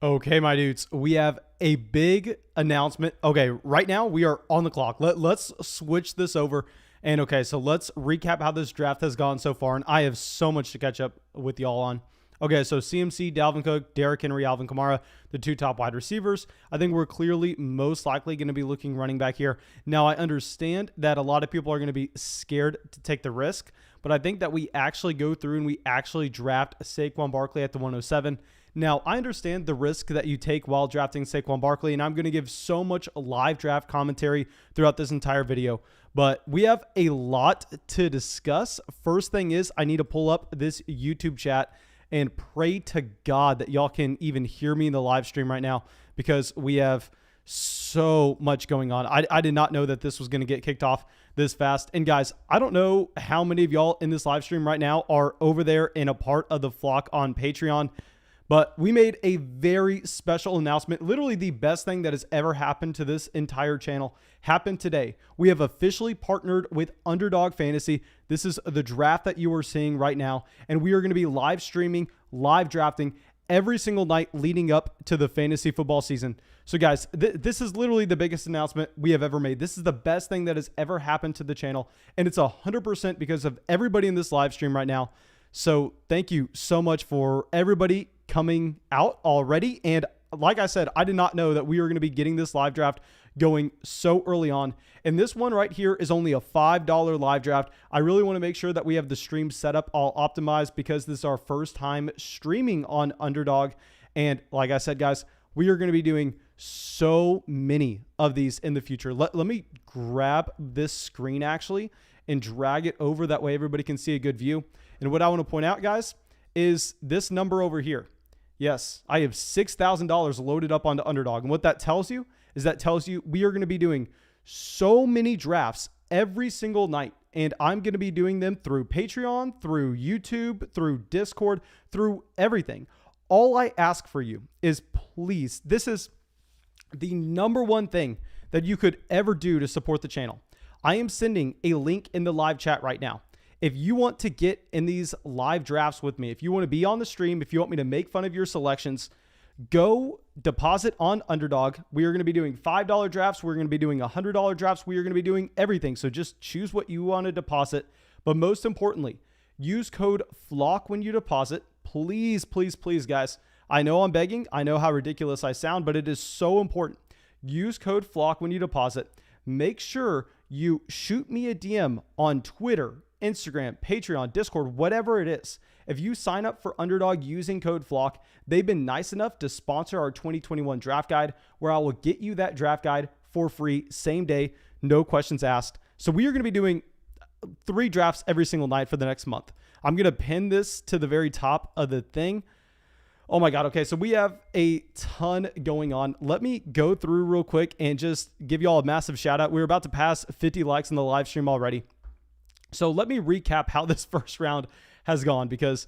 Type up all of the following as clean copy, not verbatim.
Okay, my dudes, we have a big announcement. Okay, right now we are on the clock. Let's switch this over. And okay, so let's recap how this draft has gone so far. And I have so much to catch up with y'all on. Okay, so CMC, Dalvin Cook, Derrick Henry, Alvin Kamara, the two top wide receivers. I think we're clearly most likely going to be looking running back here. Now, I understand that a lot of people are going to be scared to take the risk, but I think that we actually go through and we actually draft Saquon Barkley at the 107. Now, I understand the risk that you take while drafting Saquon Barkley, and I'm going to give so much live draft commentary throughout this entire video, but we have a lot to discuss. First thing is I need to pull up this YouTube chat and pray to God that y'all can even hear me in the live stream right now because we have so much going on. I did not know that this was going to get kicked off this fast. And guys, I don't know how many of y'all in this live stream right now are over there and a part of the flock on Patreon, but we made a very special announcement. Literally the best thing that has ever happened to this entire channel happened today. We have officially partnered with Underdog Fantasy. This is the draft that you are seeing right now. And we are going to be live streaming, live drafting every single night leading up to the fantasy football season. So guys, this is literally the biggest announcement we have ever made. This is the best thing that has ever happened to the channel. And it's 100% because of everybody in this live stream right now. So thank you so much for everybody coming out already. And like I said, I did not know that we were going to be getting this live draft going so early on. And this one right here is only a $5 live draft. I really want to make sure that we have the stream set up all optimized because this is our first time streaming on Underdog. And like I said, guys, we are going to be doing so many of these in the future. Let me grab this screen actually and drag it over. That way everybody can see a good view. And what I want to point out, guys, is this number over here. Yes, I have $6,000 loaded up onto Underdog. And what that tells you is that tells you we are going to be doing so many drafts every single night. And I'm going to be doing them through Patreon, through YouTube, through Discord, through everything. All I ask for you is please, this is the number one thing that you could ever do to support the channel. I am sending a link in the live chat right now. If you want to get in these live drafts with me, if you want to be on the stream, if you want me to make fun of your selections, go deposit on Underdog. We are going to be doing $5 drafts. We're going to be doing $100 drafts. We are going to be doing everything. So just choose what you want to deposit. But most importantly, use code FLOCK when you deposit. Please, please, please, guys. I know I'm begging. I know how ridiculous I sound, but it is so important. Use code FLOCK when you deposit. Make sure you shoot me a DM on Twitter, Instagram, Patreon, Discord, whatever it is. If you sign up for Underdog using code FLOCK, they've been nice enough to sponsor our 2021 draft guide, where I will get you that draft guide for free, same day, no questions asked. So we are going to be doing 3 drafts every single night for the next month. I'm going to pin this to the very top of the thing. Oh my God. Okay. So we have a ton going on. Let me go through real quick and just give y'all a massive shout out. We're about to pass 50 likes in the live stream already. So let me recap how this first round has gone because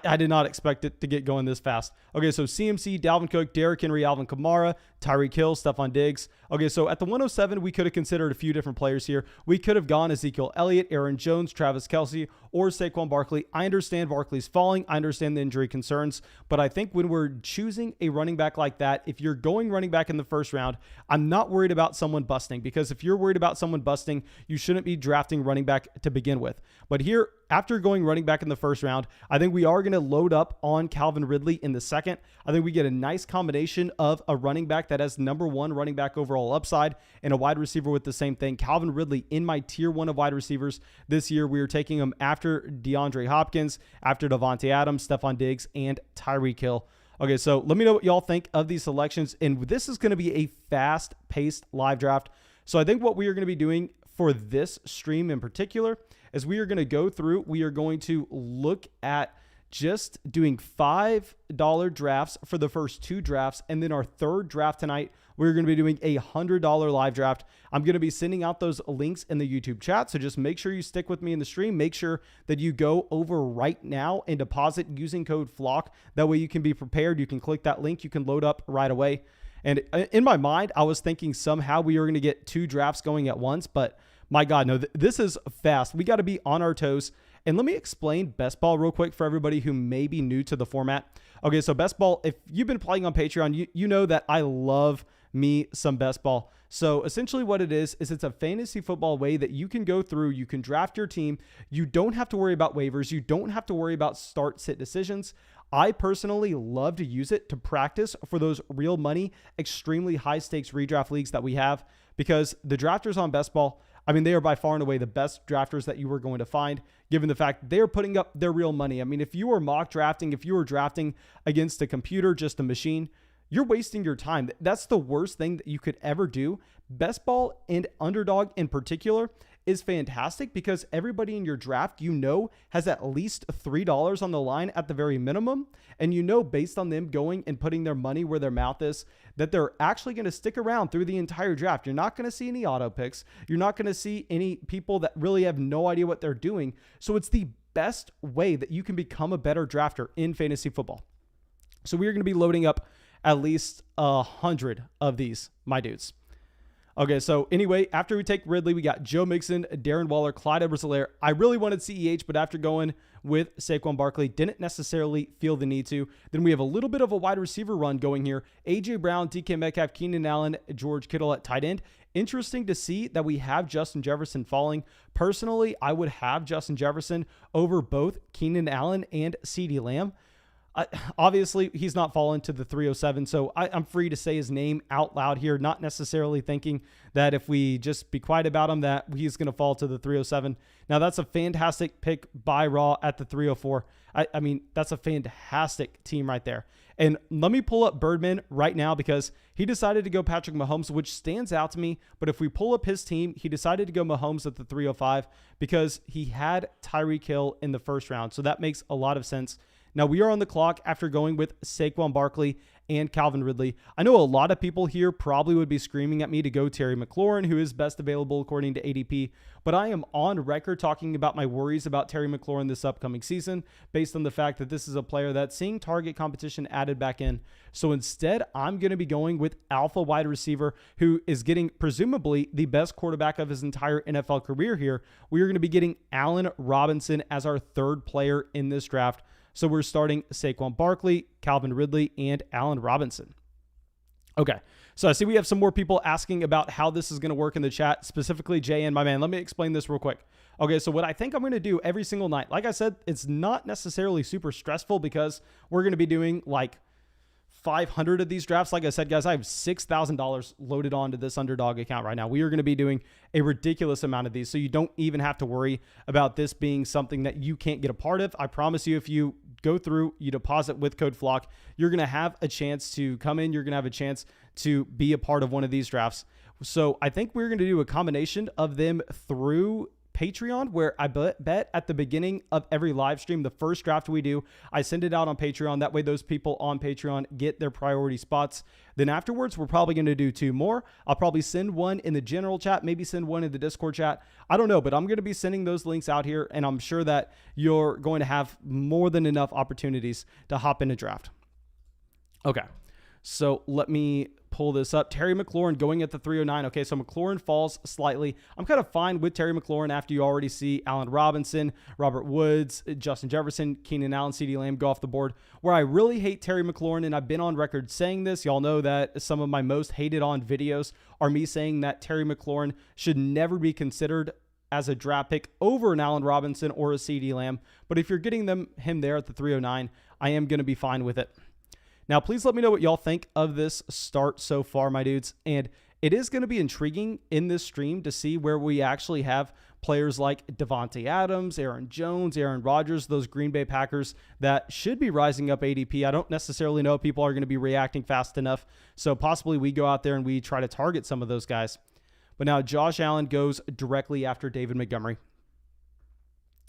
I did not expect it to get going this fast. Okay, so CMC, Dalvin Cook, Derrick Henry, Alvin Kamara, Tyreek Hill, Stephon Diggs. Okay, so at the 107, we could have considered a few different players here. We could have gone Ezekiel Elliott, Aaron Jones, Travis Kelce, or Saquon Barkley. I understand Barkley's falling. I understand the injury concerns. But I think when we're choosing a running back like that, if you're going running back in the first round, I'm not worried about someone busting, because if you're worried about someone busting, you shouldn't be drafting running back to begin with. But here, after going running back in the first round, I think we are going to load up on Calvin Ridley in the second. I think we get a nice combination of a running back that has #1 running back overall upside and a wide receiver with the same thing. Calvin Ridley in my tier 1 of wide receivers this year. We are taking him after DeAndre Hopkins, after Davante Adams, Stephon Diggs, and Tyreek Hill. Okay, so let me know what y'all think of these selections. And this is going to be a fast-paced live draft. So I think what we are going to be doing for this stream in particular is we are going to go through, we are going to look at just doing $5 drafts for the first 2 drafts. And then our third draft tonight, we're going to be doing a $100 live draft. I'm going to be sending out those links in the YouTube chat. So just make sure you stick with me in the stream. Make sure that you go over right now and deposit using code FLOCK. That way you can be prepared. You can click that link. You can load up right away. And in my mind, I was thinking somehow we were going to get 2 drafts going at once, but my God, no, this is fast. We got to be on our toes. And let me explain best ball real quick for everybody who may be new to the format. Okay, so best ball, if you've been playing on Patreon, you know that I love me some best ball. So essentially what it is it's a fantasy football way that you can go through, you can draft your team. You don't have to worry about waivers. You don't have to worry about start sit decisions. I personally love to use it to practice for those real money, extremely high stakes redraft leagues that we have, because the drafters on best ball, I mean, they are by far and away the best drafters that you are going to find, given the fact they are putting up their real money. I mean, if you were mock drafting, if you were drafting against a computer, just a machine, you're wasting your time. That's the worst thing that you could ever do. Best ball and underdog in particular is fantastic because everybody in your draft, has at least $3 on the line at the very minimum. And based on them going and putting their money where their mouth is, that they're actually going to stick around through the entire draft. You're not going to see any auto picks. You're not going to see any people that really have no idea what they're doing. So it's the best way that you can become a better drafter in fantasy football. So we're going to be loading up at least 100 of these, my dudes. Okay, so anyway, after we take Ridley, we got Joe Mixon, Darren Waller, Clyde Edwards-Helaire. I really wanted CEH, but after going with Saquon Barkley, didn't necessarily feel the need to. Then we have a little bit of a wide receiver run going here. A.J. Brown, DK Metcalf, Keenan Allen, George Kittle at tight end. Interesting to see that we have Justin Jefferson falling. Personally, I would have Justin Jefferson over both Keenan Allen and CeeDee Lamb. Obviously, he's not fallen to the 307, so I'm free to say his name out loud here, not necessarily thinking that if we just be quiet about him that he's going to fall to the 307. Now, that's a fantastic pick by Raw at the 304. I mean, that's a fantastic team right there. And let me pull up Birdman right now because he decided to go Patrick Mahomes, which stands out to me. But if we pull up his team, he decided to go Mahomes at the 305 because he had Tyreek Hill in the first round. So that makes a lot of sense. Now, we are on the clock after going with Saquon Barkley and Calvin Ridley. I know a lot of people here probably would be screaming at me to go Terry McLaurin, who is best available according to ADP, but I am on record talking about my worries about Terry McLaurin this upcoming season based on the fact that this is a player that's seeing target competition added back in. So instead, I'm going to be going with alpha wide receiver who is getting presumably the best quarterback of his entire NFL career here. We are going to be getting Allen Robinson as our third player in this draft. So we're starting Saquon Barkley, Calvin Ridley, and Allen Robinson. Okay, so I see we have some more people asking about how this is going to work in the chat, specifically JN, my man. Let me explain this real quick. Okay, so what I think I'm going to do every single night, like I said, it's not necessarily super stressful because we're going to be doing like 500 of these drafts. Like I said, guys, I have $6,000 loaded onto this underdog account right now. We are going to be doing a ridiculous amount of these. So you don't even have to worry about this being something that you can't get a part of. I promise you, if you go through, you deposit with code FLOCK, you're going to have a chance to come in. You're going to have a chance to be a part of one of these drafts. So I think we're going to do a combination of them through Patreon, where I bet at the beginning of every live stream, the first draft we do, I send it out on Patreon. That way those people on Patreon get their priority spots. Then afterwards, we're probably going to do two more. I'll probably send one in the general chat, maybe send one in the Discord chat. I don't know, but I'm going to be sending those links out here, and I'm sure that you're going to have more than enough opportunities to hop in a draft. Okay, so let me pull this up. Terry McLaurin going at the 309. Okay, so McLaurin falls slightly. I'm kind of fine with Terry McLaurin after you already see Allen Robinson, Robert Woods, Justin Jefferson, Keenan Allen, CeeDee Lamb go off the board. Where I really hate Terry McLaurin, and I've been on record saying this, y'all know that some of my most hated on videos are me saying that Terry McLaurin should never be considered as a draft pick over an Allen Robinson or a CeeDee Lamb. But if you're getting him there at the 309, I am going to be fine with it. Now, please let me know what y'all think of this start so far, my dudes. And it is going to be intriguing in this stream to see where we actually have players like Devontae Adams, Aaron Jones, Aaron Rodgers, those Green Bay Packers that should be rising up ADP. I don't necessarily know if people are going to be reacting fast enough. So possibly we go out there and we try to target some of those guys. But now Josh Allen goes directly after David Montgomery.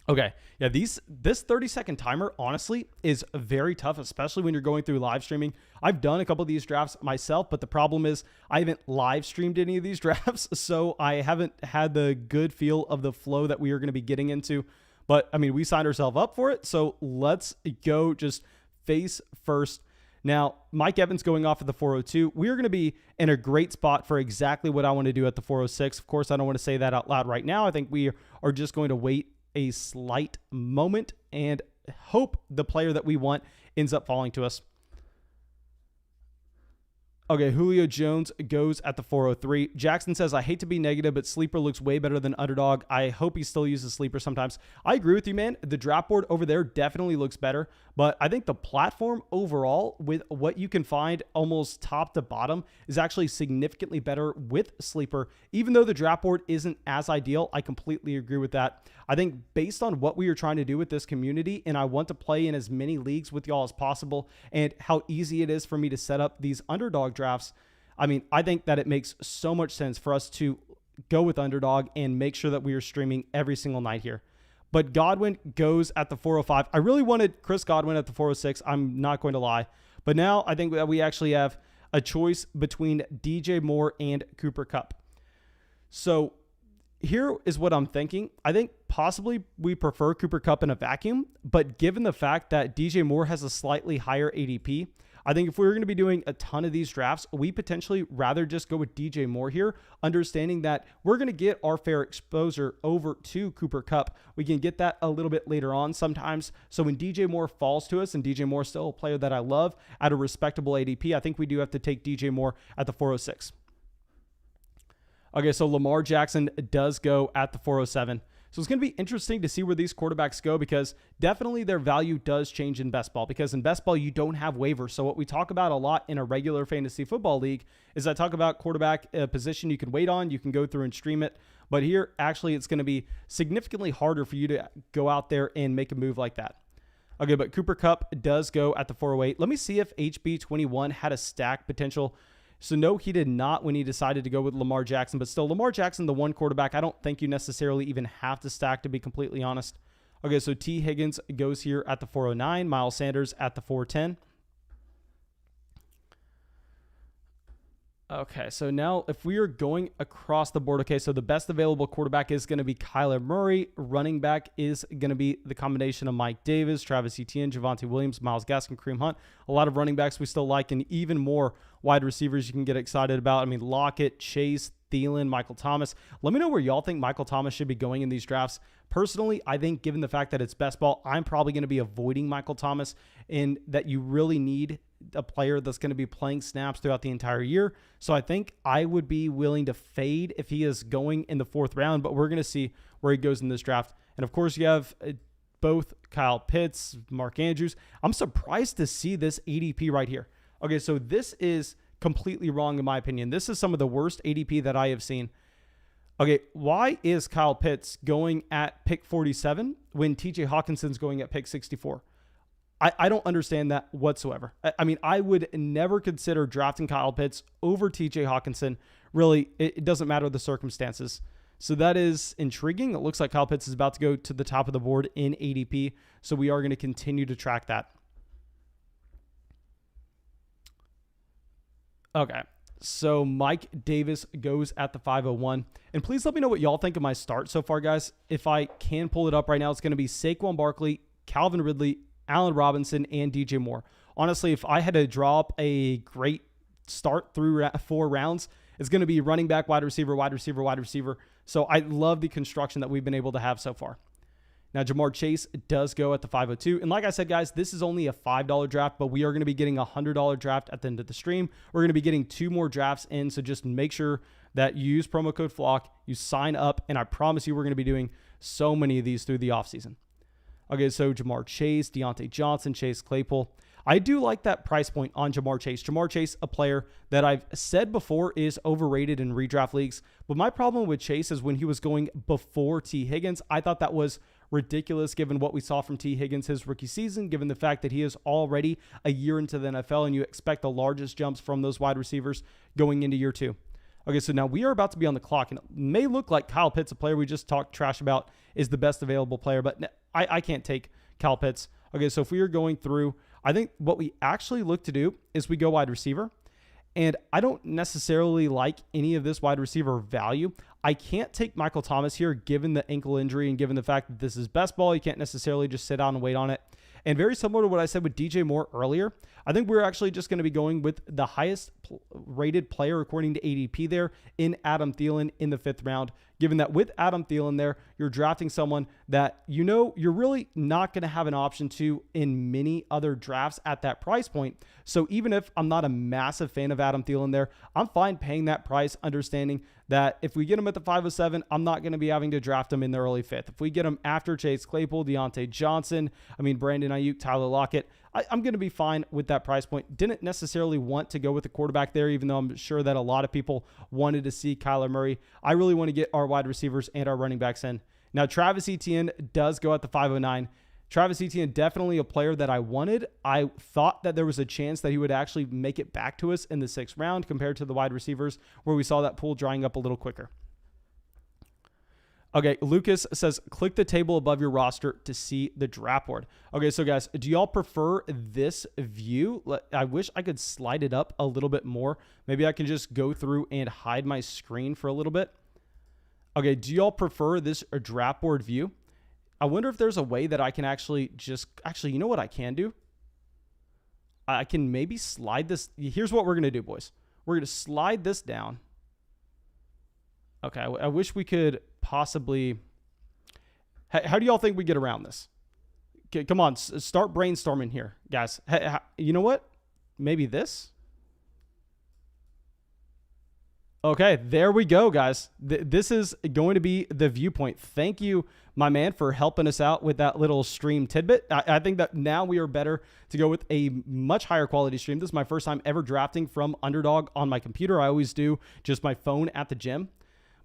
Okay, yeah, this 30-second timer, honestly, is very tough, especially when you're going through live streaming. I've done a couple of these drafts myself, but the problem is I haven't live streamed any of these drafts, so I haven't had the good feel of the flow that we are going to be getting into. But, I mean, we signed ourselves up for it, so let's go just face first. Now, Mike Evans going off at the 402. We're going to be in a great spot for exactly what I want to do at the 406. Of course, I don't want to say that out loud right now. I think we are just going to wait a slight moment and hope the player that we want ends up falling to us. Okay, Julio Jones goes at the 403. Jackson says, I hate to be negative, but Sleeper looks way better than Underdog. I hope he still uses Sleeper sometimes. I agree with you, man. The draft board over there definitely looks better, but I think the platform overall with what you can find almost top to bottom is actually significantly better with Sleeper. Even though the draft board isn't as ideal, I completely agree with that. I think based on what we are trying to do with this community, and I want to play in as many leagues with y'all as possible, and how easy it is for me to set up these Underdog drafts, I mean, I think that it makes so much sense for us to go with Underdog and make sure that we are streaming every single night here. But Godwin goes at the 405. I really wanted Chris Godwin at the 406. I'm not going to lie. But now I think that we actually have a choice between DJ Moore and Cooper Kupp. So here is what I'm thinking. I think possibly we prefer Cooper Kupp in a vacuum, but given the fact that DJ Moore has a slightly higher ADP, I think if we were going to be doing a ton of these drafts, we potentially rather just go with DJ Moore here, understanding that we're going to get our fair exposure over to Cooper Kupp. We can get that a little bit later on sometimes. So when DJ Moore falls to us, and DJ Moore is still a player that I love at a respectable ADP, I think we do have to take DJ Moore at the 406. Okay, so Lamar Jackson does go at the 407. So it's going to be interesting to see where these quarterbacks go, because definitely their value does change in best ball, because in best ball, you don't have waivers. So what we talk about a lot in a regular fantasy football league is I talk about quarterback position you can wait on, you can go through and stream it. But here, actually, it's going to be significantly harder for you to go out there and make a move like that. Okay, but Cooper Kupp does go at the 408. Let me see if HB21 had a stack potential. So no, he did not when he decided to go with Lamar Jackson, but still Lamar Jackson, the one quarterback, I don't think you necessarily even have to stack, to be completely honest. Okay, so T. Higgins goes here at the 409, Miles Sanders at the 410. Okay, so now if we are going across the board, okay, so the best available quarterback is going to be Kyler Murray. Running back is going to be the combination of Mike Davis, Travis Etienne, Javonte Williams, Myles Gaskin, Kareem Hunt. A lot of running backs we still like, and even more wide receivers you can get excited about. I mean, Lockett, Chase, Thielen, Michael Thomas. Let me know where y'all think Michael Thomas should be going in these drafts. Personally, I think given the fact that it's best ball, I'm probably going to be avoiding Michael Thomas, in that you really need a player that's going to be playing snaps throughout the entire year. So I think I would be willing to fade if he is going in the 4th round, but we're going to see where he goes in this draft. And of course, you have both Kyle Pitts, Mark Andrews. I'm surprised to see this ADP right here. Okay, so this is completely wrong in my opinion. This is some of the worst ADP that I have seen. Okay, why is Kyle Pitts going at pick 47 when TJ Hawkinson's going at pick 64? I don't understand that whatsoever. I mean, I would never consider drafting Kyle Pitts over TJ Hawkinson. Really, it doesn't matter the circumstances. So that is intriguing. It looks like Kyle Pitts is about to go to the top of the board in ADP. So we are going to continue to track that. Okay. So Mike Davis goes at the 501. And please let me know what y'all think of my start so far, guys. If I can pull it up right now, it's going to be Saquon Barkley, Calvin Ridley, Allen Robinson, and DJ Moore. Honestly, if I had to draw up a great start through 4 rounds, it's going to be running back, wide receiver, wide receiver, wide receiver. So I love the construction that we've been able to have so far. Now, Jamar Chase does go at the 502. And like I said, guys, this is only a $5 draft, but we are going to be getting a $100 draft at the end of the stream. We're going to be getting 2 more drafts in, so just make sure that you use promo code FLOCK, you sign up, and I promise you we're going to be doing so many of these through the offseason. Okay, so Jamar Chase, Deontay Johnson, Chase Claypool. I do like that price point on Jamar Chase. Jamar Chase, a player that I've said before is overrated in redraft leagues. But my problem with Chase is when he was going before T. Higgins, I thought that was ridiculous given what we saw from T. Higgins his rookie season, given the fact that he is already a year into the NFL and you expect the largest jumps from those wide receivers going into year 2. Okay, so now we are about to be on the clock, and it may look like Kyle Pitts, a player we just talked trash about, is the best available player, but I can't take Kyle Pitts. Okay, so if we are going through, I think what we actually look to do is we go wide receiver, and I don't necessarily like any of this wide receiver value. I can't take Michael Thomas here given the ankle injury and given the fact that this is best ball. You can't necessarily just sit down and wait on it. And very similar to what I said with DJ Moore earlier, I think we're actually just going to be going with the highest rated player according to ADP there in Adam Thielen in the 5th round, given that with Adam Thielen there, you're drafting someone that you're really not going to have an option to in many other drafts at that price point. So even if I'm not a massive fan of Adam Thielen there, I'm fine paying that price, understanding that if we get him at the 507, I'm not going to be having to draft him in the early 5th. If we get him after Chase Claypool, Deontay Johnson, Brandon Ayuk, Tyler Lockett, I'm going to be fine with that price point. Didn't necessarily want to go with the quarterback there, even though I'm sure that a lot of people wanted to see Kyler Murray. I really want to get our wide receivers and our running backs in. Now, Travis Etienne does go at the 509. Travis Etienne, definitely a player that I wanted. I thought that there was a chance that he would actually make it back to us in the 6th round compared to the wide receivers, where we saw that pool drying up a little quicker. Okay, Lucas says, click the table above your roster to see the draft board. Okay, so guys, do y'all prefer this view? I wish I could slide it up a little bit more. Maybe I can just go through and hide my screen for a little bit. Okay, do y'all prefer this draft board view? I wonder if there's a way that I can actually, you know what I can do? I can maybe slide this. Here's what we're going to do, boys. We're going to slide this down. Okay, I wish we could possibly. How do y'all think we get around this? Okay, come on, start brainstorming here, guys. You know what? Maybe this? Okay, there we go, guys. This is going to be the viewpoint. Thank you, my man, for helping us out with that little stream tidbit. I think that now we are better to go with a much higher quality stream. This is my first time ever drafting from Underdog on my computer. I always do just my phone at the gym.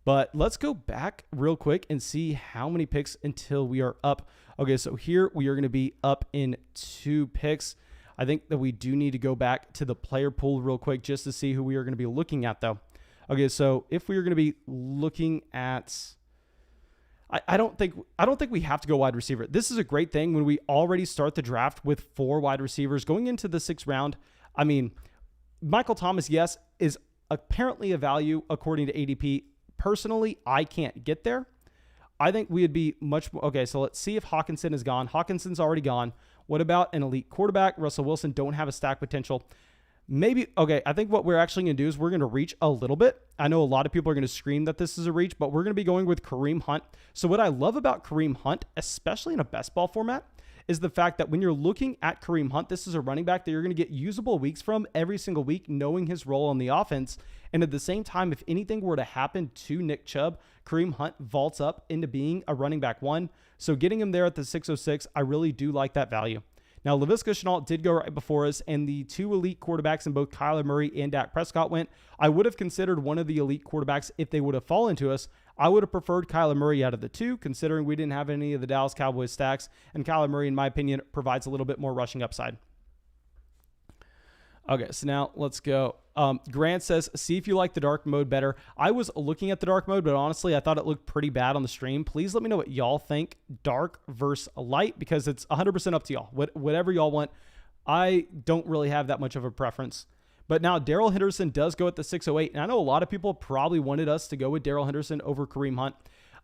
But let's go back real quick and see how many picks until we are up. Okay, so here we are going to be up in 2 picks. I think that we do need to go back to the player pool real quick just to see who we are going to be looking at, though. Okay, so if we are going to be looking at, I don't think we have to go wide receiver. This is a great thing when we already start the draft with 4 wide receivers going into the 6th round. Michael Thomas, yes, is apparently a value according to ADP. Personally, I can't get there. I think we would be much more. Okay, so let's see if Hawkinson is gone. Hawkinson's already gone. What about an elite quarterback? Russell Wilson don't have a stack potential. Maybe, okay, I think what we're actually going to do is we're going to reach a little bit. I know a lot of people are going to scream that this is a reach, but we're going to be going with Kareem Hunt. So what I love about Kareem Hunt, especially in a best ball format, is the fact that when you're looking at Kareem Hunt, this is a running back that you're going to get usable weeks from every single week, knowing his role on the offense. And at the same time, if anything were to happen to Nick Chubb, Kareem Hunt vaults up into being a running back 1. So getting him there at the 606, I really do like that value. Now, Laviska Shenault did go right before us, and the 2 elite quarterbacks in both Kyler Murray and Dak Prescott went. I would have considered one of the elite quarterbacks if they would have fallen to us. I would have preferred Kyler Murray out of the 2, considering we didn't have any of the Dallas Cowboys stacks, and Kyler Murray, in my opinion, provides a little bit more rushing upside. Okay, so now let's go. Grant says, see if you like the dark mode better. I was looking at the dark mode, but honestly, I thought it looked pretty bad on the stream. Please let me know what y'all think, dark versus light, because it's 100% up to y'all. Whatever y'all want. I don't really have that much of a preference. But now Darrell Henderson does go at the 608, and I know a lot of people probably wanted us to go with Darrell Henderson over Kareem Hunt.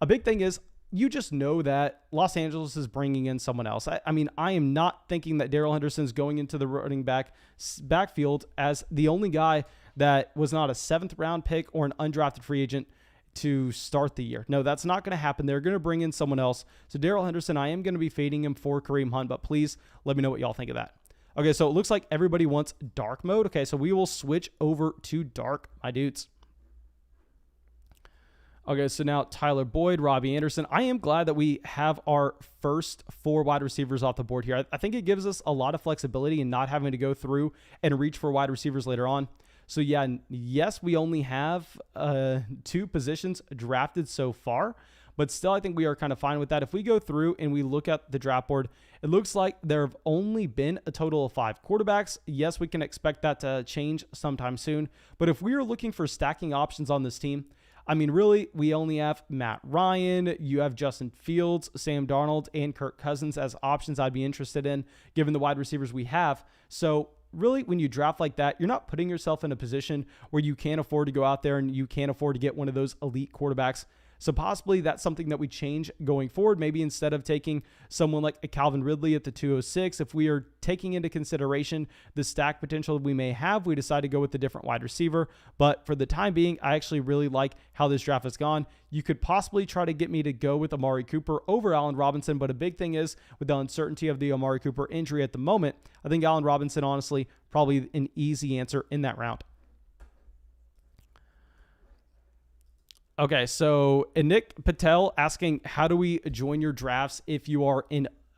A big thing is, you just know that Los Angeles is bringing in someone else. I am not thinking that Darrell Henderson is going into the running backfield as the only guy that was not a 7th round pick or an undrafted free agent to start the year. No, that's not going to happen. They're going to bring in someone else. So Darrell Henderson, I am going to be fading him for Kareem Hunt, but please let me know what y'all think of that. Okay, so it looks like everybody wants dark mode. Okay, so we will switch over to dark, my dudes. Okay, so now Tyler Boyd, Robbie Anderson. I am glad that we have our first 4 wide receivers off the board here. I think it gives us a lot of flexibility in not having to go through and reach for wide receivers later on. So yeah, yes, we only have 2 positions drafted so far, but still I think we are kind of fine with that. If we go through and we look at the draft board, it looks like there have only been a total of 5 quarterbacks. Yes, we can expect that to change sometime soon, but if we are looking for stacking options on this team, really, we only have Matt Ryan. You have Justin Fields, Sam Darnold, and Kirk Cousins as options I'd be interested in, given the wide receivers we have. So really, when you draft like that, you're not putting yourself in a position where you can't afford to go out there and you can't afford to get one of those elite quarterbacks. So possibly that's something that we change going forward. Maybe instead of taking someone like a Calvin Ridley at the 206, if we are taking into consideration the stack potential we may have, we decide to go with a different wide receiver. But for the time being, I actually really like how this draft has gone. You could possibly try to get me to go with Amari Cooper over Allen Robinson, but a big thing is with the uncertainty of the Amari Cooper injury at the moment, I think Allen Robinson, honestly, probably an easy answer in that round. Okay, so Nick Patel asking, how do we join your drafts if you are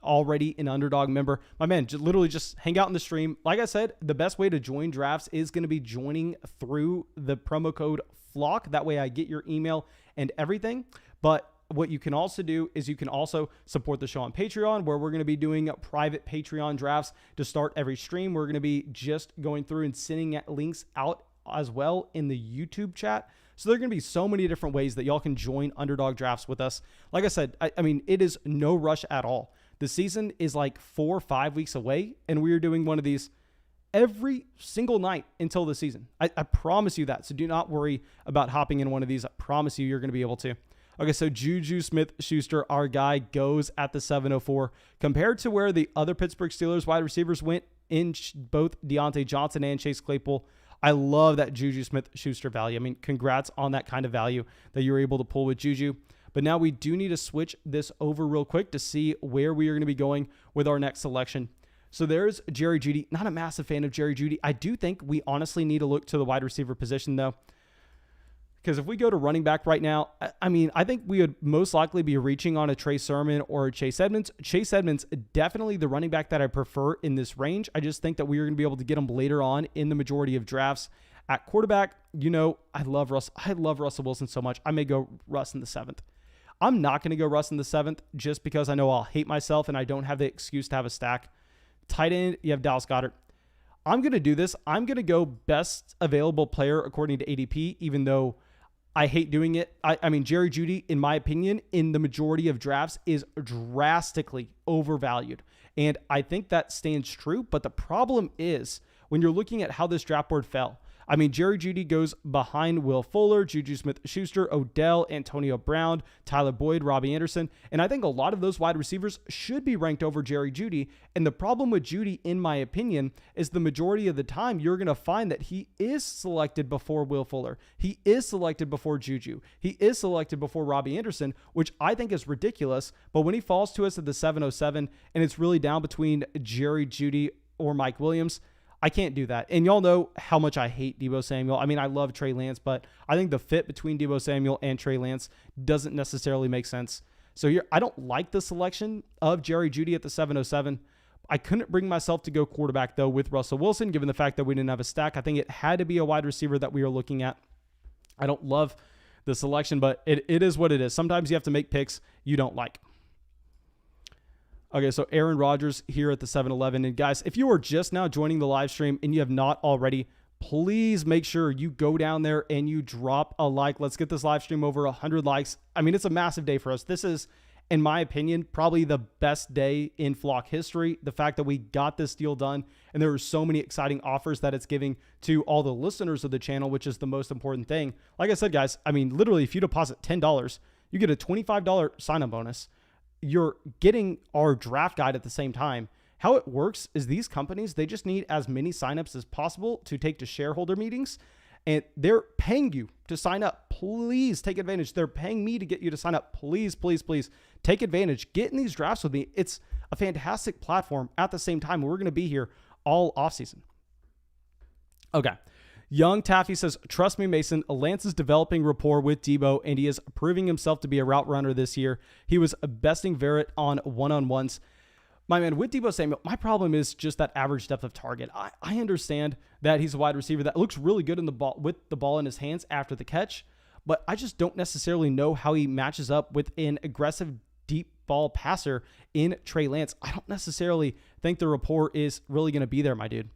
already an Underdog member? My man, literally just hang out in the stream. Like I said, the best way to join drafts is going to be joining through the promo code FLOCK. That way I get your email and everything. But what you can also do is you can also support the show on Patreon, where we're going to be doing private Patreon drafts to start every stream. We're going to be just going through and sending links out as well in the YouTube chat. So there are going to be so many different ways that y'all can join Underdog drafts with us. Like I said, I mean, it is no rush at all. The season is like 4 or 5 weeks away, and we are doing one of these every single night until the season. I promise you that. So do not worry about hopping in one of these. I promise you're going to be able to. Okay, so Juju Smith-Schuster, our guy, goes at the 704. Compared to where the other Pittsburgh Steelers wide receivers went in both Deontay Johnson and Chase Claypool, I love that Juju Smith-Schuster value. I mean, congrats on that kind of value that you're able to pull with Juju. But now we do need to switch this over real quick to see where we are going to be going with our next selection. So there's Jerry Jeudy. Not a massive fan of Jerry Jeudy. I do think we honestly need to look to the wide receiver position, though. Because if we go to running back right now, I mean, I think we would most likely be reaching on a Trey Sermon or a Chase Edmonds. Chase Edmonds, definitely the running back that I prefer in this range. I just think that we are going to be able to get him later on in the majority of drafts. At quarterback, you know, I love Russell Wilson so much. I may go Russ in the 7th. I'm not going to go Russ in the 7th just because I know I'll hate myself and I don't have the excuse to have a stack. Tight end, you have Dallas Goedert. I'm going to do this. I'm going to go best available player according to ADP, even though I hate doing it. I mean, Jerry Jeudy, in my opinion, in the majority of drafts is drastically overvalued. And I think that stands true. But the problem is when you're looking at how this draft board fell, I mean, Jerry Jeudy goes behind Will Fuller, Juju Smith-Schuster, Odell, Antonio Brown, Tyler Boyd, Robbie Anderson. And I think a lot of those wide receivers should be ranked over Jerry Jeudy. And the problem with Jeudy, in my opinion, is the majority of the time you're going to find that he is selected before Will Fuller. He is selected before Juju. He is selected before Robbie Anderson, which I think is ridiculous. But when he falls to us at the 707 and it's really down between Jerry Jeudy or Mike Williams, I can't do that. And y'all know how much I hate Deebo Samuel. I mean, I love Trey Lance, but I think the fit between Deebo Samuel and Trey Lance doesn't necessarily make sense. So here, I don't like the selection of Jerry Jeudy at the 707. I couldn't bring myself to go quarterback, though, with Russell Wilson, given the fact that we didn't have a stack. I think it had to be a wide receiver that we were looking at. I don't love the selection, but it is what it is. Sometimes you have to make picks you don't like. Okay, so Aaron Rodgers here at the 7-Eleven. And guys, if you are just now joining the live stream and you have not already, please make sure you go down there and you drop a like. Let's get this live stream over 100 likes. I mean, it's a massive day for us. This is, in my opinion, probably the best day in Flock history. The fact that we got this deal done and there are so many exciting offers that it's giving to all the listeners of the channel, which is the most important thing. Like I said, guys, I mean, literally, if you deposit $10, you get a $25 sign-up bonus. You're getting our draft guide at the same time. How it works is these companies, they just need as many signups as possible to take to shareholder meetings, and they're paying you to sign up. Please take advantage. They're paying me to get you to sign up. Please, please, please take advantage. Get in these drafts with me. It's a fantastic platform. At the same time, we're going to be here all offseason. Okay. Young Taffy says, trust me, Mason, Lance is developing rapport with Deebo, and he is proving himself to be a route runner this year. He was besting Verrett on one-on-ones. My man, with Deebo Samuel, my problem is just that average depth of target. I understand that he's a wide receiver that looks really good in the ball with the ball in his hands after the catch, but I just don't necessarily know how he matches up with an aggressive deep ball passer in Trey Lance. I don't necessarily think the rapport is really going to be there, my dude.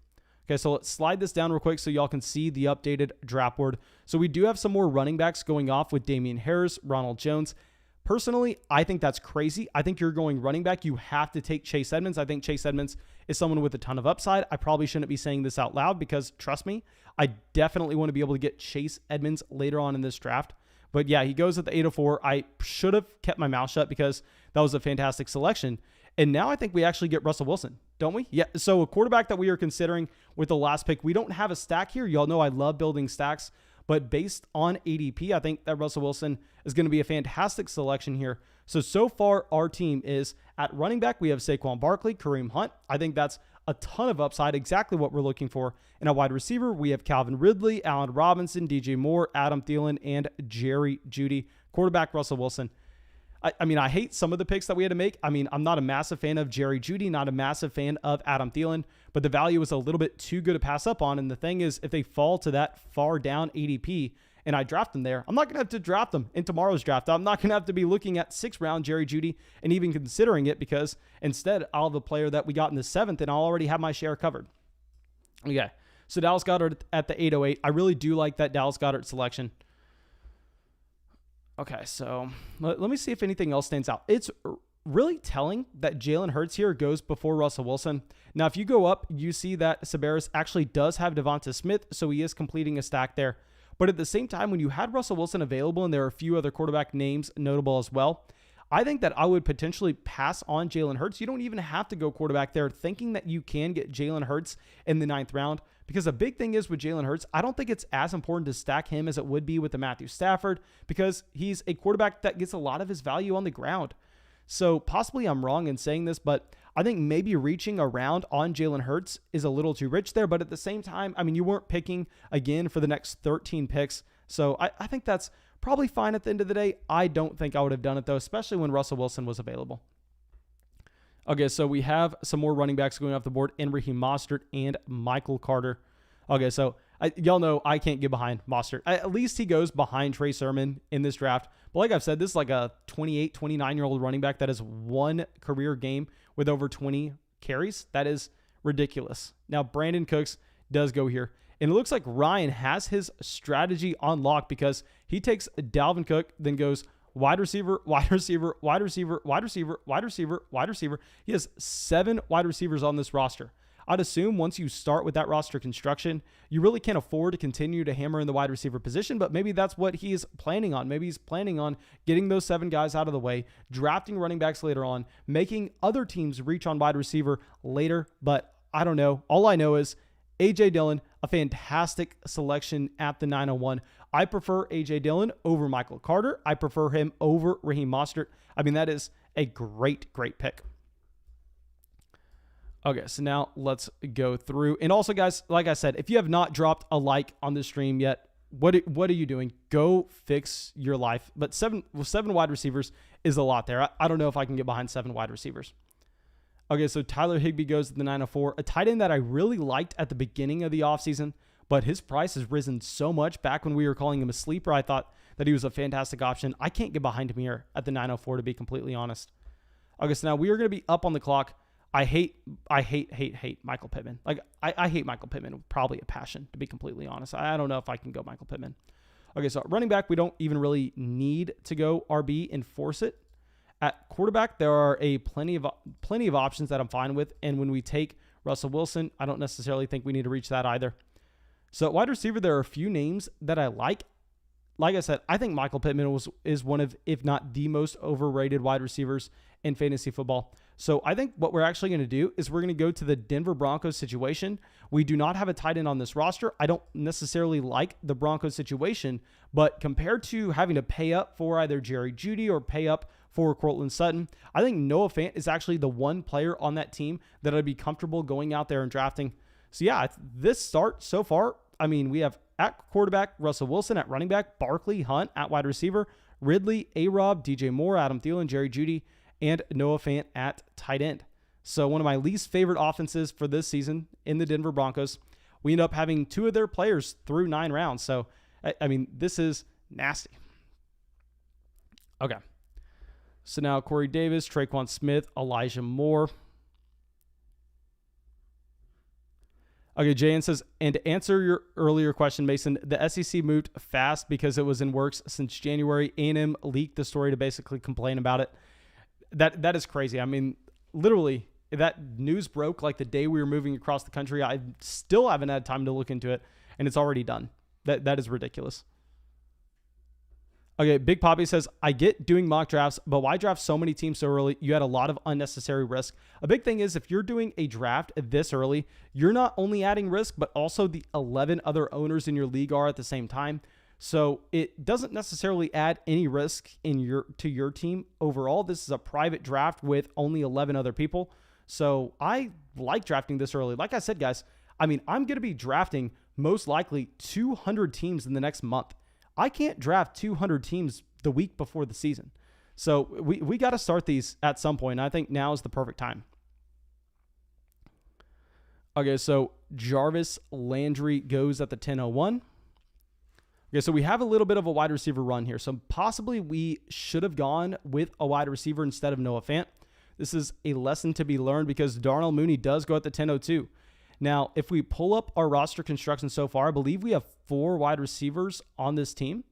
Okay, so let's slide this down real quick so y'all can see the updated draft board. So we do have some more running backs going off with Damian Harris, Ronald Jones. Personally, I think that's crazy. I think you're going running back. You have to take Chase Edmonds. I think Chase Edmonds is someone with a ton of upside. I probably shouldn't be saying this out loud because, trust me, I definitely want to be able to get Chase Edmonds later on in this draft. But yeah, he goes at the 804. I should have kept my mouth shut because that was a fantastic selection. And now I think we actually get Russell Wilson, don't we? Yeah. So a quarterback that we are considering with the last pick, we don't have a stack here. Y'all know I love building stacks, but based on ADP, I think that Russell Wilson is going to be a fantastic selection here. So far our team is at running back. We have Saquon Barkley, Kareem Hunt. I think that's a ton of upside, exactly what we're looking for. In a wide receiver, we have Calvin Ridley, Allen Robinson, DJ Moore, Adam Thielen, and Jerry Jeudy. Quarterback, Russell Wilson. I mean, I hate some of the picks that we had to make. I mean, I'm not a massive fan of Jerry Jeudy, not a massive fan of Adam Thielen, but the value is a little bit too good to pass up on. And the thing is, if they fall to that far down ADP and I draft them there, I'm not going to have to draft them in tomorrow's draft. I'm not going to have to be looking at 6th round Jerry Jeudy and even considering it, because instead I'll have a player that we got in the 7th and I'll already have my share covered. Okay. So Dallas Goedert at the 808. I really do like that Dallas Goedert selection. Okay, so let me see if anything else stands out. It's really telling that Jalen Hurts here goes before Russell Wilson. Now, if you go up, you see that Sabaris actually does have Devonta Smith, so he is completing a stack there. But at the same time, when you had Russell Wilson available, and there are a few other quarterback names notable as well, I think that I would potentially pass on Jalen Hurts. You don't even have to go quarterback there, thinking that you can get Jalen Hurts in the 9th round. Because a big thing is with Jalen Hurts, I don't think it's as important to stack him as it would be with the Matthew Stafford, because he's a quarterback that gets a lot of his value on the ground. So possibly I'm wrong in saying this, but I think maybe reaching around on Jalen Hurts is a little too rich there. But at the same time, I mean, you weren't picking again for the next 13 picks. So I think that's probably fine at the end of the day. I don't think I would have done it though, especially when Russell Wilson was available. Okay, so we have some more running backs going off the board, in Raheem Mostert and Michael Carter. Okay, so y'all know I can't get behind Mostert. At least he goes behind Trey Sermon in this draft. But like I've said, this is like a 28, 29-year-old running back that has one career game with over 20 carries. That is ridiculous. Now, Brandon Cooks does go here. And it looks like Ryan has his strategy on lock, because he takes Dalvin Cook, then goes wide receiver, wide receiver, wide receiver, wide receiver, wide receiver, wide receiver. He has 7 wide receivers on this roster. I'd assume once you start with that roster construction, you really can't afford to continue to hammer in the wide receiver position, but maybe that's what he's planning on. Maybe he's planning on getting those 7 guys out of the way, drafting running backs later on, making other teams reach on wide receiver later, but I don't know. All I know is A.J. Dillon, a fantastic selection at the 901. I prefer A.J. Dillon over Michael Carter. I prefer him over Raheem Mostert. I mean, that is a great, great pick. Okay, so now let's go through. And also, guys, like I said, if you have not dropped a like on this stream yet, what are you doing? Go fix your life. But 7 wide receivers is a lot there. I don't know if I can get behind 7 wide receivers. Okay, so Tyler Higbee goes to the 904, a tight end that I really liked at the beginning of the offseason, but his price has risen so much. Back when we were calling him a sleeper, I thought that he was a fantastic option. I can't get behind him here at the 904, to be completely honest. Okay, so now we are going to be up on the clock. I hate Michael Pittman. Like, I hate Michael Pittman with probably a passion, to be completely honest. I don't know if I can go Michael Pittman. Okay, so running back, we don't even really need to go RB and force it. At quarterback, there are plenty of options that I'm fine with. And when we take Russell Wilson, I don't necessarily think we need to reach that either. So at wide receiver, there are a few names that I like. Like I said, I think Michael Pittman is one of, if not the most overrated wide receivers in fantasy football. So I think what we're actually going to do is we're going to go to the Denver Broncos situation. We do not have a tight end on this roster. I don't necessarily like the Broncos situation, but compared to having to pay up for either Jerry Jeudy or pay up for Courtland Sutton, I think Noah Fant is actually the one player on that team that I'd be comfortable going out there and drafting. So yeah, this start so far, I mean, we have at quarterback, Russell Wilson; at running back, Barkley, Hunt; at wide receiver, Ridley, A-Rob, DJ Moore, Adam Thielen, Jerry Jeudy, and Noah Fant at tight end. So one of my least favorite offenses for this season in the Denver Broncos. We end up having 2 of their players through 9 rounds. So, I mean, this is nasty. Okay. So now Corey Davis, Traquan Smith, Elijah Moore. Okay, Jan says, and to answer your earlier question, Mason, the SEC moved fast because it was in works since January. A&M leaked the story to basically complain about it. That is crazy. I mean, literally, that news broke like the day we were moving across the country. I still haven't had time to look into it, and it's already done. That is ridiculous. Okay, Big Poppy says, I get doing mock drafts, but why draft so many teams so early? You had a lot of unnecessary risk. A big thing is if you're doing a draft this early, you're not only adding risk, but also the 11 other owners in your league are at the same time. So it doesn't necessarily add any risk to your team overall. This is a private draft with only 11 other people. So I like drafting this early. Like I said, guys, I mean, I'm going to be drafting most likely 200 teams in the next month. I can't draft 200 teams the week before the season. So we got to start these at some point. And I think now is the perfect time. Okay, so Jarvis Landry goes at the 10:01. Okay, so we have a little bit of a wide receiver run here. So possibly we should have gone with a wide receiver instead of Noah Fant. This is a lesson to be learned because Darnell Mooney does go at the 10:02. Now, if we pull up our roster construction so far, I believe we have 4 wide receivers on this team.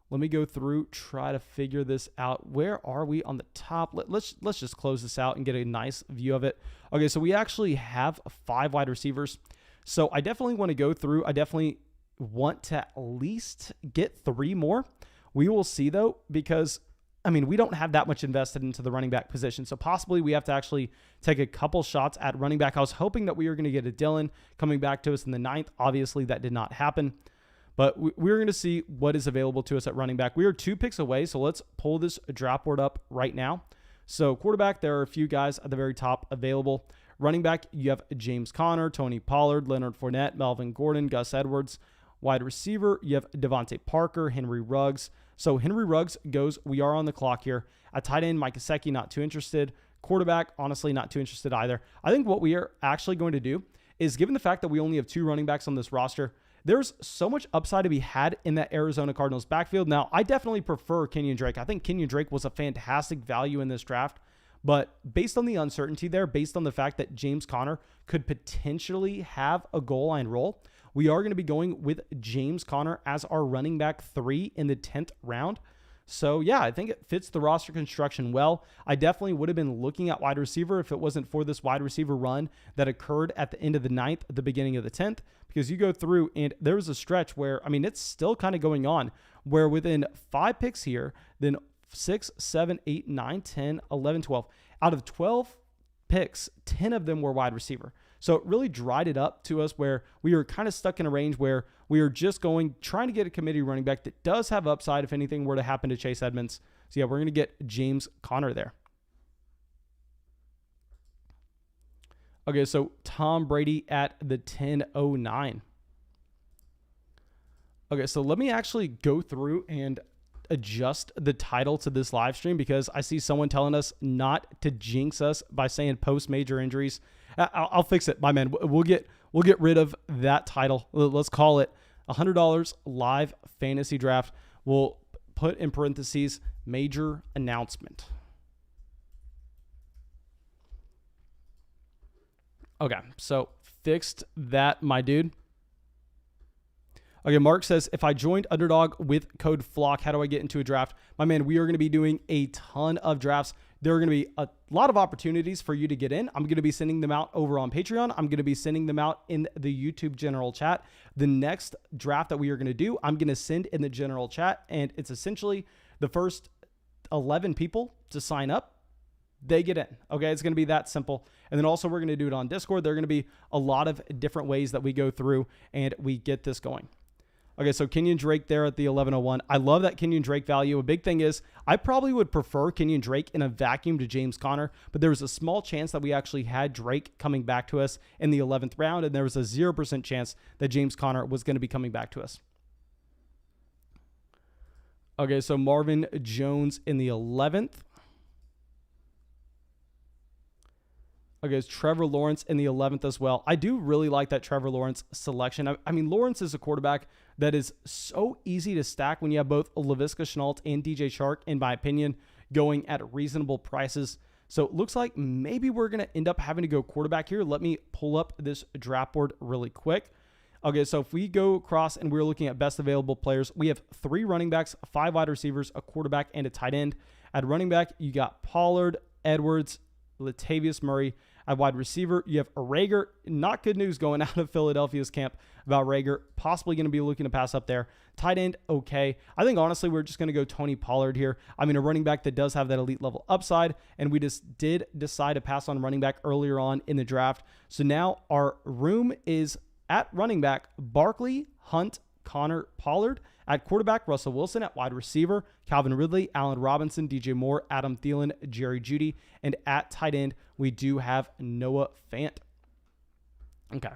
Let me go through, try to figure this out. Where are we on the top? Let's just close this out and get a nice view of it. Okay, so we actually have 5 wide receivers. So I definitely want to go through. I definitely want to at least get 3 more. We will see, though, because I mean, we don't have that much invested into the running back position. So possibly we have to actually take a couple shots at running back. I was hoping that we were going to get a Dylan coming back to us in the 9th. Obviously, that did not happen. But we're going to see what is available to us at running back. We are 2 picks away, so let's pull this draft board up right now. So quarterback, there are a few guys at the very top available. Running back, you have James Conner, Tony Pollard, Leonard Fournette, Melvin Gordon, Gus Edwards. Wide receiver, you have Devontae Parker, Henry Ruggs. So Henry Ruggs goes, we are on the clock here. At tight end, Mike Gesicki, not too interested. Quarterback, honestly, not too interested either. I think what we are actually going to do is, given the fact that we only have 2 running backs on this roster, there's so much upside to be had in that Arizona Cardinals backfield. Now, I definitely prefer Kenyon Drake. I think Kenyon Drake was a fantastic value in this draft. But based on the uncertainty there, based on the fact that James Conner could potentially have a goal line role, we are going to be going with James Conner as our running back 3 in the 10th round. So yeah, I think it fits the roster construction well. I definitely would have been looking at wide receiver if it wasn't for this wide receiver run that occurred at the end of the 9th, at the beginning of the 10th, because you go through and there was a stretch where, I mean, it's still kind of going on, where within 5 picks here, then 6, 7, 8, 9, 10, 11, 12. Out of 12 picks, 10 of them were wide receiver. So it really dried it up to us where we were kind of stuck in a range where we are just trying to get a committee running back that does have upside if anything were to happen to Chase Edmonds. So yeah, we're going to get James Conner there. Okay, so Tom Brady at the 10:09. Okay, so let me actually go through and adjust the title to this live stream because I see someone telling us not to jinx us by saying post major injuries. I'll fix it, my man. We'll get rid of that title. Let's call it $100 live fantasy draft. We'll put in parentheses major announcement. Okay, so fixed that, my dude. Okay, Mark says, if I joined Underdog with code FLOCK, how do I get into a draft? My man, we are going to be doing a ton of drafts. There are going to be a lot of opportunities for you to get in. I'm going to be sending them out over on Patreon. I'm going to be sending them out in the YouTube general chat. The next draft that we are going to do, I'm going to send in the general chat, and it's essentially the first 11 people to sign up. They get in. Okay, it's going to be that simple. And then also we're going to do it on Discord. There are going to be a lot of different ways that we go through and we get this going. Okay, so Kenyon Drake there at the 11:01. I love that Kenyon Drake value. A big thing is I probably would prefer Kenyon Drake in a vacuum to James Conner, but there was a small chance that we actually had Drake coming back to us in the 11th round, and there was a 0% chance that James Conner was going to be coming back to us. Okay, so Marvin Jones in the 11th. Okay, it's Trevor Lawrence in the 11th as well. I do really like that Trevor Lawrence selection. I mean, Lawrence is a quarterback that is so easy to stack when you have both Laviska Shenault and DJ Chark, in my opinion, going at reasonable prices. So it looks like maybe we're going to end up having to go quarterback here. Let me pull up this draft board really quick. Okay, so if we go across and we're looking at best available players, we have 3 running backs, 5 wide receivers, a quarterback, and a tight end. At running back, you got Pollard, Edwards, Latavius Murray. At wide receiver, you have Rager. Not good news going out of Philadelphia's camp about Rager. Possibly going to be looking to pass up there. Tight end, okay. I think honestly we're just going to go Tony Pollard here. I mean, a running back that does have that elite level upside, and we just did decide to pass on running back earlier on in the draft. So now our room is at running back, Barkley, Hunt, Connor, Pollard. At quarterback, Russell Wilson. At wide receiver, Calvin Ridley, Allen Robinson, DJ Moore, Adam Thielen, Jerry Jeudy. And at tight end, we do have Noah Fant. Okay,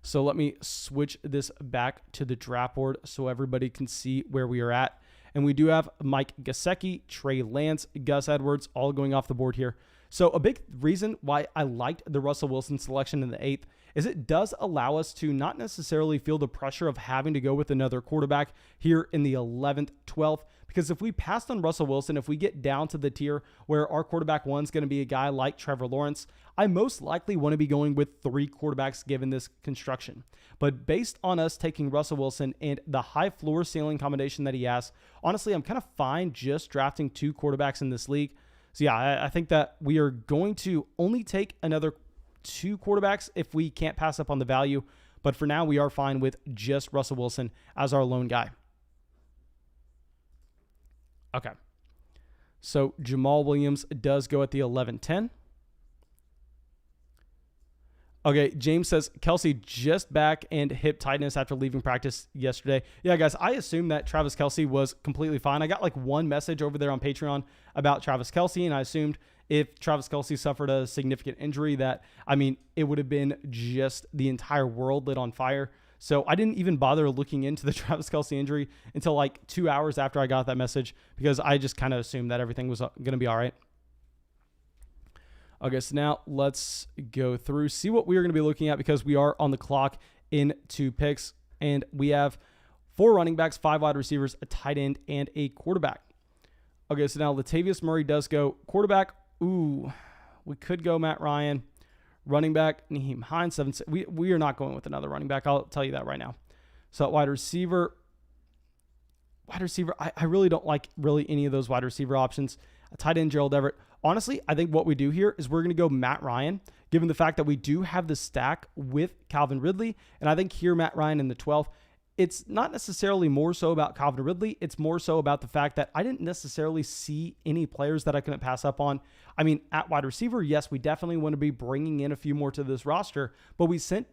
so let me switch this back to the draft board so everybody can see where we are at. And we do have Mike Gesicki, Trey Lance, Gus Edwards, all going off the board here. So a big reason why I liked the Russell Wilson selection in the 8th is it does allow us to not necessarily feel the pressure of having to go with another quarterback here in the 11th, 12th, because if we passed on Russell Wilson, if we get down to the tier where our quarterback 1 is going to be a guy like Trevor Lawrence, I most likely want to be going with 3 quarterbacks given this construction. But based on us taking Russell Wilson and the high floor ceiling combination that he has, honestly, I'm kind of fine just drafting 2 quarterbacks in this league. So yeah, I think that we are going to only take another 2 quarterbacks if we can't pass up on the value. But for now, we are fine with just Russell Wilson as our lone guy. Okay. So Jamal Williams does go at the 11-10. Okay, James says, Kelce just back and hip tightness after leaving practice yesterday. Yeah, guys, I assumed that Travis Kelce was completely fine. I got like one message over there on Patreon about Travis Kelce, and I assumed if Travis Kelce suffered a significant injury that, I mean, it would have been just the entire world lit on fire. So I didn't even bother looking into the Travis Kelce injury until like 2 hours after I got that message because I just kind of assumed that everything was going to be all right. Okay, so now let's go through, see what we are going to be looking at because we are on the clock in 2 picks. And we have 4 running backs, 5 wide receivers, a tight end, and a quarterback. Okay, so now Latavius Murray does go quarterback. Ooh, we could go Matt Ryan. Running back, Nyheim Hines. We are not going with another running back. I'll tell you that right now. So wide receiver, I really don't like really any of those wide receiver options. A tight end, Gerald Everett. Honestly, I think what we do here is we're going to go Matt Ryan, given the fact that we do have the stack with Calvin Ridley. And I think here, Matt Ryan in the 12th, it's not necessarily more so about Calvin Ridley. It's more so about the fact that I didn't necessarily see any players that I couldn't pass up on. I mean, at wide receiver, yes, we definitely want to be bringing in a few more to this roster, but we spent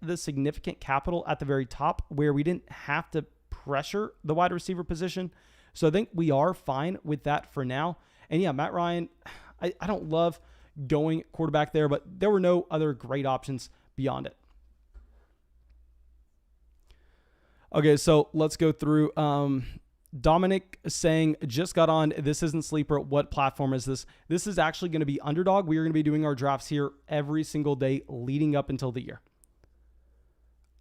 the significant capital at the very top where we didn't have to pressure the wide receiver position. So I think we are fine with that for now. And yeah, Matt Ryan, I don't love going quarterback there, but there were no other great options beyond it. Okay, so let's go through. Dominic saying, just got on. This isn't Sleeper. What platform is this? This is actually going to be Underdog. We are going to be doing our drafts here every single day leading up until the year.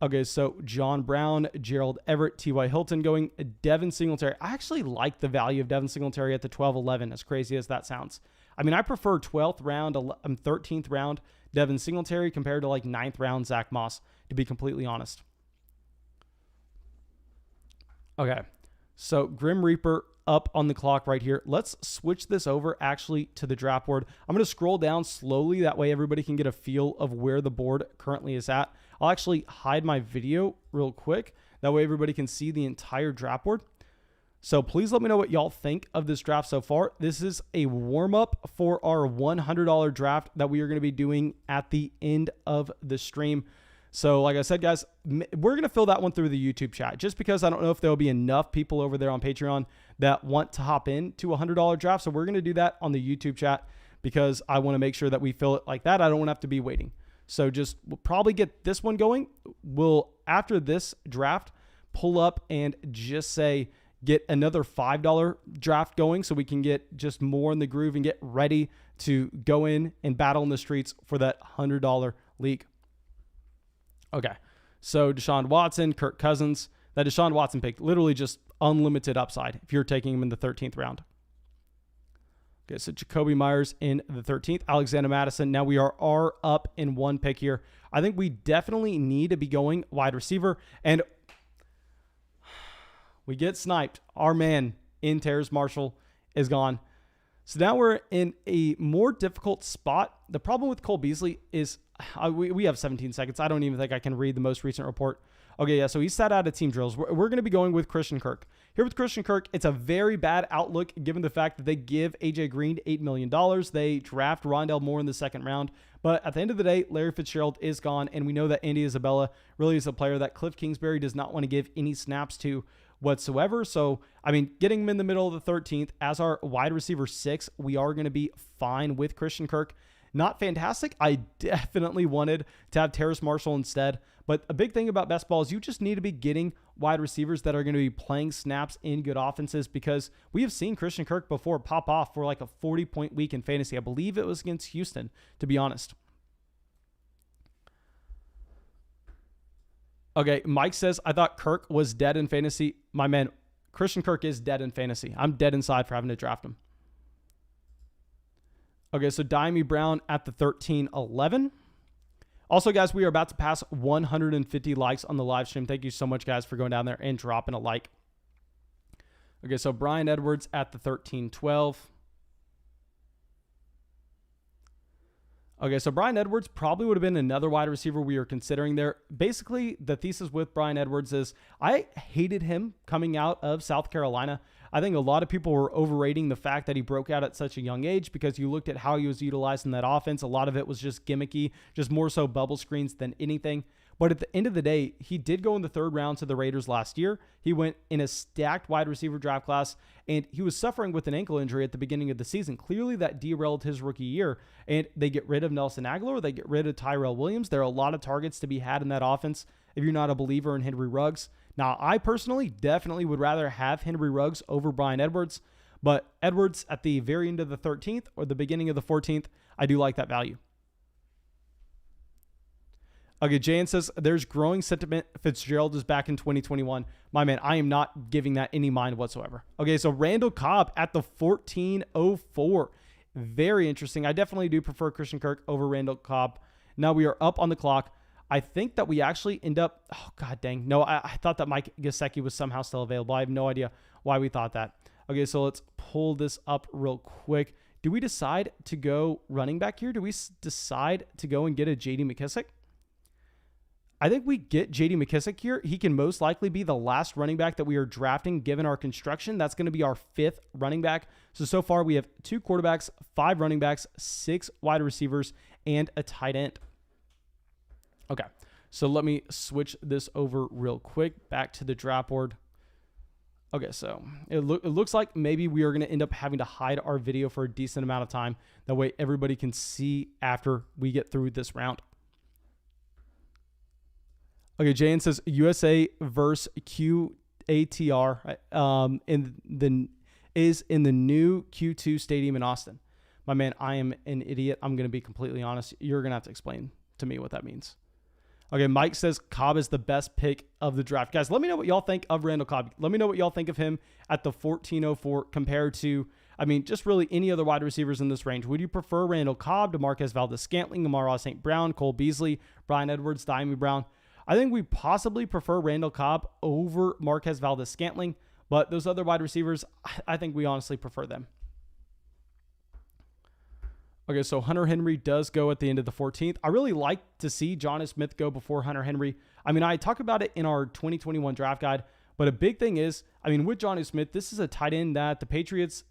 Okay, so John Brown, Gerald Everett, T.Y. Hilton going, Devin Singletary. I actually like the value of Devin Singletary at the 12-11, as crazy as that sounds. I mean, I prefer 12th round, 13th round Devin Singletary compared to like 9th round Zach Moss, to be completely honest. Okay, so Grim Reaper up on the clock right here. Let's switch this over actually to the draft board. I'm going to scroll down slowly. That way everybody can get a feel of where the board currently is at. I'll actually hide my video real quick. That way everybody can see the entire draft board. So please let me know what y'all think of this draft so far. This is a warm-up for our $100 draft that we are going to be doing at the end of the stream. So like I said, guys, we're going to fill that one through the YouTube chat just because I don't know if there'll be enough people over there on Patreon that want to hop in to a $100 draft. So we're going to do that on the YouTube chat because I want to make sure that we fill it like that. I don't want to have to be waiting. So just we'll probably get this one going. We'll, after this draft, pull up and just say, get another $5 draft going so we can get just more in the groove and get ready to go in and battle in the streets for that $100 league. Okay, so Deshaun Watson, Kirk Cousins. That Deshaun Watson pick, literally just unlimited upside if you're taking him in the 13th round. Okay, so Jacoby Myers in the 13th. Alexander Madison. Now we are up in 1 pick here. I think we definitely need to be going wide receiver. And we get sniped. Our man in Terrace Marshall is gone. So now we're in a more difficult spot. The problem with Cole Beasley is we have 17 seconds. I don't even think I can read the most recent report. Okay, yeah, so he sat out of team drills. We're going to be going with Christian Kirk. Here with Christian Kirk, it's a very bad outlook given the fact that they give A.J. Green $8 million. They draft Rondale Moore in the second round. But at the end of the day, Larry Fitzgerald is gone, and we know that Andy Isabella really is a player that Cliff Kingsbury does not want to give any snaps to whatsoever. So, I mean, getting him in the middle of the 13th as our wide receiver 6, we are going to be fine with Christian Kirk. Not fantastic. I definitely wanted to have Terrace Marshall instead. But a big thing about best ball is you just need to be getting wide receivers that are going to be playing snaps in good offenses, because we have seen Christian Kirk before pop off for like a 40-point week in fantasy. I believe it was against Houston, to be honest. Okay, Mike says, I thought Kirk was dead in fantasy. My man, Christian Kirk is dead in fantasy. I'm dead inside for having to draft him. Okay, so Diami Brown at the 13-11. Also, guys, we are about to pass 150 likes on the live stream. Thank you so much, guys, for going down there and dropping a like. Okay, so Brian Edwards at the 13-12. Okay, so Brian Edwards probably would have been another wide receiver we were considering there. Basically, the thesis with Brian Edwards is I hated him coming out of South Carolina. I think a lot of people were overrating the fact that he broke out at such a young age, because you looked at how he was utilized in that offense. A lot of it was just gimmicky, just more so bubble screens than anything. But at the end of the day, he did go in the third round to the Raiders last year. He went in a stacked wide receiver draft class, and he was suffering with an ankle injury at the beginning of the season. Clearly, that derailed his rookie year, and they get rid of Nelson Aguilar. They get rid of Tyrell Williams. There are a lot of targets to be had in that offense if you're not a believer in Henry Ruggs. Now, I personally definitely would rather have Henry Ruggs over Brian Edwards, but Edwards at the very end of the 13th or the beginning of the 14th, I do like that value. Okay, Jan says, there's growing sentiment Fitzgerald is back in 2021. My man, I am not giving that any mind whatsoever. Okay, so Randall Cobb at the 14-04. Very interesting. I definitely do prefer Christian Kirk over Randall Cobb. Now we are up on the clock. I think that we actually end up, oh, god dang. No, I thought that Mike Gesicki was somehow still available. I have no idea why we thought that. Okay, so let's pull this up real quick. Do we decide to go running back here? Do we decide to go and get a J.D. McKissic? I think we get J.D. McKissic here. He can most likely be the last running back that we are drafting given our construction. That's going to be our 5th running back. So far we have 2 quarterbacks, 5 running backs, 6 wide receivers, and a tight end. Okay, so let me switch this over real quick back to the draft board. Okay, so it looks like maybe we are going to end up having to hide our video for a decent amount of time. That way everybody can see after we get through this round. Okay, Jan says USA versus QATR is in the new Q2 stadium in Austin. My man, I am an idiot. I'm going to be completely honest. You're going to have to explain to me what that means. Okay, Mike says Cobb is the best pick of the draft. Guys, let me know what y'all think of Randall Cobb. Let me know what y'all think of him at the 14-04 compared to, I mean, just really any other wide receivers in this range. Would you prefer Randall Cobb to Marquez Valdes-Scantling, Amon-Ra St. Brown, Cole Beasley, Brian Edwards, Diami Brown? I think we possibly prefer Randall Cobb over Marquez Valdes-Scantling, but those other wide receivers, I think we honestly prefer them. Okay, so Hunter Henry does go at the end of the 14th. I really like to see Jonnu Smith go before Hunter Henry. I mean, I talk about it in our 2021 draft guide, but a big thing is, I mean, with Jonnu Smith, this is a tight end that the Patriots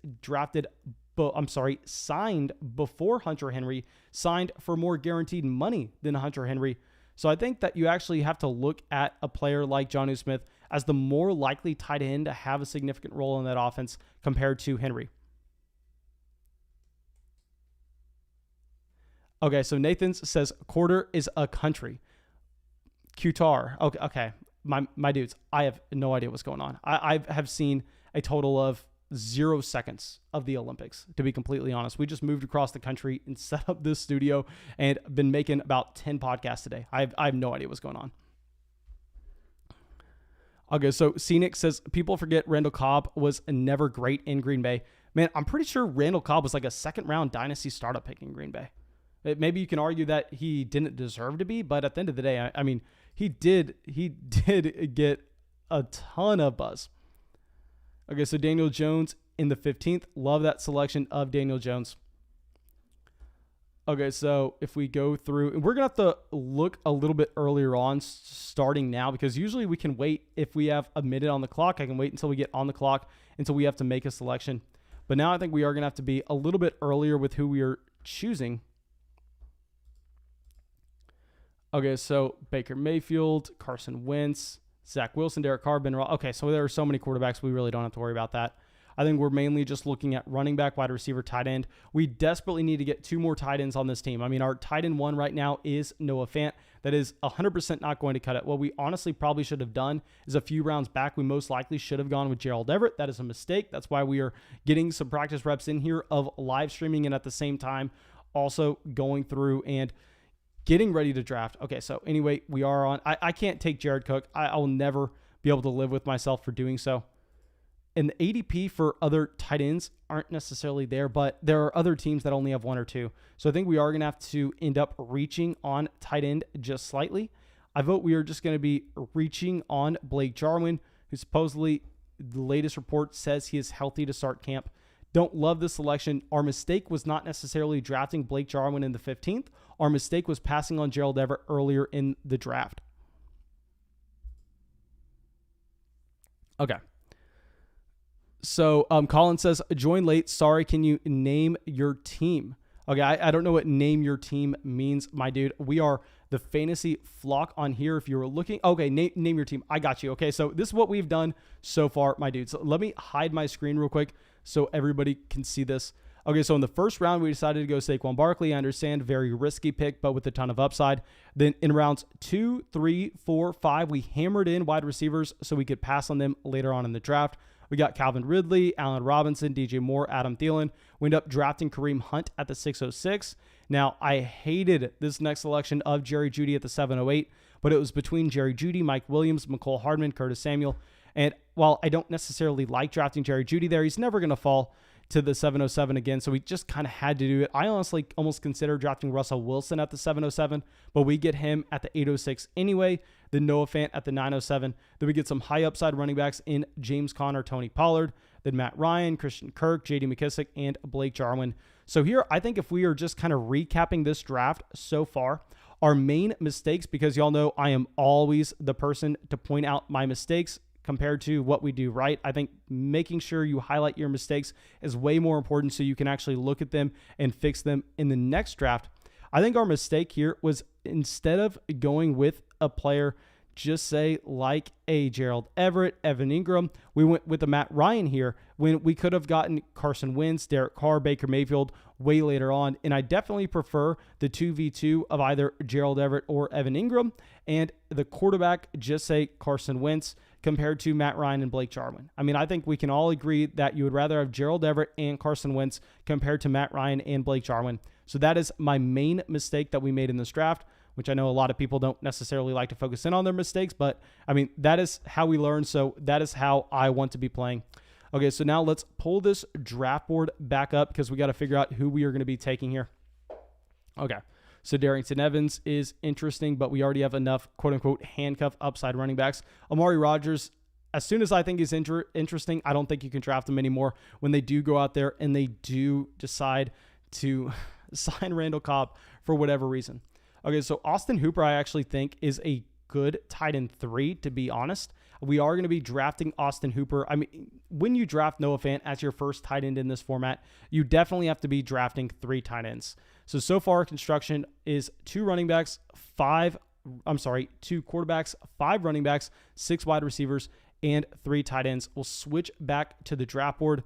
signed before Hunter Henry, signed for more guaranteed money than Hunter Henry. So I think that you actually have to look at a player like Jonnu Smith as the more likely tight end to have a significant role in that offense compared to Henry. Okay, so Nathan says quarter is a country. Qatar. Okay. My dudes, I have no idea what's going on. I have seen a total of 0 seconds of the Olympics, to be completely honest. We just moved across the country and set up this studio and been making about 10 podcasts today. I have no idea what's going on. Okay, so Scenic says people forget Randall Cobb was never great in Green Bay. Man, I'm pretty sure Randall Cobb was like a 2nd round dynasty startup pick in Green Bay. Maybe you can argue that he didn't deserve to be, but at the end of the day, I mean, he did get a ton of buzz. Okay, so Daniel Jones in the 15th. Love that selection of Daniel Jones. Okay, so if we go through, and we're going to have to look a little bit earlier on starting now, because usually we can wait if we have a minute on the clock. I can wait until we get on the clock until we have to make a selection. But now I think we are going to have to be a little bit earlier with who we are choosing. Okay, so Baker Mayfield, Carson Wentz, Zach Wilson, Derek Carr, Ben Roethlisberger. Okay, so there are so many quarterbacks, we really don't have to worry about that. I think we're mainly just looking at running back, wide receiver, tight end. We desperately need to get 2 more tight ends on this team. I mean, our tight end 1 right now is Noah Fant. That is 100% not going to cut it. What we honestly probably should have done is a few rounds back, we most likely should have gone with Gerald Everett. That is a mistake. That's why we are getting some practice reps in here of live streaming and at the same time also going through and getting ready to draft. Okay, so anyway, we are on. I can't take Jared Cook. I will never be able to live with myself for doing so. And the ADP for other tight ends aren't necessarily there, but there are other teams that only have 1 or 2. So I think we are going to have to end up reaching on tight end just slightly. I vote we are just going to be reaching on Blake Jarwin, who supposedly the latest report says he is healthy to start camp. Don't love this selection. Our mistake was not necessarily drafting Blake Jarwin in the 15th. Our mistake was passing on Gerald Everett earlier in the draft. Okay. So Colin says, join late. Sorry, can you name your team? Okay, I don't know what name your team means, my dude. We are the fantasy flock on here. If you were looking, okay, name your team. I got you. Okay, so this is what we've done so far, my dude. So let me hide my screen real quick so everybody can see this. Okay, so in the first round, we decided to go Saquon Barkley. I understand, very risky pick, but with a ton of upside. Then in rounds 2, 3, 4, 5, we hammered in wide receivers so we could pass on them later on in the draft. We got Calvin Ridley, Allen Robinson, DJ Moore, Adam Thielen. We ended up drafting Kareem Hunt at the 606. Now, I hated this next selection of Jerry Jeudy at the 708, but it was between Jerry Jeudy, Mike Williams, McCole Hardman, Curtis Samuel. And while I don't necessarily like drafting Jerry Jeudy there, he's never going to fall to the 707 again, so we just kind of had to do it. I honestly almost considered drafting Russell Wilson at the 707, but we get him at the 806 anyway, then Noah Fant at the 907. Then we get some high upside running backs in James Conner, Tony Pollard, then Matt Ryan, Christian Kirk, J.D. McKissick, and Blake Jarwin. So here, I think if we are just kind of recapping this draft so far, our main mistakes, because y'all know I am always the person to point out my mistakes compared to what we do right. I think making sure you highlight your mistakes is way more important so you can actually look at them and fix them in the next draft. I think our mistake here was instead of going with a player, just say like a Gerald Everett, Evan Ingram, we went with a Matt Ryan here when we could have gotten Carson Wentz, Derek Carr, Baker Mayfield way later on. And I definitely prefer the 2v2 of either Gerald Everett or Evan Ingram, and the quarterback, just say Carson Wentz, compared to Matt Ryan and Blake Jarwin. I mean, I think we can all agree that you would rather have Gerald Everett and Carson Wentz compared to Matt Ryan and Blake Jarwin. So that is my main mistake that we made in this draft, which I know a lot of people don't necessarily like to focus in on their mistakes, but I mean, that is how we learn. So that is how I want to be playing. Okay, so now let's pull this draft board back up because we got to figure out who we are going to be taking here. Okay. So Darrington Evans is interesting, but we already have enough quote-unquote handcuff upside running backs. Amari Rodgers, as soon as I think he's interesting, I don't think you can draft him anymore when they do go out there and they do decide to sign Randall Cobb for whatever reason. Okay, so Austin Hooper I actually think is a good tight end 3, to be honest. We are going to be drafting Austin Hooper. I mean, when you draft Noah Fant as your first tight end in this format, you definitely have to be drafting 3 tight ends. So far, construction is 2 quarterbacks, 5 running backs, 6 wide receivers, and 3 tight ends. We'll switch back to the draft board.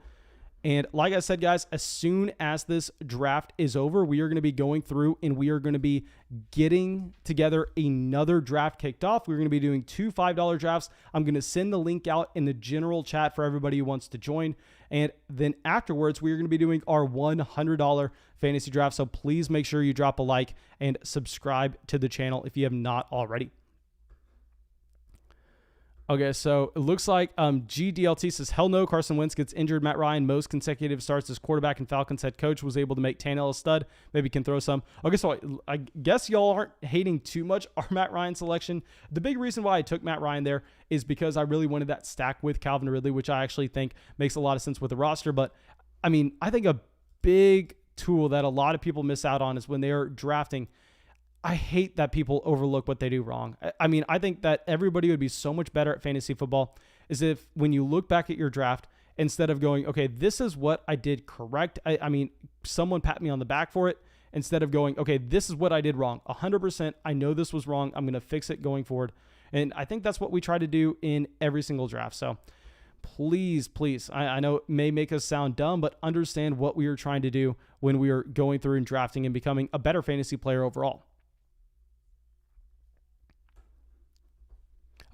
And like I said, guys, as soon as this draft is over, we are going to be going through and we are going to be getting together another draft kicked off. We're going to be doing 2 $5 drafts. I'm going to send the link out in the general chat for everybody who wants to join. And then afterwards, we're going to be doing our $100 fantasy draft. So please make sure you drop a like and subscribe to the channel if you have not already. Okay, so it looks like GDLT says, hell no, Carson Wentz gets injured. Matt Ryan, most consecutive starts as quarterback and Falcons head coach, was able to make Tannehill a stud. Maybe can throw some. Okay, so I guess y'all aren't hating too much our Matt Ryan selection. The big reason why I took Matt Ryan there is because I really wanted that stack with Calvin Ridley, which I actually think makes a lot of sense with the roster. But, I mean, I think a big tool that a lot of people miss out on is when they're drafting. I hate that people overlook what they do wrong. I mean, I think that everybody would be so much better at fantasy football is if when you look back at your draft, instead of going, okay, this is what I did correct. I mean, someone pat me on the back for it instead of going, okay, this is what I did wrong. 100%. I know this was wrong. I'm going to fix it going forward. And I think that's what we try to do in every single draft. So please, I know it may make us sound dumb, but understand what we are trying to do when we are going through and drafting and becoming a better fantasy player overall.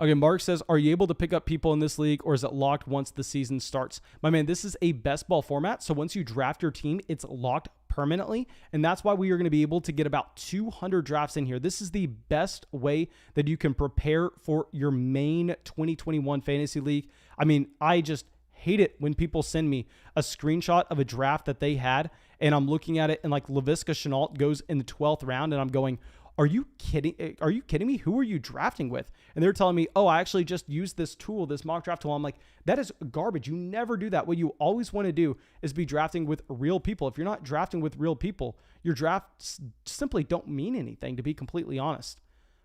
Okay, Mark says, are you able to pick up people in this league or is it locked once the season starts? My man, this is a best ball format. So once you draft your team, it's locked permanently. And that's why we are going to be able to get about 200 drafts in here. This is the best way that you can prepare for your main 2021 fantasy league. I mean, I just hate it when people send me a screenshot of a draft that they had and I'm looking at it and like Laviska Shenault goes in the 12th round and I'm going, are you kidding? Are you kidding me? Who are you drafting with? And they're telling me, oh, I actually just used this tool, this mock draft tool. I'm like, that is garbage. You never do that. What you always want to do is be drafting with real people. If you're not drafting with real people, your drafts simply don't mean anything, to be completely honest.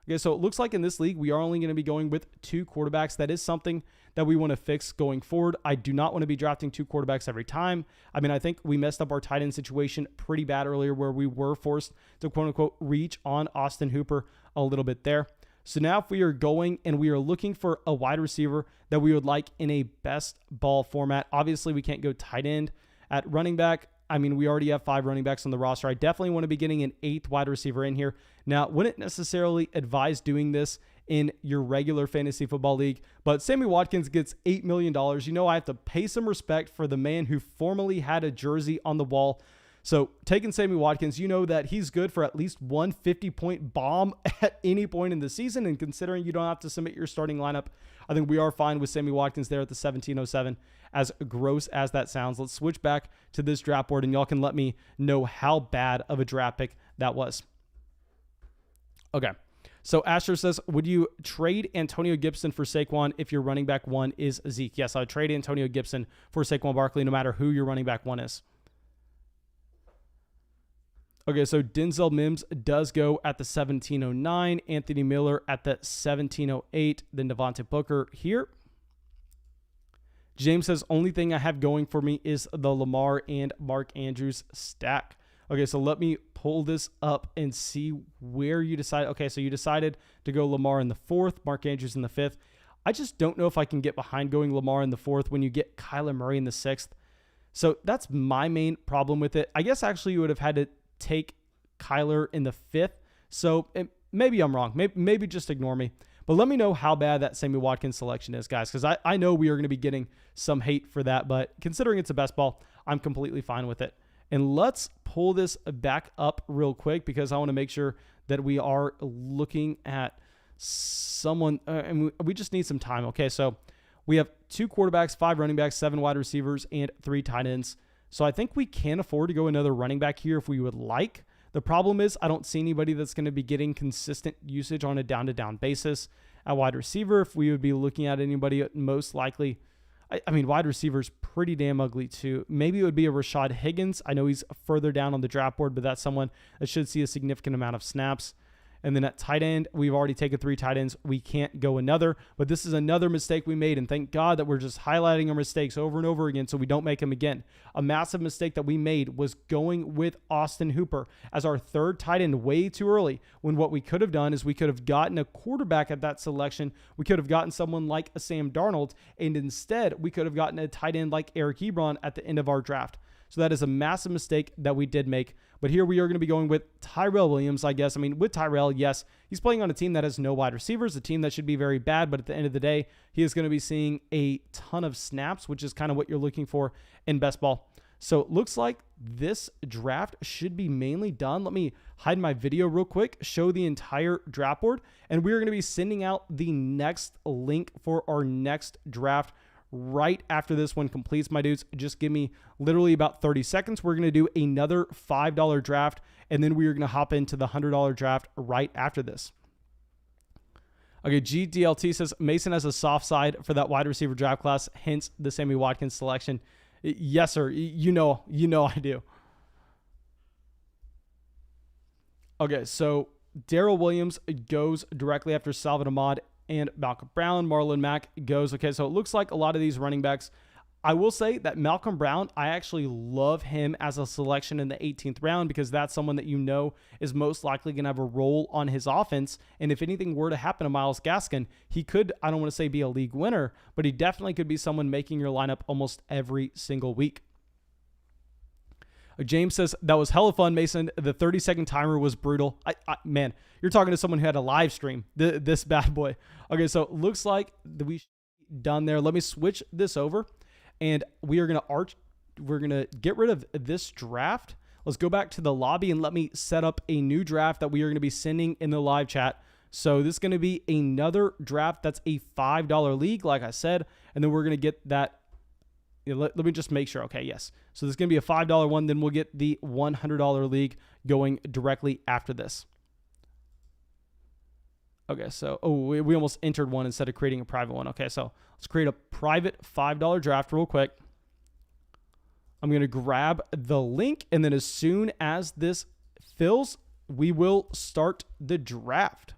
Okay, so it looks like in this league, we are only going to be going with 2 quarterbacks. That is something that we want to fix going forward. I do not want to be drafting 2 quarterbacks every time. I mean, I think we messed up our tight end situation pretty bad earlier where we were forced to quote unquote reach on Austin Hooper a little bit there. So now if we are going and we are looking for a wide receiver that we would like in a best ball format, obviously we can't go tight end. At running back, I mean, we already have 5 running backs on the roster. I definitely want to be getting an 8th wide receiver in here. Now, wouldn't necessarily advise doing this in your regular fantasy football league, but Sammy Watkins gets $8 million. You know, I have to pay some respect for the man who formerly had a jersey on the wall. So taking Sammy Watkins, you know that he's good for at least one 50-point bomb at any point in the season. And considering you don't have to submit your starting lineup, I think we are fine with Sammy Watkins there at the 1707. As gross as that sounds, let's switch back to this draft board and y'all can let me know how bad of a draft pick that was. Okay. So Asher says, would you trade Antonio Gibson for Saquon if your running back 1 is Zeke? Yes, I would trade Antonio Gibson for Saquon Barkley no matter who your running back 1 is. Okay, so Denzel Mims does go at the 1709, Anthony Miller at the 1708, then Devontae Booker here. James says, only thing I have going for me is the Lamar and Mark Andrews stack. Okay, so let me pull this up and see where you decide. Okay, so you decided to go Lamar in the 4th, Mark Andrews in the 5th. I just don't know if I can get behind going Lamar in the 4th when you get Kyler Murray in the 6th. So that's my main problem with it. I guess actually you would have had to take Kyler in the 5th. So maybe I'm wrong. Maybe just ignore me. But let me know how bad that Sammy Watkins selection is, guys, because I know we are going to be getting some hate for that. But considering it's a best ball, I'm completely fine with it. And let's pull this back up real quick because I want to make sure that we are looking at someone. And we just need some time. Okay, so we have 2 quarterbacks, 5 running backs, 7 wide receivers, and 3 tight ends. So I think we can afford to go another running back here if we would like. The problem is I don't see anybody that's going to be getting consistent usage on a down-to-down basis. At wide receiver, if we would be looking at anybody, most likely, I mean, wide receiver's pretty damn ugly too. Maybe it would be a Rashad Higgins. I know he's further down on the draft board, but that's someone that should see a significant amount of snaps. And then at tight end, we've already taken 3 tight ends. We can't go another, but this is another mistake we made. And thank God that we're just highlighting our mistakes over and over again so we don't make them again. A massive mistake that we made was going with Austin Hooper as our 3rd tight end way too early, when what we could have done is we could have gotten a quarterback at that selection. We could have gotten someone like a Sam Darnold, and instead we could have gotten a tight end like Eric Ebron at the end of our draft. So that is a massive mistake that we did make. But here we are going to be going with Tyrell Williams, I guess. I mean, with Tyrell, yes, he's playing on a team that has no wide receivers, a team that should be very bad. But at the end of the day, he is going to be seeing a ton of snaps, which is kind of what you're looking for in best ball. So it looks like this draft should be mainly done. Let me hide my video real quick, show the entire draft board, and we're going to be sending out the next link for our next draft right after this one completes, my dudes. Just give me literally about 30 seconds. We're going to do another $5 draft, and then we are going to hop into the $100 draft right after this. Okay, GDLT says Mason has a soft side for that wide receiver draft class, hence the Sammy Watkins selection. Yes, sir. You know I do. Okay, so Darrell Williams goes directly after Salvon Ahmed and Malcolm Brown. Marlon Mack goes. Okay, so it looks like a lot of these running backs. I will say that Malcolm Brown, I actually love him as a selection in the 18th round because that's someone that you know is most likely going to have a role on his offense. And if anything were to happen to Myles Gaskin, he could, I don't want to say be a league winner, but he definitely could be someone making your lineup almost every single week. James says, that was hella fun, Mason. The 30-second timer was brutal. Man, you're talking to someone who had a live stream, this bad boy. Okay, so it looks like we should be done there. Let me switch this over. And we are going to get rid of this draft. Let's go back to the lobby and let me set up a new draft that we are going to be sending in the live chat. So this is going to be another draft that's a $5 league, like I said. And then we're going to get that. Let me just make sure. Okay, yes. So this is going to be a $5 one. Then we'll get the $100 league going directly after this. Okay, so, we almost entered one instead of creating a private one. Okay, so let's create a private $5 draft real quick. I'm going to grab the link, and then as soon as this fills, we will start the draft.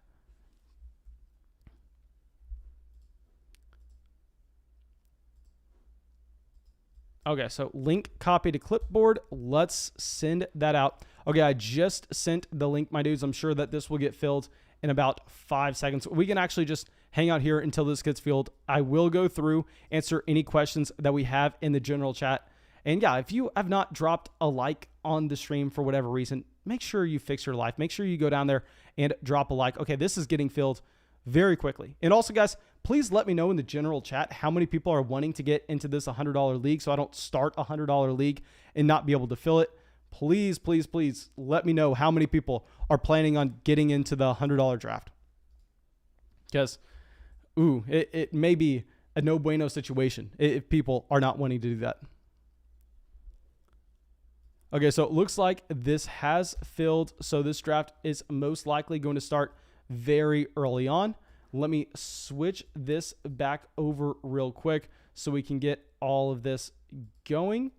Okay, so link copy to clipboard. Let's send that out. Okay, I just sent the link, my dudes. I'm sure that this will get filled in about 5 seconds. We can actually just hang out here until this gets filled. I will go through, answer any questions that we have in the general chat. And yeah, if you have not dropped a like on the stream for whatever reason, make sure you fix your life. Make sure you go down there and drop a like. Okay, this is getting filled very quickly. And also, guys, please let me know in the general chat how many people are wanting to get into this $100 league so I don't start a $100 league and not be able to fill it. Please, please, please let me know how many people are planning on getting into the $100 draft. Because, it may be a no bueno situation if people are not wanting to do that. Okay, so it looks like this has filled. So this draft is most likely going to start very early on. Let me switch this back over real quick so we can get all of this going.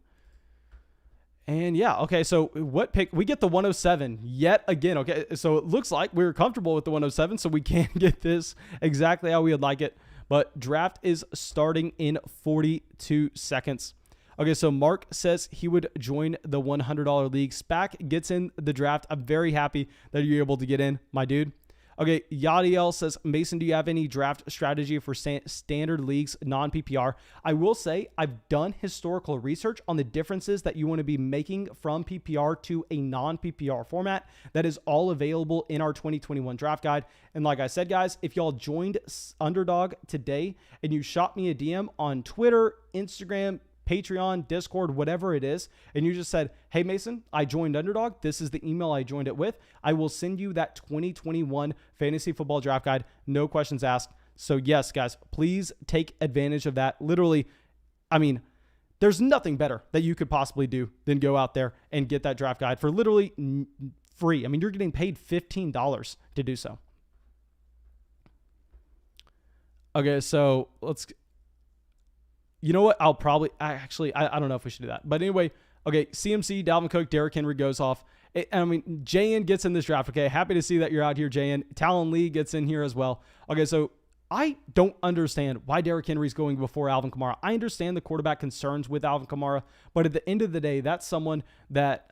And yeah, okay, so what pick? We get the 107 yet again. Okay, so it looks like we're comfortable with the 107, so we can get this exactly how we would like it. But draft is starting in 42 seconds. Okay, so Mark says he would join the $100 league. SPAC gets in the draft. I'm very happy that you're able to get in, my dude. Okay, Yadiel says, Mason, do you have any draft strategy for standard leagues, non-PPR? I will say I've done historical research on the differences that you want to be making from PPR to a non-PPR format. That is all available in our 2021 draft guide. And like I said, guys, if y'all joined Underdog today and you shot me a DM on Twitter, Instagram, Patreon, Discord, whatever it is, and you just said, hey, Mason, I joined Underdog. This is the email I joined it with. I will send you that 2021 Fantasy Football Draft Guide. No questions asked. So yes, guys, please take advantage of that. Literally, I mean, there's nothing better that you could possibly do than go out there and get that draft guide for literally free. I mean, you're getting paid $15 to do so. Okay, so you know what? I don't know if we should do that. But anyway, okay, CMC, Dalvin Cook, Derrick Henry goes off. I mean, JN gets in this draft. Okay, happy to see that you're out here, JN. Talon Lee gets in here as well. Okay, so I don't understand why Derrick Henry's going before Alvin Kamara. I understand the quarterback concerns with Alvin Kamara, but at the end of the day, that's someone that,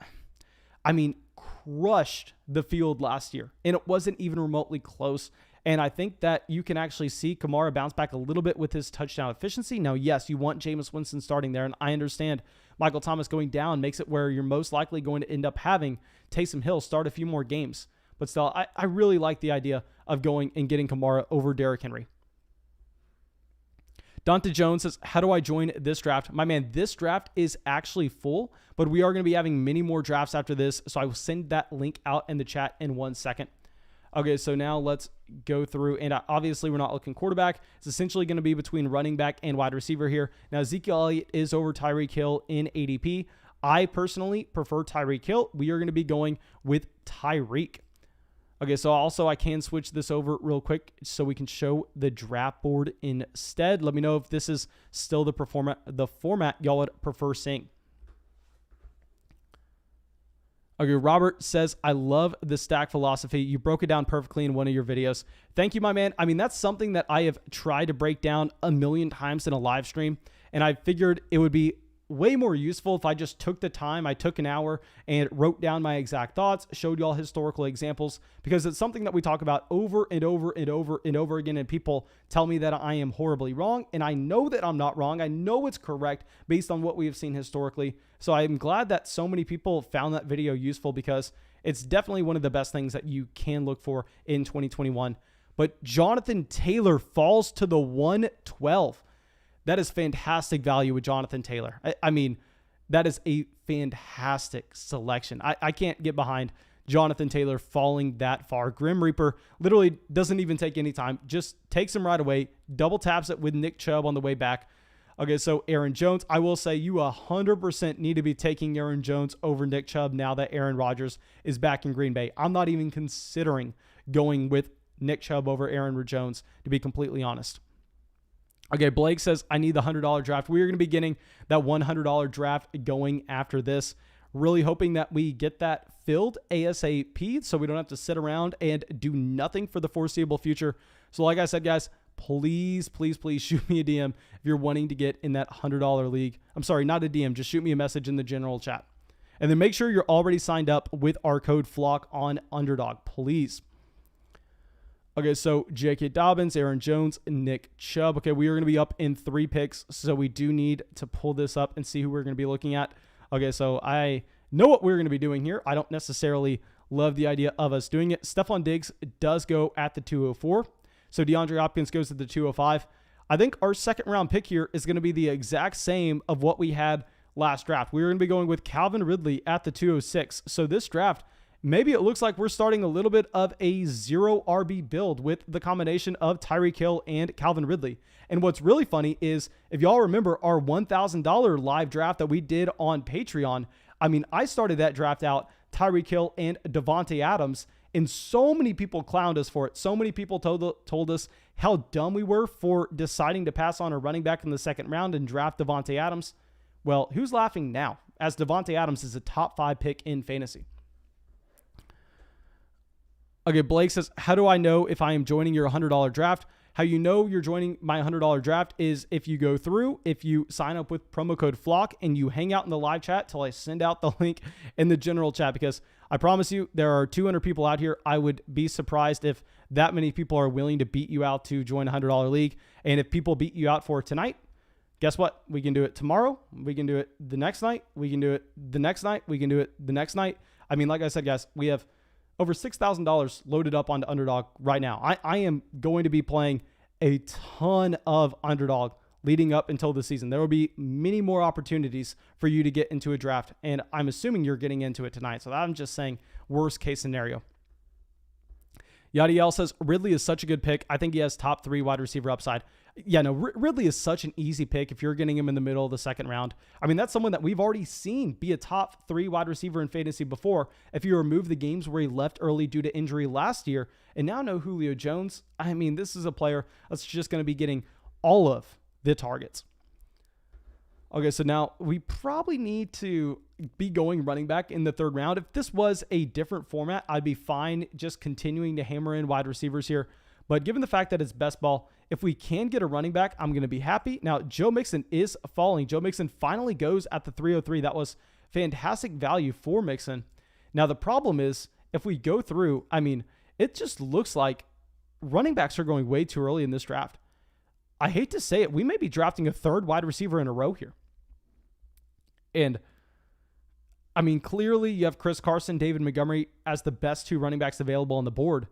I mean, crushed the field last year, and it wasn't even remotely close. And I think that you can actually see Kamara bounce back a little bit with his touchdown efficiency. Now, yes, you want Jameis Winston starting there, and I understand Michael Thomas going down makes it where you're most likely going to end up having Taysom Hill start a few more games. But still, I really like the idea of going and getting Kamara over Derrick Henry. Dante Jones says, how do I join this draft? My man, this draft is actually full, but we are going to be having many more drafts after this. So I will send that link out in the chat in 1 second. Okay, so now let's go through. And obviously, we're not looking quarterback. It's essentially going to be between running back and wide receiver here. Now, Ezekiel Elliott is over Tyreek Hill in ADP. I personally prefer Tyreek Hill. We are going to be going with Tyreek. Okay, so also I can switch this over real quick so we can show the draft board instead. Let me know if this is still the format y'all would prefer seeing. Okay, Robert says, I love the stack philosophy. You broke it down perfectly in one of your videos. Thank you, my man. I mean, that's something that I have tried to break down a million times in a live stream, and I figured it would be way more useful if I just took the time. I took an hour and wrote down my exact thoughts, showed y'all historical examples, because it's something that we talk about over and over and over and over again. And people tell me that I am horribly wrong. And I know that I'm not wrong. I know it's correct based on what we have seen historically. So I'm glad that so many people found that video useful, because it's definitely one of the best things that you can look for in 2021. But Jonathan Taylor falls to the 112. That is fantastic value with Jonathan Taylor. I mean, that is a fantastic selection. I can't get behind Jonathan Taylor falling that far. Grim Reaper literally doesn't even take any time. Just takes him right away, double taps it with Nick Chubb on the way back. Okay, so Aaron Jones, I will say you 100% need to be taking Aaron Jones over Nick Chubb now that Aaron Rodgers is back in Green Bay. I'm not even considering going with Nick Chubb over Aaron Jones, to be completely honest. Okay, Blake says, I need the $100 draft. We are going to be getting that $100 draft going after this. Really hoping that we get that filled ASAP so we don't have to sit around and do nothing for the foreseeable future. So like I said, guys, please, please, please shoot me a DM if you're wanting to get in that $100 league. I'm sorry, not a DM. Just shoot me a message in the general chat. And then make sure you're already signed up with our code FLOCK on Underdog, please. Okay, so J.K. Dobbins, Aaron Jones, and Nick Chubb. Okay, we are going to be up in 3 picks, so we do need to pull this up and see who we're going to be looking at. Okay, so I know what we're going to be doing here. I don't necessarily love the idea of us doing it. Stephon Diggs does go at the 204, so DeAndre Hopkins goes to the 205. I think our second round pick here is going to be the exact same of what we had last draft. We're going to be going with Calvin Ridley at the 206. So this draft, maybe it looks like we're starting a little bit of a 0 RB build with the combination of Tyreek Hill and Calvin Ridley. And what's really funny is, if y'all remember our $1,000 live draft that we did on Patreon, I mean, I started that draft out Tyreek Hill and Davante Adams, and so many people clowned us for it. So many people told us how dumb we were for deciding to pass on a running back in the second round and draft Davante Adams. Well, who's laughing now, as Davante Adams is a top 5 pick in fantasy? Okay, Blake says, how do I know if I am joining your $100 draft? How you know you're joining my $100 draft is if you go through, if you sign up with promo code FLOCK and you hang out in the live chat till I send out the link in the general chat, because I promise you there are 200 people out here. I would be surprised if that many people are willing to beat you out to join a $100 league. And if people beat you out for tonight, guess what? We can do it tomorrow. We can do it the next night. We can do it the next night. We can do it the next night. I mean, like I said, guys, we have over $6,000 loaded up onto Underdog right now. I am going to be playing a ton of Underdog leading up until the season. There will be many more opportunities for you to get into a draft, and I'm assuming you're getting into it tonight. So I'm just saying worst case scenario. Yadiel says, Ridley is such a good pick. I think he has top 3 wide receiver upside. Yeah, no, Ridley is such an easy pick if you're getting him in the middle of the second round. I mean, that's someone that we've already seen be a top 3 wide receiver in fantasy before. If you remove the games where he left early due to injury last year, and now no Julio Jones, I mean, this is a player that's just going to be getting all of the targets. Okay, so now we probably need to be going running back in the 3rd round. If this was a different format, I'd be fine just continuing to hammer in wide receivers here. But given the fact that it's best ball, if we can get a running back, I'm going to be happy. Now, Joe Mixon is falling. Joe Mixon finally goes at the 303. That was fantastic value for Mixon. Now, the problem is, if we go through, I mean, it just looks like running backs are going way too early in this draft. I hate to say it, we may be drafting a 3rd wide receiver in a row here. And, I mean, clearly you have Chris Carson, David Montgomery as the best 2 running backs available on the board.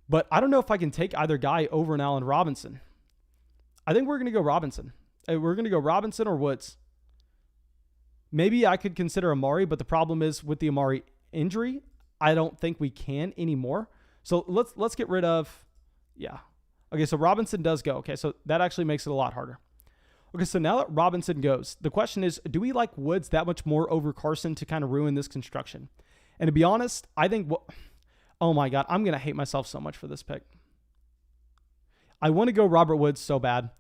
But I don't know if I can take either guy over an Allen Robinson. I think we're going to go Robinson. We're going to go Robinson or Woods. Maybe I could consider Amari, but the problem is with the Amari injury, I don't think we can anymore. So let's get rid of, yeah. Okay, so Robinson does go. Okay, so that actually makes it a lot harder. Okay, so now that Robinson goes, the question is, do we like Woods that much more over Carson to kind of ruin this construction? And to be honest, I think, oh my God, I'm going to hate myself so much for this pick. I want to go Robert Woods so bad,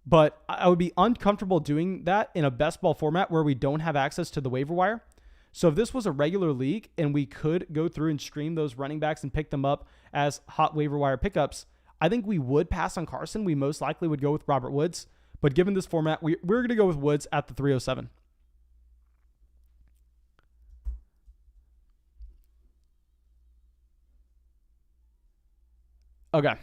but I would be uncomfortable doing that in a best ball format where we don't have access to the waiver wire. So if this was a regular league and we could go through and stream those running backs and pick them up as hot waiver wire pickups, I think we would pass on Carson. We most likely would go with Robert Woods. But given this format, we're going to go with Woods at the 307. Okay.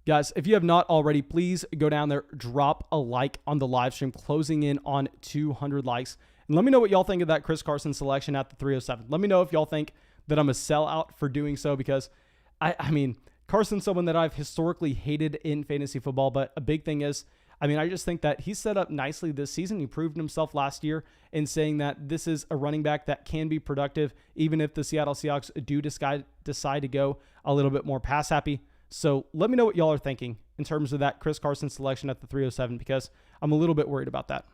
Guys, if you have not already, please go down there, drop a like on the live stream, closing in on 200 likes. And let me know what y'all think of that Chris Carson selection at the 307. Let me know if y'all think that I'm a sellout for doing so, because I mean, Carson's someone that I've historically hated in fantasy football, but a big thing is, I just think that he set up nicely this season. He proved himself last year in saying that this is a running back that can be productive, even if the Seattle Seahawks do decide to go a little bit more pass happy. So let me know what y'all are thinking in terms of that Chris Carson selection at the 307, because I'm a little bit worried about that.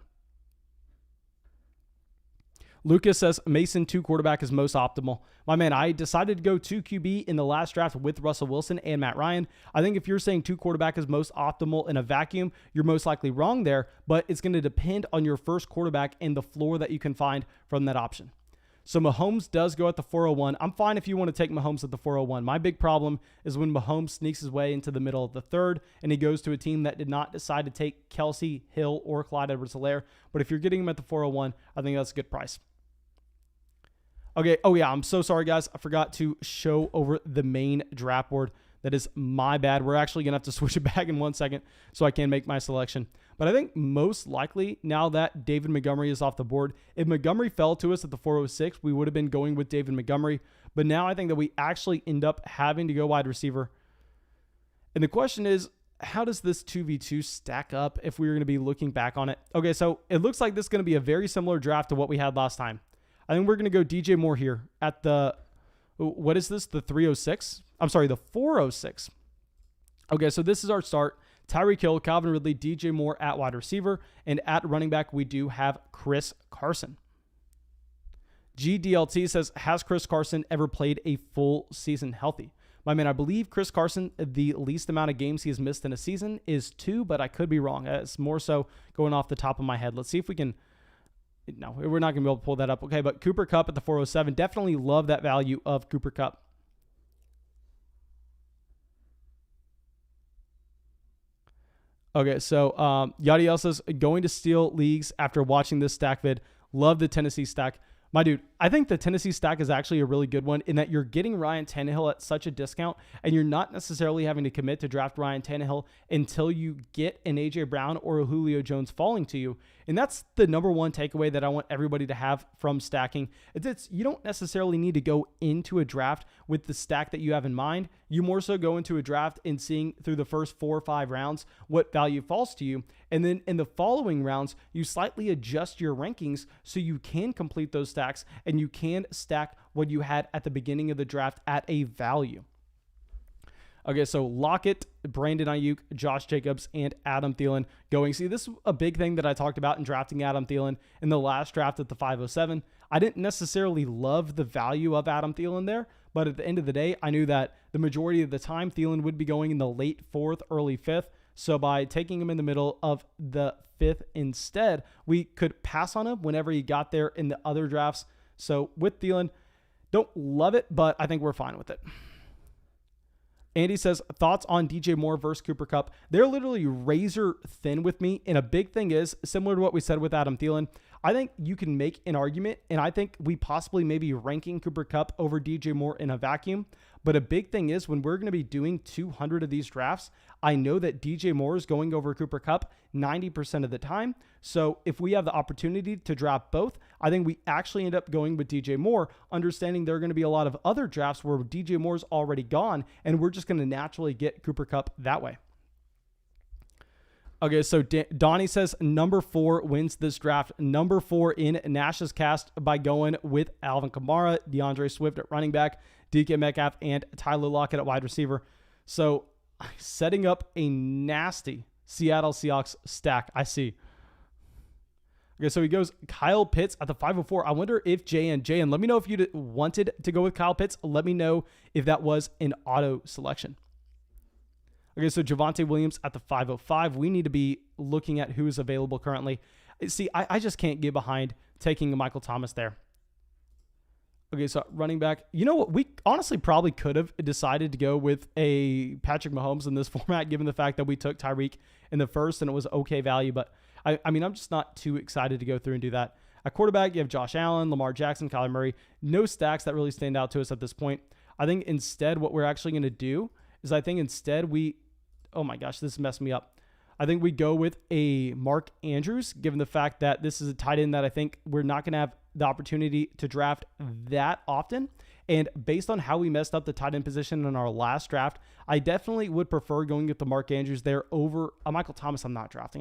Lucas says Mason 2 quarterback is most optimal. My man, I decided to go 2 QB in the last draft with Russell Wilson and Matt Ryan. I think if you're saying 2 quarterback is most optimal in a vacuum, you're most likely wrong there, but it's going to depend on your first quarterback and the floor that you can find from that option. So Mahomes does go at the 401. I'm fine if you want to take Mahomes at the 401. My big problem is when Mahomes sneaks his way into the middle of the third and he goes to a team that did not decide to take Kelsey, Hill, or Clyde Edwards-Helaire. But if you're getting him at the 401, I think that's a good price. Okay. Oh, yeah. I'm so sorry, guys. I forgot to show over the main draft board. That is my bad. We're actually going to have to switch it back in 1 second so I can make my selection. But I think most likely now that David Montgomery is off the board, if Montgomery fell to us at the 406, we would have been going with David Montgomery. But now I think that we actually end up having to go wide receiver. And the question is, how does this 2v2 stack up if we were going to be looking back on it? Okay, so it looks like this is going to be a very similar draft to what we had last time. I think we're going to go DJ Moore here at the, what is this? The 306? I'm sorry, the 406. Okay, so this is our start. Tyreek Hill, Calvin Ridley, DJ Moore at wide receiver. And at running back, we do have Chris Carson. GDLT says, has Chris Carson ever played a full season healthy? My man, I believe Chris Carson, the least amount of games he has missed in a season is 2, but I could be wrong. It's more so going off the top of my head. Let's see if we can... No, we're not going to be able to pull that up. Okay, but Cooper Kupp at the 407. Definitely love that value of Cooper Kupp. Okay, so Yadiel says, going to steal leagues after watching this stack vid. Love the Tennessee stack. My dude, I think the Tennessee stack is actually a really good one in that you're getting Ryan Tannehill at such a discount, and you're not necessarily having to commit to draft Ryan Tannehill until you get an A.J. Brown or a Julio Jones falling to you. And that's the number one takeaway that I want everybody to have from stacking. It's you don't necessarily need to go into a draft with the stack that you have in mind. You more so go into a draft and seeing through the first 4 or 5 rounds what value falls to you. And then in the following rounds, you slightly adjust your rankings so you can complete those stacks and you can stack what you had at the beginning of the draft at a value. Okay, so Lockett, Brandon Ayuk, Josh Jacobs, and Adam Thielen going. See, this is a big thing that I talked about in drafting Adam Thielen in the last draft at the 507. I didn't necessarily love the value of Adam Thielen there, but at the end of the day, I knew that the majority of the time Thielen would be going in the late 4th, early 5th. So by taking him in the middle of the 5th instead, we could pass on him whenever he got there in the other drafts. So with Thielen, don't love it, but I think we're fine with it. Andy says, thoughts on DJ Moore versus Cooper Kupp? They're literally razor thin with me. And a big thing is, similar to what we said with Adam Thielen, I think you can make an argument, and I think we possibly may be ranking Cooper Kupp over DJ Moore in a vacuum. But a big thing is when we're going to be doing 200 of these drafts, I know that DJ Moore is going over Cooper Kupp 90% of the time. So if we have the opportunity to draft both, I think we actually end up going with DJ Moore, understanding there are going to be a lot of other drafts where DJ Moore's already gone, and we're just going to naturally get Cooper Kupp that way. Okay, so Donnie says number 4 wins this draft. Number 4 in Nash's cast by going with Alvin Kamara, DeAndre Swift at running back, DK Metcalf, and Tyler Lockett at wide receiver. So setting up a nasty Seattle Seahawks stack, I see. Okay, so he goes Kyle Pitts at the 504. I wonder if JN, let me know if you wanted to go with Kyle Pitts. Let me know if that was an auto selection. Okay, so Javonte Williams at the 505. We need to be looking at who is available currently. See, I just can't get behind taking a Michael Thomas there. Okay, so running back. You know what? We honestly probably could have decided to go with a Patrick Mahomes in this format, given the fact that we took Tyreek in the first and it was okay value. But, I mean, I'm just not too excited to go through and do that. At quarterback, you have Josh Allen, Lamar Jackson, Kyler Murray. No stacks that really stand out to us at this point. I think instead what we're actually going to do is oh my gosh, this messed me up. I think we go with a Mark Andrews, given the fact that this is a tight end that I think we're not going to have the opportunity to draft that often. And based on how we messed up the tight end position in our last draft, I definitely would prefer going with the Mark Andrews there over a Michael Thomas. I'm not drafting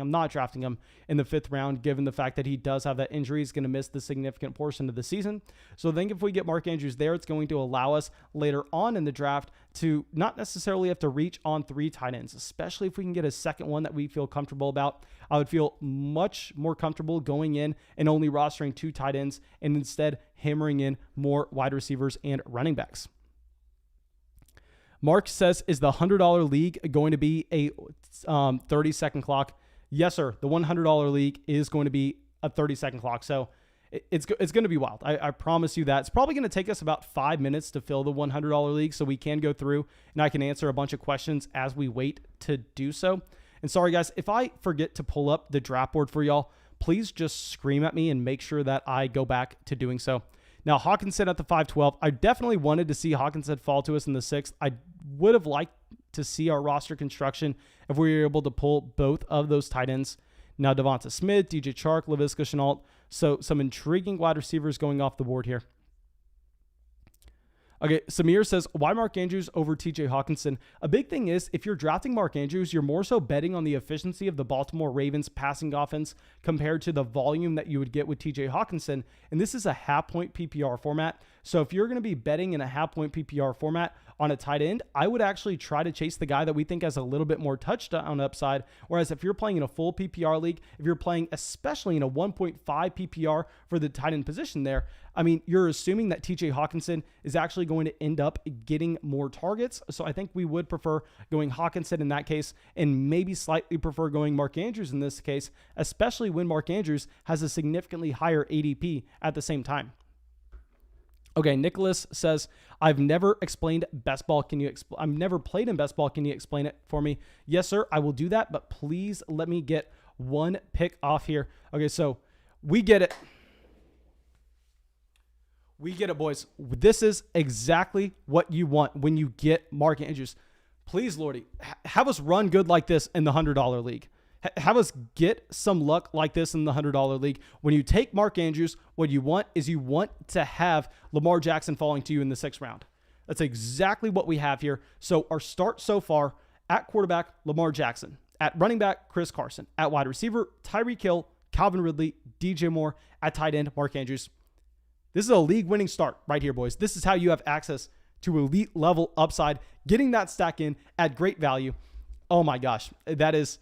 him in the 5th round, given the fact that he does have that injury. He's going to miss the significant portion of the season. So I think if we get Mark Andrews there, it's going to allow us later on in the draft to not necessarily have to reach on 3 tight ends, especially if we can get a second one that we feel comfortable about. I would feel much more comfortable going in and only rostering 2 tight ends and instead hammering in more wide receivers and running backs. Mark says, is the $100 league going to be a 30-second clock? Yes, sir. The $100 league is going to be a 30-second clock. So it's going to be wild. I promise you that. It's probably going to take us about 5 minutes to fill the $100 league, so we can go through and I can answer a bunch of questions as we wait to do so. And sorry, guys, if I forget to pull up the draft board for y'all, please just scream at me and make sure that I go back to doing so. Now, Hawkinson at the 512. I definitely wanted to see Hawkinson fall to us in the 6th. I would have liked to see our roster construction if we were able to pull both of those tight ends. Now, Devonta Smith, DJ Chark, Laviska Shenault. So some intriguing wide receivers going off the board here. Okay, Samir says, why Mark Andrews over TJ Hawkinson? A big thing is, if you're drafting Mark Andrews, you're more so betting on the efficiency of the Baltimore Ravens passing offense compared to the volume that you would get with TJ Hawkinson. And this is a half-point PPR format. So if you're going to be betting in a half-point PPR format on a tight end, I would actually try to chase the guy that we think has a little bit more touchdown upside. Whereas if you're playing in a full PPR league, if you're playing especially in a 1.5 PPR for the tight end position there, I mean, you're assuming that TJ Hawkinson is actually going to end up getting more targets. So I think we would prefer going Hawkinson in that case and maybe slightly prefer going Mark Andrews in this case, especially when Mark Andrews has a significantly higher ADP at the same time. Okay, Nicholas says, I've never explained best ball. I've never played in best ball. Can you explain it for me? Yes, sir. I will do that, but please let me get one pick off here. Okay, so we get it. We get it, boys. This is exactly what you want when you get Mark Andrews. Please, Lordy, have us run good like this in the $100 league. Have us get some luck like this in the $100 league. When you take Mark Andrews, what you want is you want to have Lamar Jackson falling to you in the 6th round. That's exactly what we have here. So our start so far: at quarterback, Lamar Jackson; at running back, Chris Carson; at wide receiver, Tyreek Hill, Calvin Ridley, DJ Moore; at tight end, Mark Andrews. This is a league-winning start right here, boys. This is how you have access to elite level upside, getting that stack in at great value. Oh my gosh, that is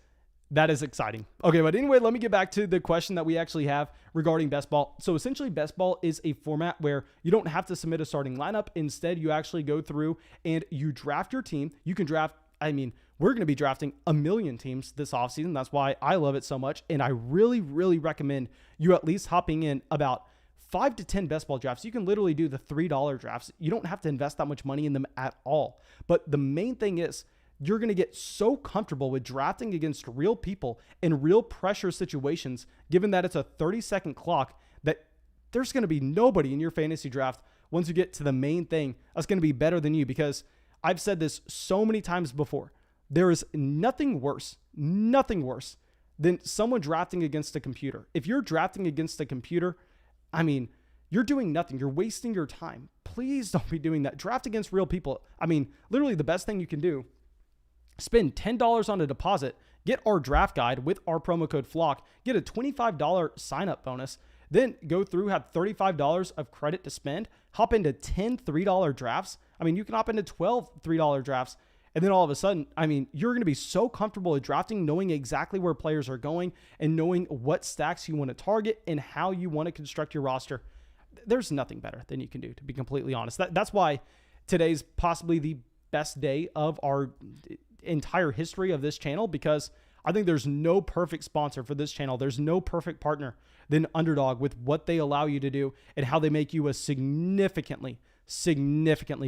exciting. Okay, but anyway, let me get back to the question that we actually have regarding best ball. So essentially, best ball is a format where you don't have to submit a starting lineup. Instead, you actually go through and you draft your team. You can draft, we're going to be drafting a million teams this offseason. That's why I love it so much. And I really, really recommend you at least hopping in about 5 to 10 best ball drafts. You can literally do the $3 drafts. You don't have to invest that much money in them at all. But the main thing is, you're going to get so comfortable with drafting against real people in real pressure situations, given that it's a 30-second clock, that there's going to be nobody in your fantasy draft once you get to the main thing that's going to be better than you. Because I've said this so many times before, there is nothing worse than someone drafting against a computer. If you're drafting against a computer, you're doing nothing. You're wasting your time. Please don't be doing that. Draft against real people. Literally the best thing you can do: spend $10 on a deposit, get our draft guide with our promo code FLOCK, get a $25 sign-up bonus, then go through, have $35 of credit to spend, hop into 10 $3 drafts. I mean, you can hop into 12 $3 drafts. And then all of a sudden, I mean, you're going to be so comfortable with drafting, knowing exactly where players are going and knowing what stacks you want to target and how you want to construct your roster. There's nothing better than you can do, to be completely honest. That's why today's possibly the best day of our entire history of this channel, because I think there's no perfect sponsor for this channel. There's no perfect partner than Underdog with what they allow you to do and how they make you a significantly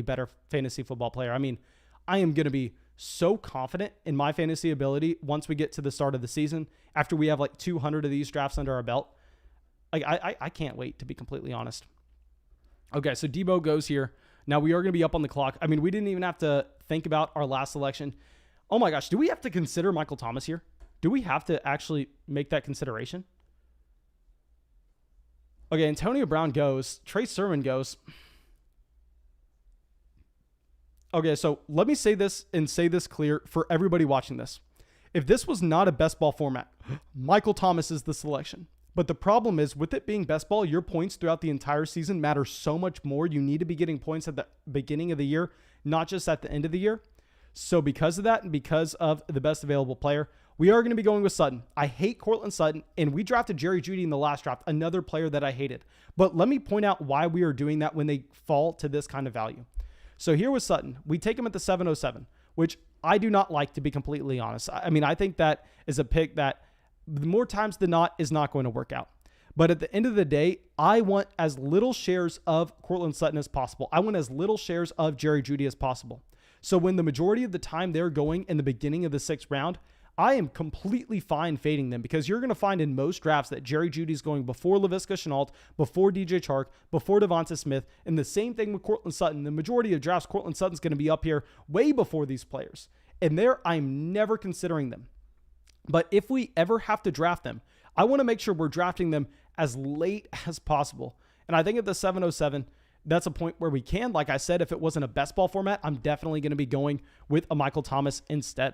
better fantasy football player. I mean, I am going to be so confident in my fantasy ability once we get to the start of the season, after we have like 200 of these drafts under our belt. Like, I can't wait, to be completely honest. Okay, so Debo goes here. Now we are going to be up on the clock. I mean, we didn't even have to think about our last selection. Oh my gosh, do we have to consider Michael Thomas here? Do we have to actually make that consideration? Okay, Antonio Brown goes. Trey Sermon goes. Okay, so let me say this and say this clear for everybody watching this. If this was not a best ball format, Michael Thomas is the selection. But the problem is, with it being best ball, your points throughout the entire season matter so much more. You need to be getting points at the beginning of the year, not just at the end of the year. So because of that, and because of the best available player, we are going to be going with Sutton. I hate Courtland Sutton, and we drafted Jerry Jeudy in the last draft, another player that I hated. But let me point out why we are doing that when they fall to this kind of value. So here with Sutton, we take him at the 707, which I do not like, to be completely honest. I mean, I think that is a pick that more times than not is not going to work out. But at the end of the day, I want as little shares of Courtland Sutton as possible. I want as little shares of Jerry Jeudy as possible. So when the majority of the time they're going in the beginning of the 6th round, I am completely fine fading them, because you're going to find in most drafts that Jerry Jeudy's going before Laviska Shenault, before DJ Chark, before Devonta Smith, and the same thing with Courtland Sutton. The majority of drafts, Courtland Sutton's going to be up here way before these players. And there, I'm never considering them. But if we ever have to draft them, I want to make sure we're drafting them as late as possible. And I think at the 707, that's a point where we can. Like I said, if it wasn't a best ball format, I'm definitely going to be going with a Michael Thomas instead.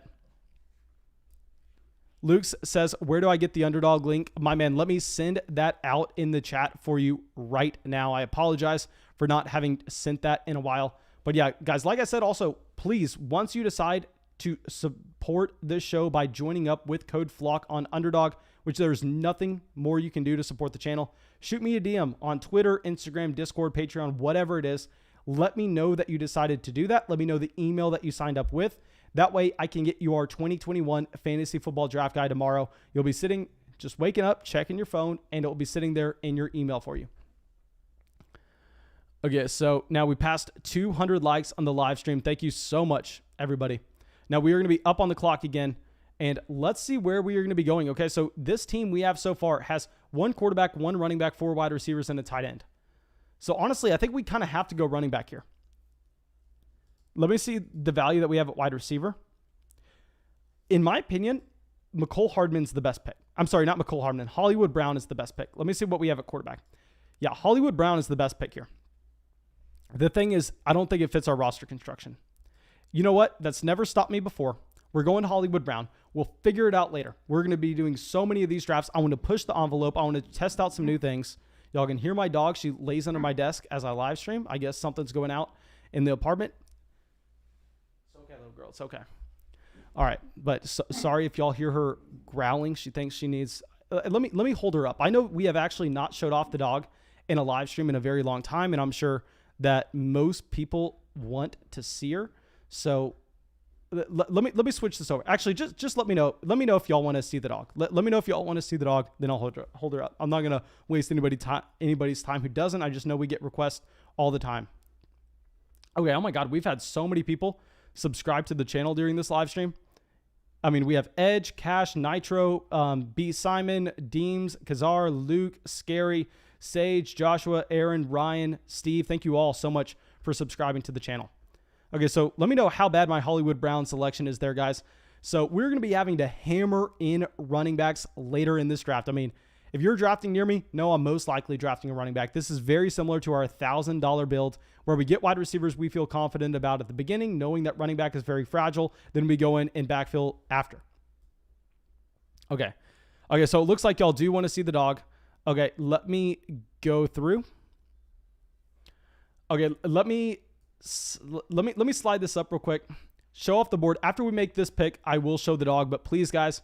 Luke says, where do I get the Underdog link? My man, let me send that out in the chat for you right now. I apologize for not having sent that in a while. But yeah, guys, like I said, also, please, once you decide to support this show by joining up with code FLOCK on Underdog, which there's nothing more you can do to support the channel, shoot me a DM on Twitter, Instagram, Discord, Patreon, whatever it is. Let me know that you decided to do that. Let me know the email that you signed up with. That way I can get you our 2021 fantasy football draft guide tomorrow. You'll be sitting, just waking up, checking your phone, and it will be sitting there in your email for you. Okay, so now we passed 200 likes on the live stream. Thank you so much, everybody. Now we are going to be up on the clock again, and let's see where we are going to be going. Okay, so this team we have so far has 1 quarterback, 1 running back, 4 wide receivers, and a tight end. So honestly, I think we kind of have to go running back here. Let me see the value that we have at wide receiver. In my opinion, Mecole Hardman's the best pick. I'm sorry, not Mecole Hardman. Hollywood Brown is the best pick. Let me see what we have at quarterback. Yeah, Hollywood Brown is the best pick here. The thing is, I don't think it fits our roster construction. You know what? That's never stopped me before. We're going to Hollywood Brown. We'll figure it out later. We're going to be doing so many of these drafts. I want to push the envelope. I want to test out some new things. Y'all can hear my dog. She lays under my desk as I live stream. I guess something's going out in the apartment. Little girl, it's okay. All right, but sorry if y'all hear her growling. She thinks she needs. Let me hold her up. I know we have actually not showed off the dog in a live stream in a very long time, and I'm sure that most people want to see her. So let me switch this over. Actually, just let me know. Let me know if y'all want to see the dog. Let me know if y'all want to see the dog. Then I'll hold her up. I'm not gonna waste anybody's time who doesn't. I just know we get requests all the time. Okay. Oh my God, we've had so many people subscribe to the channel during this live stream. I mean, we have Edge, Cash, Nitro, B. Simon, Deems, Kazar, Luke, Scary, Sage, Joshua, Aaron, Ryan, Steve. Thank you all so much for subscribing to the channel. Okay, so let me know how bad my Hollywood Brown selection is there, guys. So we're going to be having to hammer in running backs later in this draft. I mean, if you're drafting near me, no, I'm most likely drafting a running back. This is very similar to our $1,000 build where we get wide receivers we feel confident about at the beginning, knowing that running back is very fragile. Then we go in and backfill after. Okay. Okay, so it looks like y'all do want to see the dog. Okay, let me go through. Okay, let me slide this up real quick. Show off the board. After we make this pick, I will show the dog, but please guys,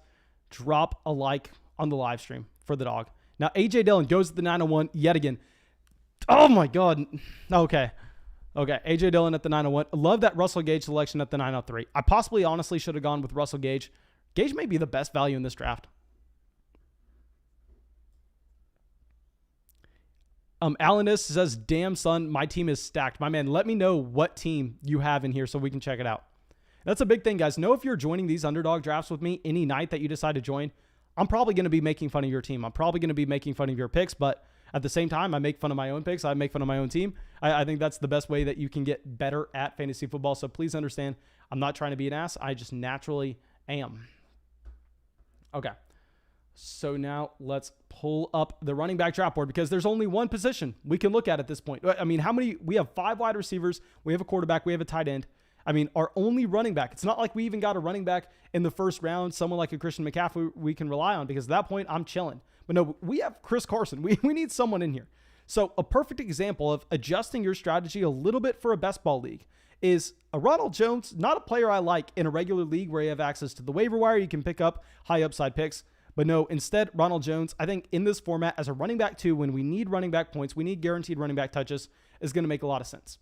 drop a like on the live stream for the dog. Now, AJ Dillon goes to the 901 yet again. Oh my God. Okay. Okay, AJ Dillon at the 901. Love that Russell Gage selection at the 903. I possibly honestly should have gone with Russell Gage. Gage may be the best value in this draft. Alanis says, damn son, my team is stacked. My man, let me know what team you have in here so we can check it out. That's a big thing, guys. Know if you're joining these underdog drafts with me any night that you decide to join, I'm probably going to be making fun of your team. I'm probably going to be making fun of your picks, but at the same time, I make fun of my own picks. I make fun of my own team. I think that's the best way that you can get better at fantasy football. So please understand, I'm not trying to be an ass. I just naturally am. Okay. So now let's pull up the running back draft board because there's only one position we can look at this point. I mean, how many? We have 5 wide receivers. We have a quarterback. We have a tight end. I mean, our only running back. It's not like we even got a running back in the first round, someone like a Christian McCaffrey we can rely on because at that point I'm chilling. But no, we have Chris Carson. We need someone in here. So a perfect example of adjusting your strategy a little bit for a best ball league is a Ronald Jones, not a player I like in a regular league where you have access to the waiver wire. You can pick up high upside picks. But no, instead, Ronald Jones, I think in this format as a running back too, when we need running back points, we need guaranteed running back touches, is going to make a lot of sense.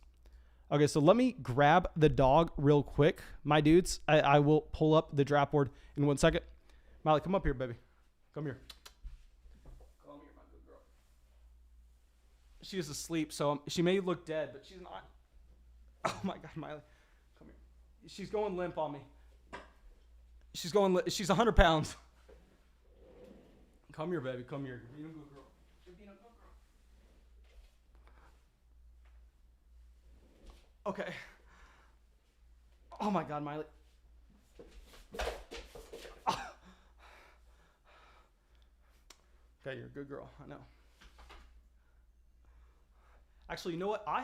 Okay, so let me grab the dog real quick. My dudes, I will pull up the draft board in 1 second. Molly, come up here, baby. Come here. Come here, my good girl. She is asleep, so she may look dead, but she's not. Oh my God, Miley. Come here. She's going limp on me. She's 100 pounds. Come here, baby. Come here. You're being a good girl. You're being a good girl. Okay. Oh my God, Miley. Okay, you're a good girl. I know. Actually, you know what? I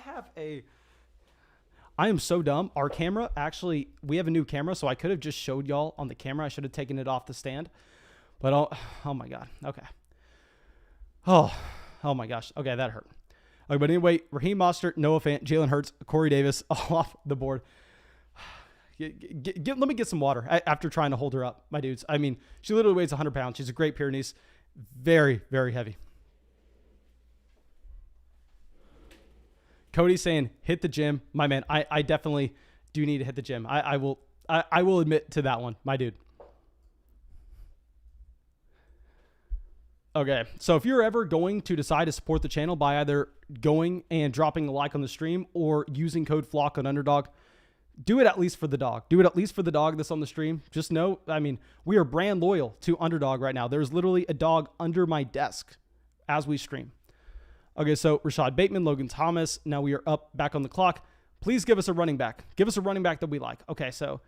am so dumb. Our camera, actually, we have a new camera, so I could have just showed y'all on the camera. I should have taken it off the stand. But oh my God. Okay. Oh my gosh. Okay, that hurt. Okay, but anyway, Raheem Mostert, Noah Fant, Jalen Hurts, Corey Davis off the board. Let me get some water after trying to hold her up, my dudes. I mean, she literally weighs 100 pounds. She's a great Pyrenees. Very, very heavy. Cody saying, hit the gym. My man, I definitely do need to hit the gym. I will admit to that one, my dude. Okay, so if you're ever going to decide to support the channel by either going and dropping a like on the stream or using code FLOCK on Underdog, do it at least for the dog. Do it at least for the dog that's on the stream. Just know, I mean, we are brand loyal to Underdog right now. There's literally a dog under my desk as we stream. Okay, so Rashad Bateman, Logan Thomas. Now we are up back on the clock. Please give us a running back. Give us a running back that we like. Okay, so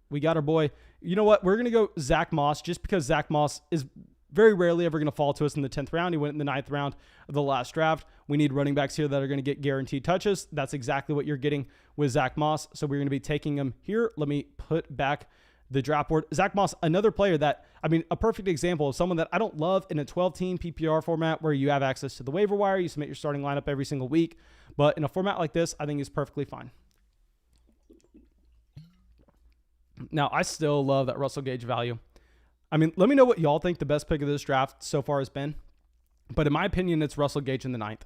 we got our boy. You know what? We're going to go Zach Moss just because Zach Moss is very rarely ever going to fall to us in the 10th round. He went in the 9th round of the last draft. We need running backs here that are going to get guaranteed touches. That's exactly what you're getting with Zach Moss. So we're going to be taking him here. Let me put back the draft board. Zach Moss, another player that, I mean, a perfect example of someone that I don't love in a 12-team PPR format where you have access to the waiver wire. You submit your starting lineup every single week. But in a format like this, I think is perfectly fine. Now, I still love that Russell Gage value. I mean, let me know what y'all think the best pick of this draft so far has been. But in my opinion, it's Russell Gage in the 9th.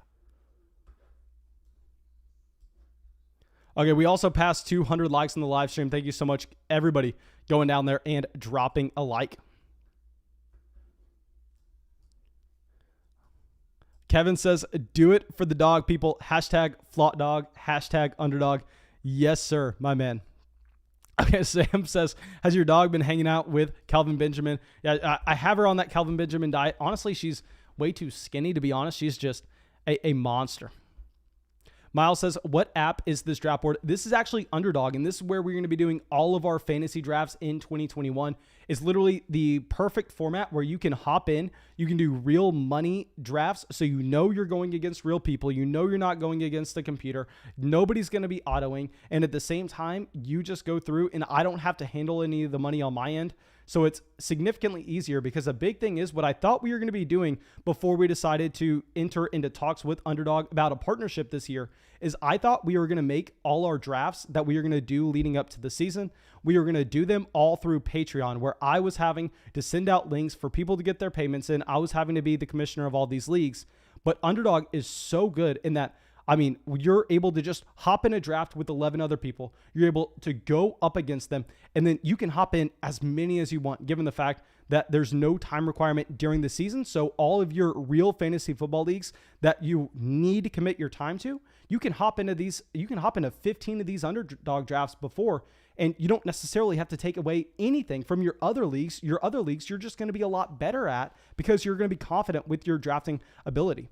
Okay, we also passed 200 likes on the live stream. Thank you so much, everybody, going down there and dropping a like. Kevin says, do it for the dog, people. Hashtag FLOTDog, hashtag Underdog. Yes, sir, my man. Okay, Sam says, has your dog been hanging out with Calvin Benjamin? Yeah, I have her on that Calvin Benjamin diet. Honestly, she's way too skinny, to be honest. She's just a monster. Miles says, what app is this draft board? This is actually Underdog, and this is where we're going to be doing all of our fantasy drafts in 2021. It's literally the perfect format where you can hop in. You can do real money drafts, so you know you're going against real people. You know you're not going against the computer. Nobody's going to be autoing, and at the same time, you just go through, and I don't have to handle any of the money on my end. So it's significantly easier, because a big thing is what I thought we were going to be doing before we decided to enter into talks with Underdog about a partnership this year is I thought we were going to make all our drafts that we were going to do leading up to the season. We were going to do them all through Patreon, where I was having to send out links for people to get their payments in. I was having to be the commissioner of all these leagues. But Underdog is so good in that, I mean, you're able to just hop in a draft with 11 other people. You're able to go up against them, and then you can hop in as many as you want, given the fact that there's no time requirement during the season. So all of your real fantasy football leagues that you need to commit your time to, you can hop into these. You can hop into 15 of these Underdog drafts before, and you don't necessarily have to take away anything from your other leagues. Your other leagues, you're just going to be a lot better at, because you're going to be confident with your drafting ability.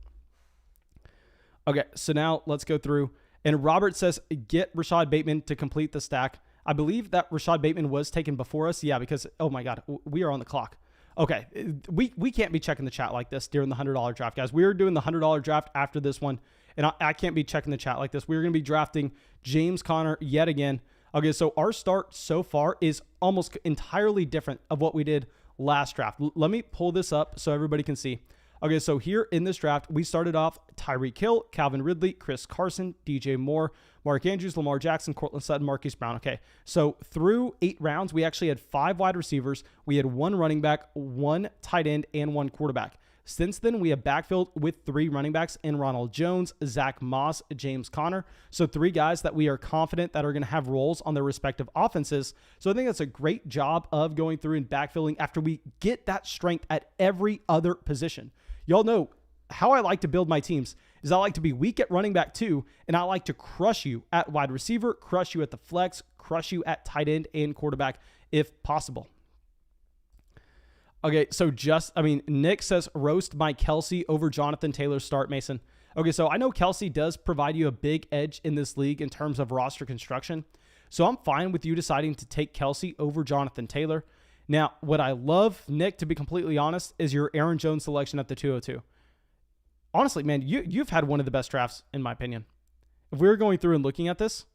Okay, so now let's go through. And Robert says, get Rashad Bateman to complete the stack. I believe that Rashad Bateman was taken before us. Yeah, because, oh my God, we are on the clock. Okay, we can't be checking the chat like this during the $100 draft, guys. We are doing the $100 draft after this one, and I can't be checking the chat like this. We're going to be drafting James Conner yet again. Okay, so our start so far is almost entirely different of what we did last draft. Let me pull this up so everybody can see. Okay, so here in this draft, we started off Tyreek Hill, Calvin Ridley, Chris Carson, DJ Moore, Mark Andrews, Lamar Jackson, Cortland Sutton, Marquise Brown. Okay, so through 8 rounds, we actually had 5 wide receivers. We had 1 running back, 1 tight end, and 1 quarterback. Since then, we have backfilled with 3 running backs in Ronald Jones, Zach Moss, James Conner. So 3 guys that we are confident that are going to have roles on their respective offenses. So I think that's a great job of going through and backfilling after we get that strength at every other position. Y'all know how I like to build my teams is I like to be weak at running back too, and I like to crush you at wide receiver, crush you at the flex, crush you at tight end and quarterback if possible. Okay, so Nick says roast Mike Kelsey over Jonathan Taylor start, Mason. Okay, so I know Kelsey does provide you a big edge in this league in terms of roster construction. So I'm fine with you deciding to take Kelsey over Jonathan Taylor. Now, what I love, Nick, to be completely honest, is your Aaron Jones selection at the 202. Honestly, man, you've had one of the best drafts, in my opinion. If we were going through and looking at this,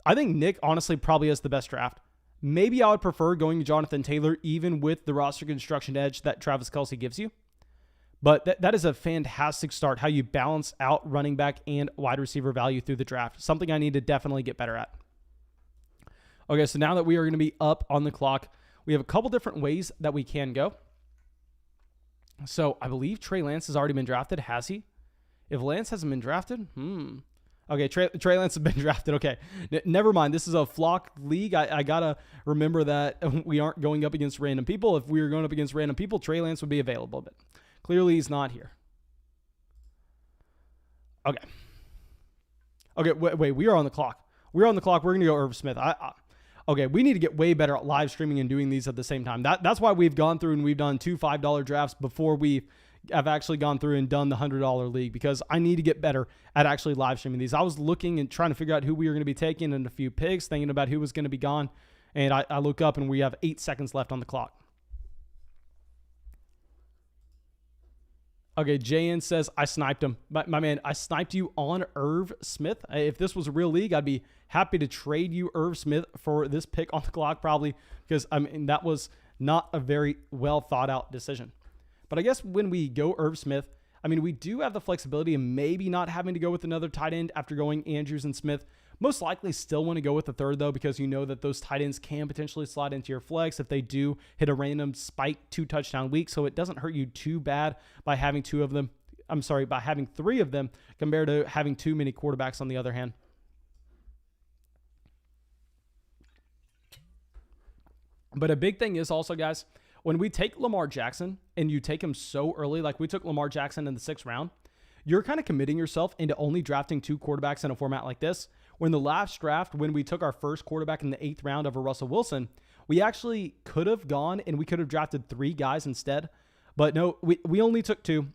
I think Nick honestly probably has the best draft. Maybe I would prefer going to Jonathan Taylor, even with the roster construction edge that Travis Kelce gives you. But that is a fantastic start, how you balance out running back and wide receiver value through the draft. Something I need to definitely get better at. Okay, so now that we are going to be up on the clock, we have a couple different ways that we can go. So I believe Trey Lance has already been drafted. Has he? If Lance hasn't been drafted, Okay, Trey Lance has been drafted. Okay, never mind. This is a flock league. I got to remember that we aren't going up against random people. If we were going up against random people, Trey Lance would be available, but clearly he's not here. Okay. Okay, wait, we are on the clock. We're on the clock. We're going to go Irv Smith. Okay, we need to get way better at live streaming and doing these at the same time. That's why we've gone through and we've done 2 $5 drafts before we have actually gone through and done the $100 league, because I need to get better at actually live streaming these. I was looking and trying to figure out who we were going to be taking and a few picks, thinking about who was going to be gone. And I look up and we have 8 seconds left on the clock. Okay, JN says, I sniped him. My man, I sniped you on Irv Smith. If this was a real league, I'd be happy to trade you Irv Smith for this pick on the clock, probably, because that was not a very well thought out decision. But I guess when we go Irv Smith, we do have the flexibility of maybe not having to go with another tight end after going Andrews and Smith. Most likely still want to go with the third, though, because you know that those tight ends can potentially slide into your flex if they do hit a random spike 2 touchdown week. So it doesn't hurt you too bad by having 2 of them. By having 3 of them compared to having too many quarterbacks on the other hand. But a big thing is also, guys, when we take Lamar Jackson and you take him so early, like we took Lamar Jackson in the 6th round, you're kind of committing yourself into only drafting 2 quarterbacks in a format like this. When the last draft, when we took our first quarterback in the 8th round over Russell Wilson, we actually could have gone and we could have drafted 3 guys instead. But no, we only took 2.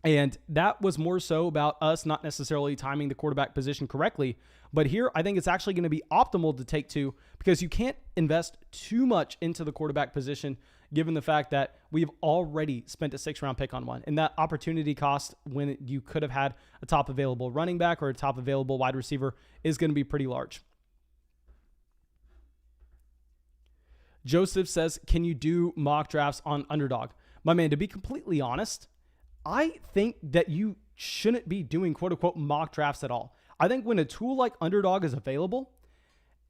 And that was more so about us not necessarily timing the quarterback position correctly. But here, I think it's actually going to be optimal to take 2, because you can't invest too much into the quarterback position, given the fact that we've already spent a 6th round pick on one. And that opportunity cost when you could have had a top available running back or a top available wide receiver is going to be pretty large. Joseph says, can you do mock drafts on Underdog? My man, to be completely honest, I think that you shouldn't be doing quote unquote mock drafts at all. I think when a tool like Underdog is available,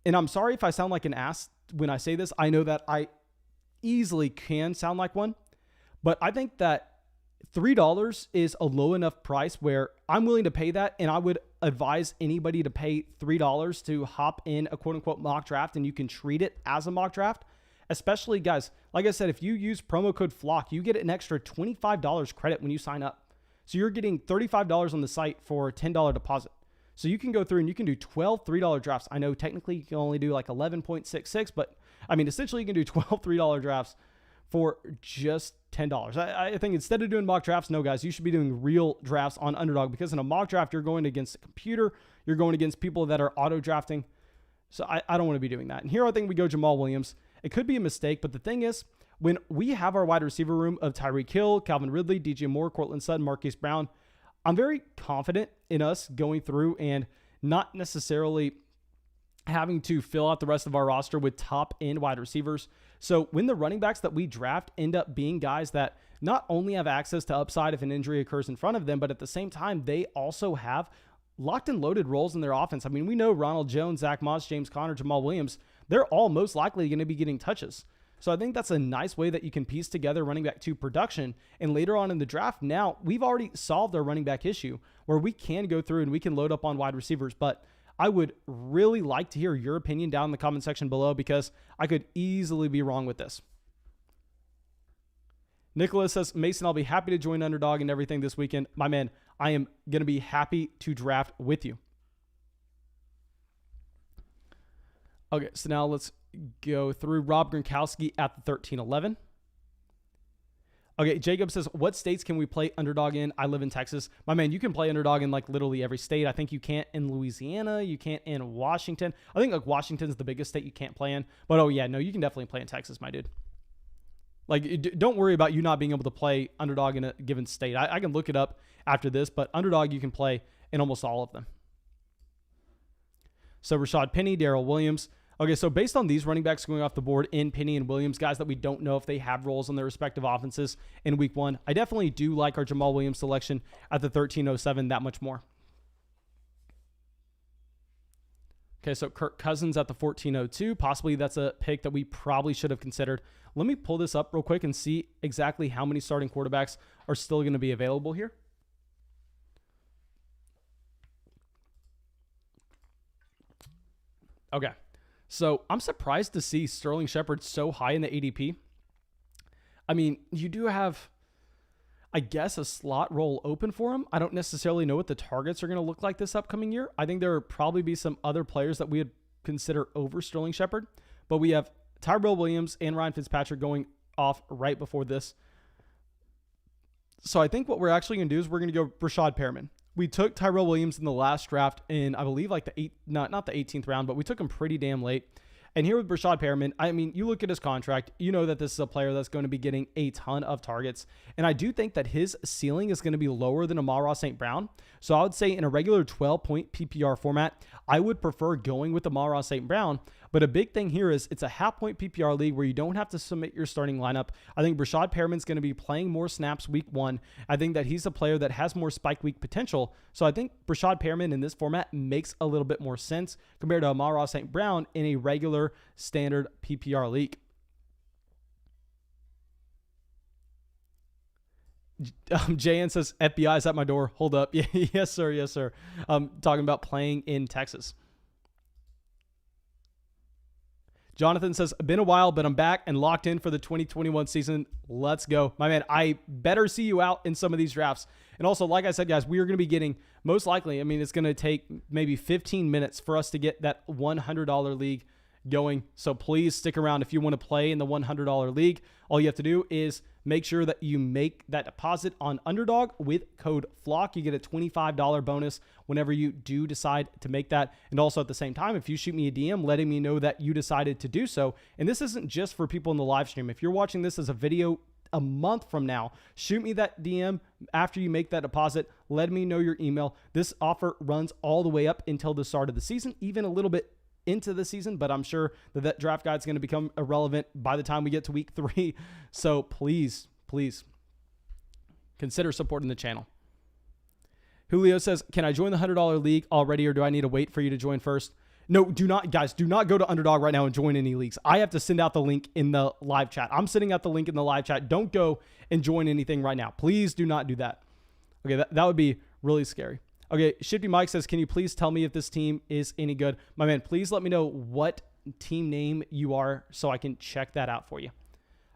and I'm sorry if I sound like an ass when I say this, I know that I easily can sound like one, but I think that $3 is a low enough price where I'm willing to pay that. And I would advise anybody to pay $3 to hop in a quote unquote mock draft, and you can treat it as a mock draft. Especially, guys, like I said, if you use promo code FLOCK, you get an extra $25 credit when you sign up. So you're getting $35 on the site for a $10 deposit. So you can go through and you can do 12 $3 drafts. I know technically you can only do like 11.66, but I mean, essentially you can do 12 $3 drafts for just $10. I think instead of doing mock drafts, no, guys, you should be doing real drafts on Underdog, because in a mock draft, you're going against a computer. You're going against people that are auto drafting. So I don't want to be doing that. And here I think we go Jamal Williams. It could be a mistake, but the thing is, when we have our wide receiver room of Tyreek Hill, Calvin Ridley, DJ Moore, Courtland Sutton, Marquise Brown, I'm very confident in us going through and not necessarily having to fill out the rest of our roster with top end wide receivers. So when the running backs that we draft end up being guys that not only have access to upside if an injury occurs in front of them, but at the same time, they also have locked and loaded roles in their offense. I mean, we know Ronald Jones, Zach Moss, James Conner, Jamal Williams, they're all most likely going to be getting touches. So I think that's a nice way that you can piece together running back 2 production. And later on in the draft, now we've already solved our running back issue where we can go through and we can load up on wide receivers. But I would really like to hear your opinion down in the comment section below, because I could easily be wrong with this. Nicholas says, Mason, I'll be happy to join Underdog and everything this weekend. My man, I am going to be happy to draft with you. Okay, so now let's go through Rob Gronkowski at the 13-11. Okay, Jacob says, what states can we play Underdog in? I live in Texas. My man, you can play Underdog in like literally every state. I think you can't in Louisiana. You can't in Washington. I think like Washington's the biggest state you can't play in. But oh yeah, no, you can definitely play in Texas, my dude. Like, don't worry about you not being able to play Underdog in a given state. I can look it up after this, but Underdog you can play in almost all of them. So Rashad Penny, Darrell Williams. Okay, so based on these running backs going off the board in Penny and Williams, guys that we don't know if they have roles on their respective offenses in week 1, I definitely do like our Jamal Williams selection at the 13-07 that much more. Okay, so Kirk Cousins at the 14-02. Possibly that's a pick that we probably should have considered. Let me pull this up real quick and see exactly how many starting quarterbacks are still going to be available here. Okay. So I'm surprised to see Sterling Shepard so high in the ADP. I mean, you do have, I guess, a slot role open for him. I don't necessarily know what the targets are going to look like this upcoming year. I think there will probably be some other players that we would consider over Sterling Shepard. But we have Tyrell Williams and Ryan Fitzpatrick going off right before this. So I think what we're actually going to do is we're going to go Rashad Perriman. We took Tyrell Williams in the last draft in, I believe, like not the 18th round, but we took him pretty damn late. And here with Rashad Perriman, I mean, you look at his contract, you know that this is a player that's going to be getting a ton of targets. And I do think that his ceiling is going to be lower than Amon-Ra St. Brown. So I would say in a regular 12-point PPR format, I would prefer going with Amon-Ra St. Brown. But a big thing here is it's a half-point PPR league where you don't have to submit your starting lineup. I think Rashad Perriman's going to be playing more snaps week 1. I think that he's a player that has more spike week potential. So I think Rashad Perriman in this format makes a little bit more sense compared to Amon-Ra St. Brown in a regular standard PPR league. JN says, FBI is at my door. Hold up. Yeah, yes, sir. Yes, sir. Talking about playing in Texas. Jonathan says, been a while, but I'm back and locked in for the 2021 season. Let's go. My man, I better see you out in some of these drafts. And also, like I said, guys, we are going to be getting, most likely, I mean, it's going to take maybe 15 minutes for us to get that $100 league going. So please stick around if you want to play in the $100 league. All you have to do is make sure that you make that deposit on Underdog with code FLOCK. You get a $25 bonus whenever you do decide to make that. And also at the same time, if you shoot me a DM letting me know that you decided to do so, and this isn't just for people in the live stream. If you're watching this as a video a month from now, shoot me that DM after you make that deposit. Let me know your email. This offer runs all the way up until the start of the season, even a little bit into the season, but I'm sure that draft guide is going to become irrelevant by the time we get to week 3. So please consider supporting the channel. Julio says, can I join the $100 league already, or do I need to wait for you to join first? No, do not, guys, do not go to Underdog right now and join any leagues. I have to send out the link in the live chat. I'm sending out the link in the live chat. Don't go and join anything right now. Please do not do that. Okay, that would be really scary. Okay, Shifty Mike says, can you please tell me if this team is any good? My man, please let me know what team name you are so I can check that out for you.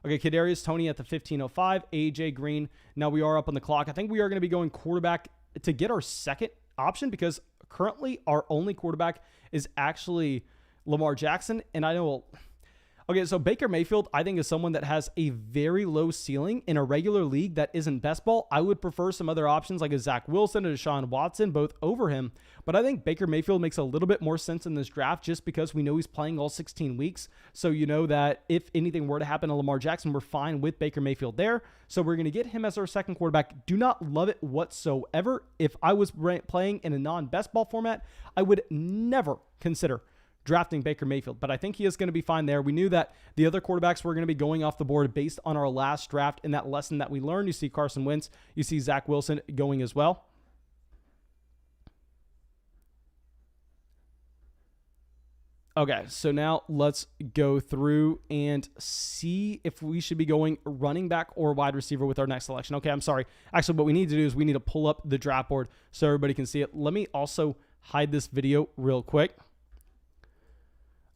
Okay, Kadarius Toney at the 15:05, AJ Green. Now we are up on the clock. I think we are going to be going quarterback to get our second option, because currently our only quarterback is actually Lamar Jackson. And I know, okay, so Baker Mayfield, I think, is someone that has a very low ceiling in a regular league that isn't best ball. I would prefer some other options like a Zach Wilson or Deshaun Watson, both over him. But I think Baker Mayfield makes a little bit more sense in this draft just because we know he's playing all 16 weeks. So you know that if anything were to happen to Lamar Jackson, we're fine with Baker Mayfield there. So we're going to get him as our second quarterback. Do not love it whatsoever. If I was playing in a non-best ball format, I would never consider drafting Baker Mayfield, but I think he is going to be fine there. We knew that the other quarterbacks were going to be going off the board based on our last draft and that lesson that we learned. You see Carson Wentz, you see Zach Wilson going as well. Okay, so now let's go through and see if we should be going running back or wide receiver with our next selection. Okay, I'm sorry. Actually, what we need to do is we need to pull up the draft board so everybody can see it. Let me also hide this video real quick.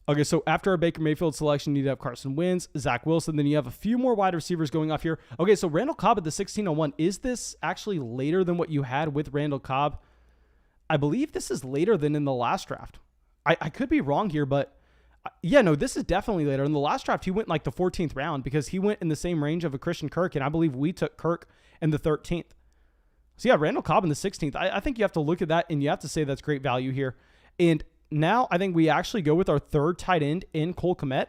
Okay, so after our Baker Mayfield selection, you need to have Carson Wentz, Zach Wilson, then you have a few more wide receivers going off here. Okay, so Randall Cobb at the 16:01. Is this actually later than what you had with Randall Cobb? I believe this is later than in the last draft. I could be wrong here, but yeah, no, this is definitely later. In the last draft, he went like the 14th round because he went in the same range of a Christian Kirk, and I believe we took Kirk in the 13th. So yeah, Randall Cobb in the 16th. I think you have to look at that, and you have to say that's great value here. And now I think we actually go with our third tight end in Cole Kmet.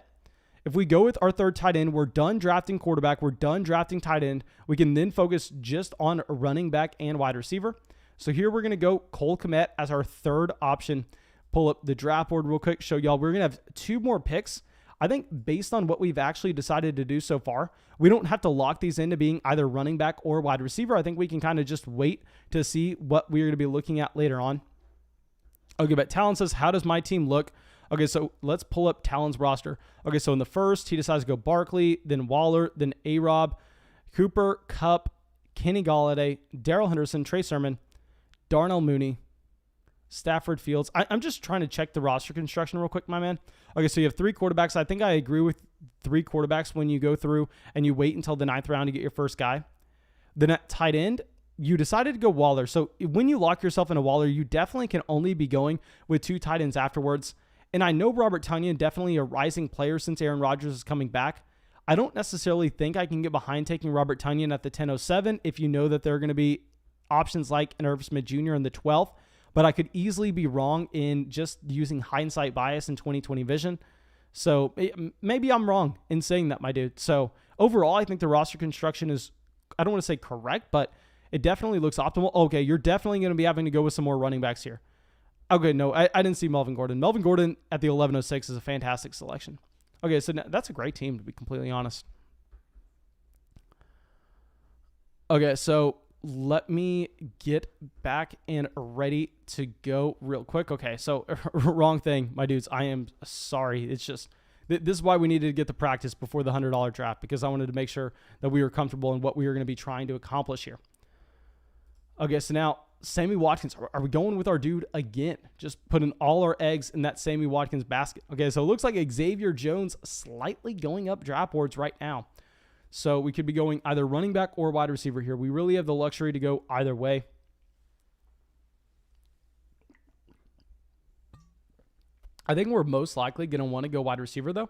If we go with our third tight end, we're done drafting quarterback. We're done drafting tight end. We can then focus just on running back and wide receiver. So here we're going to go Cole Kmet as our third option. Pull up the draft board real quick, show y'all we're going to have 2 more picks. I think based on what we've actually decided to do so far, we don't have to lock these into being either running back or wide receiver. I think we can kind of just wait to see what we're going to be looking at later on. Okay, but Talon says, how does my team look? Okay, so let's pull up Talon's roster. Okay, so in the first, he decides to go Barkley, then Waller, then A-Rob, Cooper, Kupp, Kenny Golladay, Darrell Henderson, Trey Sermon, Darnell Mooney, Stafford Fields. I'm just trying to check the roster construction real quick, my man. Okay, so you have 3 quarterbacks. I think I agree with 3 quarterbacks when you go through and you wait until the 9th round to get your first guy. Then at tight end, you decided to go Waller. So when you lock yourself in a Waller, you definitely can only be going with 2 tight ends afterwards. And I know Robert Tonyan, definitely a rising player since Aaron Rodgers is coming back. I don't necessarily think I can get behind taking Robert Tonyan at the 10:07 if you know that there are going to be options like an Irv Smith Jr. in the 12th. But I could easily be wrong in just using hindsight bias and 2020 vision. So maybe I'm wrong in saying that, my dude. So overall, I think the roster construction is, I don't want to say correct, but it definitely looks optimal. Okay, you're definitely going to be having to go with some more running backs here. Okay, no, I didn't see Melvin Gordon. Melvin Gordon at the 11:06 is a fantastic selection. Okay, so that's a great team, to be completely honest. Okay, so let me get back and ready to go real quick. Okay, so wrong thing, my dudes. I am sorry. It's just, this is why we needed to get the practice before the $100 draft, because I wanted to make sure that we were comfortable in what we were going to be trying to accomplish here. Okay, so now Sammy Watkins. Are we going with our dude again? Just putting all our eggs in that Sammy Watkins basket. Okay, so it looks like Xavier Jones slightly going up draft boards right now. So we could be going either running back or wide receiver here. We really have the luxury to go either way. I think we're most likely going to want to go wide receiver, though.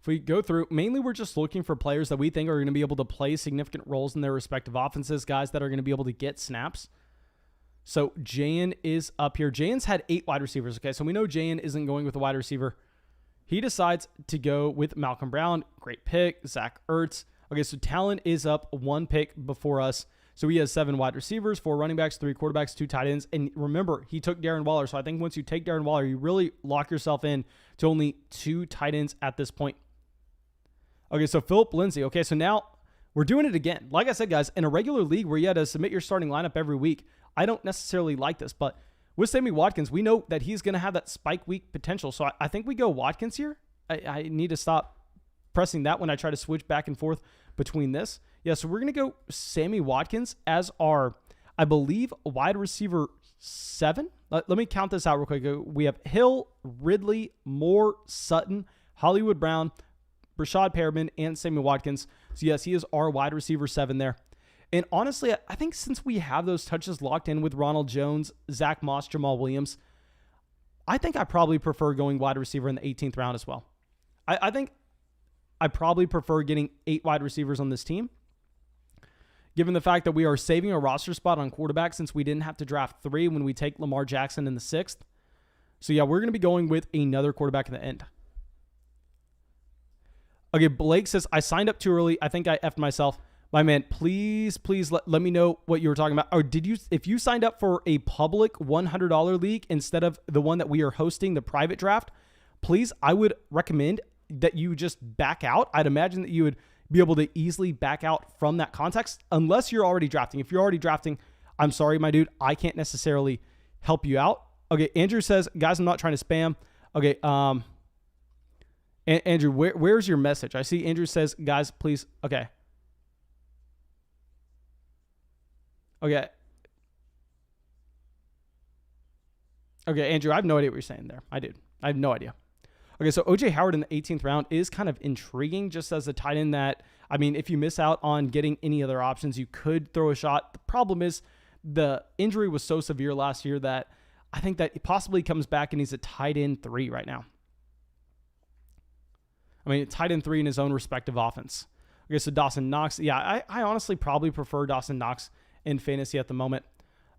If we go through, mainly we're just looking for players that we think are going to be able to play significant roles in their respective offenses, guys that are going to be able to get snaps. So Jayan is up here. Jayan's had 8 wide receivers. Okay, so we know Jayan isn't going with a wide receiver. He decides to go with Malcolm Brown. Great pick. Zach Ertz. Okay, so Talon is up 1 pick before us. So he has 7 wide receivers, 4 running backs, 3 quarterbacks, 2 tight ends. And remember, he took Darren Waller. So I think once you take Darren Waller, you really lock yourself in to only 2 tight ends at this point. Okay, so Philip Lindsay. Okay, so now we're doing it again. Like I said, guys, in a regular league where you had to submit your starting lineup every week, I don't necessarily like this. But with Sammy Watkins, we know that he's going to have that spike week potential. So I think we go Watkins here. I need to stop pressing that when I try to switch back and forth between this. Yeah, so we're going to go Sammy Watkins as our, I believe, wide receiver 7. Let me count this out real quick. We have Hill, Ridley, Moore, Sutton, Hollywood Brown, Brashad Perriman, and Sammy Watkins. So yes, he is our wide receiver 7 there. And honestly, I think since we have those touches locked in with Ronald Jones, Zach Moss, Jamal Williams, I think I probably prefer going wide receiver in the 18th round as well. I think I probably prefer getting 8 wide receivers on this team, given the fact that we are saving a roster spot on quarterback since we didn't have to draft 3 when we take Lamar Jackson in the 6th. So yeah, we're going to be going with another quarterback in the end. Okay, Blake says, I signed up too early. I think I effed myself. My man, please let me know what you were talking about. Or if you signed up for a public $100 league instead of the one that we are hosting, the private draft, please, I would recommend that you just back out. I'd imagine that you would be able to easily back out from that context unless you're already drafting. If you're already drafting, I'm sorry, my dude, I can't necessarily help you out. Okay, Andrew says, guys, I'm not trying to spam. Okay, Andrew, where's your message? I see Andrew says, guys, please. Okay. Okay. Okay, Andrew, I have no idea what you're saying there. I have no idea. Okay, so OJ Howard in the 18th round is kind of intriguing just as a tight end that, I mean, if you miss out on getting any other options, you could throw a shot. The problem is the injury was so severe last year that I think that he possibly comes back and he's a tight end 3 right now. I mean, tight end 3 in his own respective offense. Okay, so Dawson Knox. Yeah, I honestly probably prefer Dawson Knox in fantasy at the moment.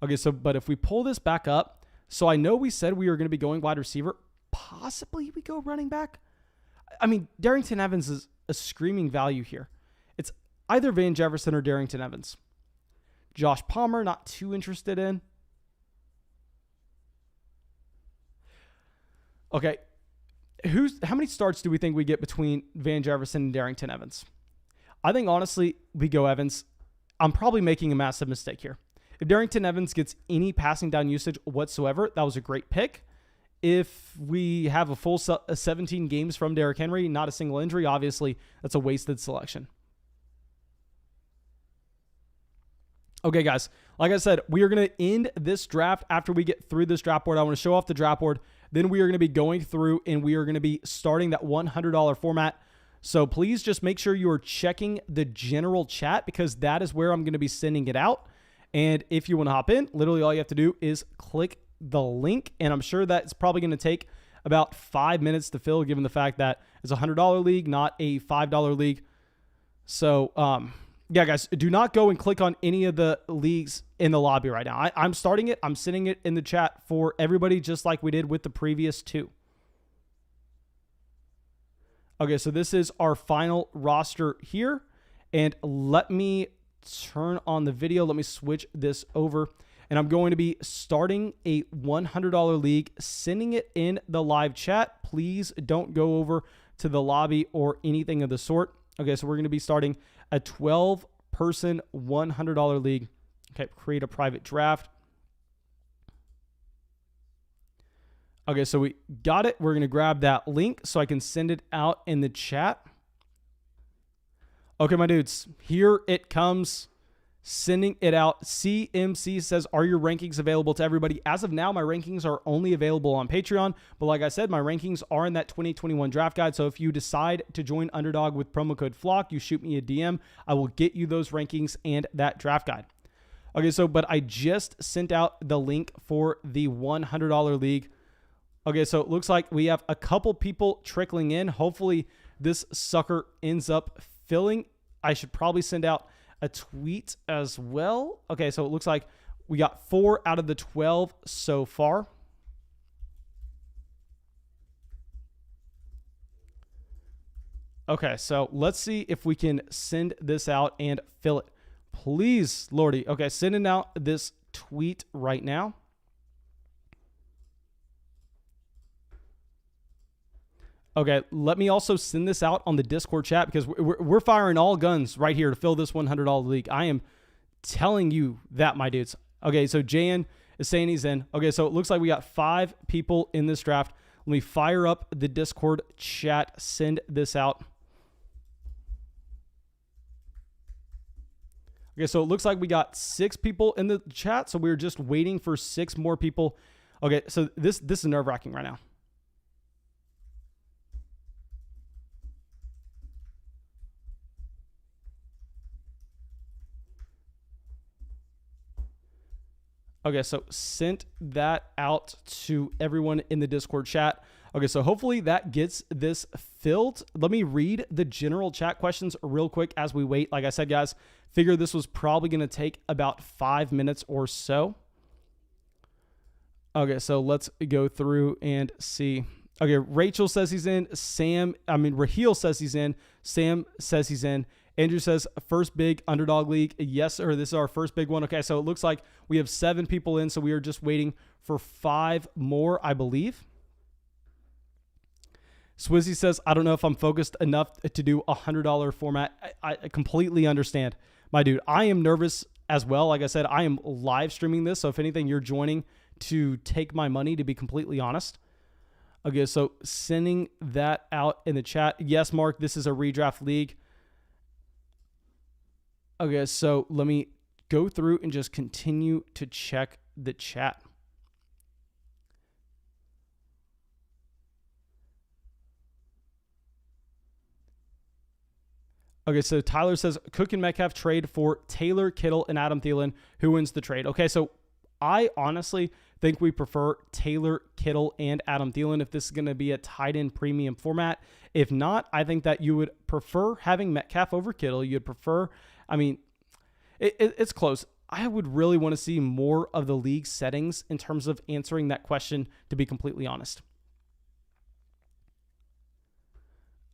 Okay, so, but if we pull this back up, so I know we said we were going to be going wide receiver. Possibly we go running back. I mean, Darrington Evans is a screaming value here. It's either Van Jefferson or Darrington Evans. Josh Palmer, not too interested in. Okay, how many starts do we think we get between Van Jefferson and Darrington Evans? I think, honestly, we go Evans. I'm probably making a massive mistake here. If Darrington Evans gets any passing down usage whatsoever, that was a great pick. If we have a full 17 games from Derrick Henry, not a single injury, obviously, that's a wasted selection. Okay, guys, like I said, we are going to end this draft after we get through this draft board. I want to show off the draft board. Then we are going to be going through and we are going to be starting that $100 format. So please just make sure you are checking the general chat because that is where I'm going to be sending it out. And if you want to hop in, literally all you have to do is click the link. And I'm sure that it's probably going to take about 5 minutes to fill, given the fact that it's a $100 league, not a $5 league. So, yeah, guys, do not go and click on any of the leagues in the lobby right now. I'm starting it. I'm sending it in the chat for everybody, just like we did with the previous 2. Okay, so this is our final roster here. And let me turn on the video. Let me switch this over. And I'm going to be starting a $100 league, sending it in the live chat. Please don't go over to the lobby or anything of the sort. Okay, so we're going to be starting a 12-person $100 league. Okay, create a private draft. Okay, so we got it. We're going to grab that link so I can send it out in the chat. Okay, my dudes, here it comes. Sending it out. CMC says, are your rankings available to everybody? As of now, my rankings are only available on Patreon. But like I said, my rankings are in that 2021 draft guide. So if you decide to join Underdog with promo code FLOCK, you shoot me a DM. I will get you those rankings and that draft guide. Okay, so, but I just sent out the link for the $100 league. Okay, so it looks like we have a couple people trickling in. Hopefully this sucker ends up filling. I should probably send out a tweet as well. Okay, so it looks like we got 4 out of the 12 so far. Okay, so let's see if we can send this out and fill it. Please, Lordy. Okay, sending out this tweet right now. Okay, let me also send this out on the Discord chat because we're firing all guns right here to fill this $100 league. I am telling you that, my dudes. Okay, so JN is saying he's in. Okay, so it looks like we got 5 people in this draft. Let me fire up the Discord chat, send this out. Okay, so it looks like we got 6 people in the chat, so we're just waiting for 6 more people. Okay, so this is nerve-wracking right now. Okay, so sent that out to everyone in the Discord chat. Okay, so hopefully that gets this filled. Let me read the general chat questions real quick as we wait. Like I said, guys, figure this was probably going to take about 5 minutes or so. Okay, so let's go through and see. Okay, Rachel says he's in. Raheel says he's in. Sam says he's in. Andrew says, first big underdog league. Yes, sir. This is our first big one. Okay, so it looks like we have 7 people in, so we are just waiting for 5 more, I believe. Swizzy says, I don't know if I'm focused enough to do a $100 format. I completely understand. My dude, I am nervous as well. Like I said, I am live streaming this, so if anything, you're joining to take my money, to be completely honest. Okay, so sending that out in the chat. Yes, Mark, this is a redraft league. Okay, so let me go through and just continue to check the chat. Okay, so Tyler says, Cook and Metcalf trade for Taylor, Kittle, and Adam Thielen. Who wins the trade? Okay, so I honestly think we prefer Taylor, Kittle, and Adam Thielen if this is going to be a tight end premium format. If not, I think that you would prefer having Metcalf over Kittle. You'd prefer, it's close. I would really want to see more of the league settings in terms of answering that question, to be completely honest.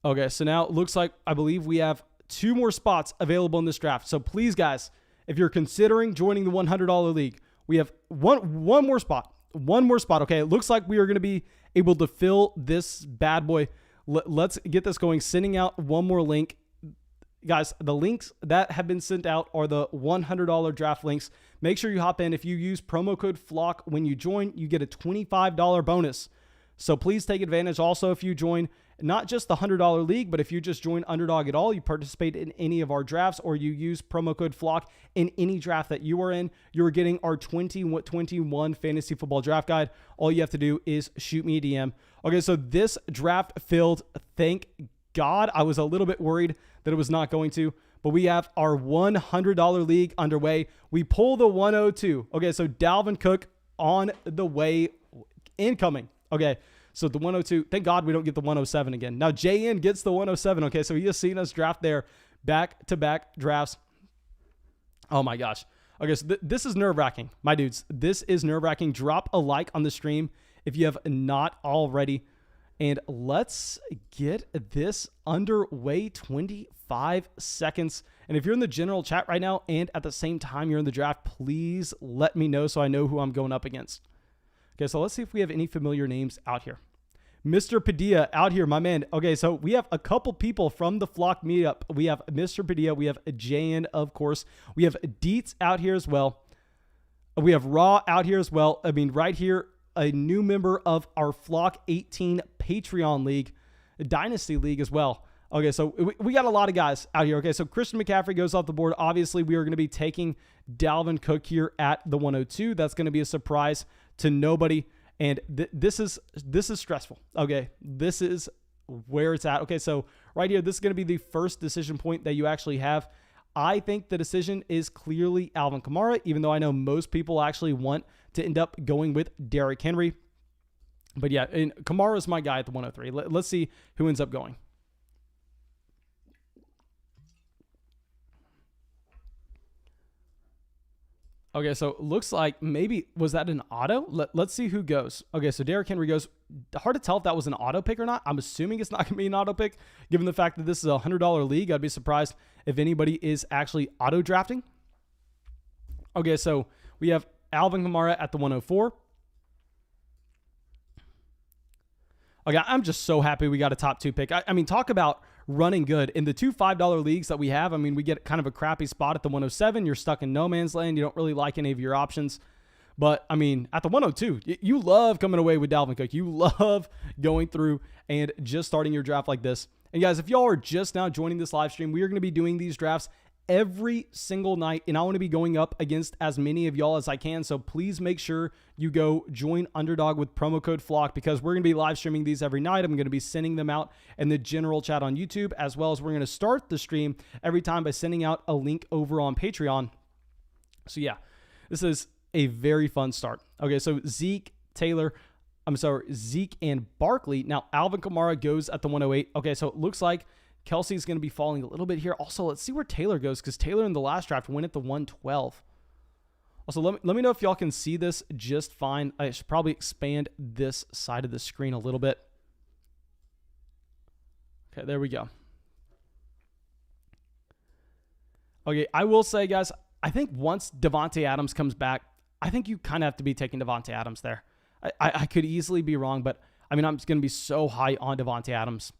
Okay, so now it looks like I believe we have 2 more spots available in this draft. So please, guys, if you're considering joining the $100 league, we have one more spot. One more spot. Okay, it looks like we are going to be able to fill this bad boy. Let's get this going. Sending out one more link. Guys, the links that have been sent out are the $100 draft links. Make sure you hop in. If you use promo code FLOCK when you join, you get a $25 bonus. So please take advantage. Also, if you join not just the $100 league, but if you just join Underdog at all, you participate in any of our drafts, or you use promo code FLOCK in any draft that you are in, you're getting our 2021 fantasy football draft guide. All you have to do is shoot me a DM. Okay, so this draft filled. Thank God. I was a little bit worried that it was not going to, but we have our $100 league underway. We pull the 102. Okay, so Dalvin Cook on the way, incoming. Okay, so the 102, thank God we don't get the 107 again. Now JN gets the 107. Okay, so he has seen us draft there back-to-back drafts. Oh my gosh. Okay, so this is nerve-wracking, my dudes. This is nerve-wracking. Drop a like on the stream if you have not already. And let's get this underway. 25 seconds. And if you're in the general chat right now and at the same time you're in the draft, please let me know so I know who I'm going up against. Okay, so let's see if we have any familiar names out here. Mr. Padilla out here, my man. Okay, so we have a couple people from the Flock meetup. We have Mr. Padilla. We have JN, of course. We have Deets out here as well. We have Raw out here as well. I mean, right here, a new member of our Flock 18 Patreon League, Dynasty League as well. Okay, so we got a lot of guys out here. Okay, so Christian McCaffrey goes off the board. Obviously, we are going to be taking Dalvin Cook here at the 102. That's going to be a surprise to nobody. And this is stressful. Okay, this is where it's at. Okay, so right here, this is going to be the first decision point that you actually have. I think the decision is clearly Alvin Kamara, even though I know most people actually want to end up going with Derrick Henry. But yeah, and Kamara is my guy at the 103. Let's see who ends up going. Okay, so it looks like maybe, was that an auto? Let's see who goes. Okay, so Derrick Henry goes. Hard to tell if that was an auto pick or not. I'm assuming it's not going to be an auto pick. Given the fact that this is a $100 league, I'd be surprised if anybody is actually auto drafting. Okay, so we have Alvin Kamara at the 104. Okay, I'm just so happy we got a top 2 pick. I mean, talk about running good. In the 2 $5 leagues that we have, I mean, we get kind of a crappy spot at the 107. You're stuck in no man's land. You don't really like any of your options. But, I mean, at the 102, you love coming away with Dalvin Cook. You love going through and just starting your draft like this. And, guys, if y'all are just now joining this live stream, we are going to be doing these drafts every single night, and I want to be going up against as many of y'all as I can. So please make sure you go join Underdog with promo code FLOCK, because we're going to be live streaming these every night. I'm going to be sending them out in the general chat on YouTube, as well as we're going to start the stream every time by sending out a link over on Patreon. So yeah, this is a very fun start. Okay, so Zeke and Barkley. Now Alvin Kamara goes at the 108. Okay, so it looks like Kelsey's going to be falling a little bit here. Also, let's see where Taylor goes, because Taylor in the last draft went at the 112. Also, let me know if y'all can see this just fine. I should probably expand this side of the screen a little bit. Okay, there we go. Okay, I will say, guys, I think once Davante Adams comes back, I think you kind of have to be taking Davante Adams there. I could easily be wrong, but I mean, I'm just going to be so high on Davante Adams.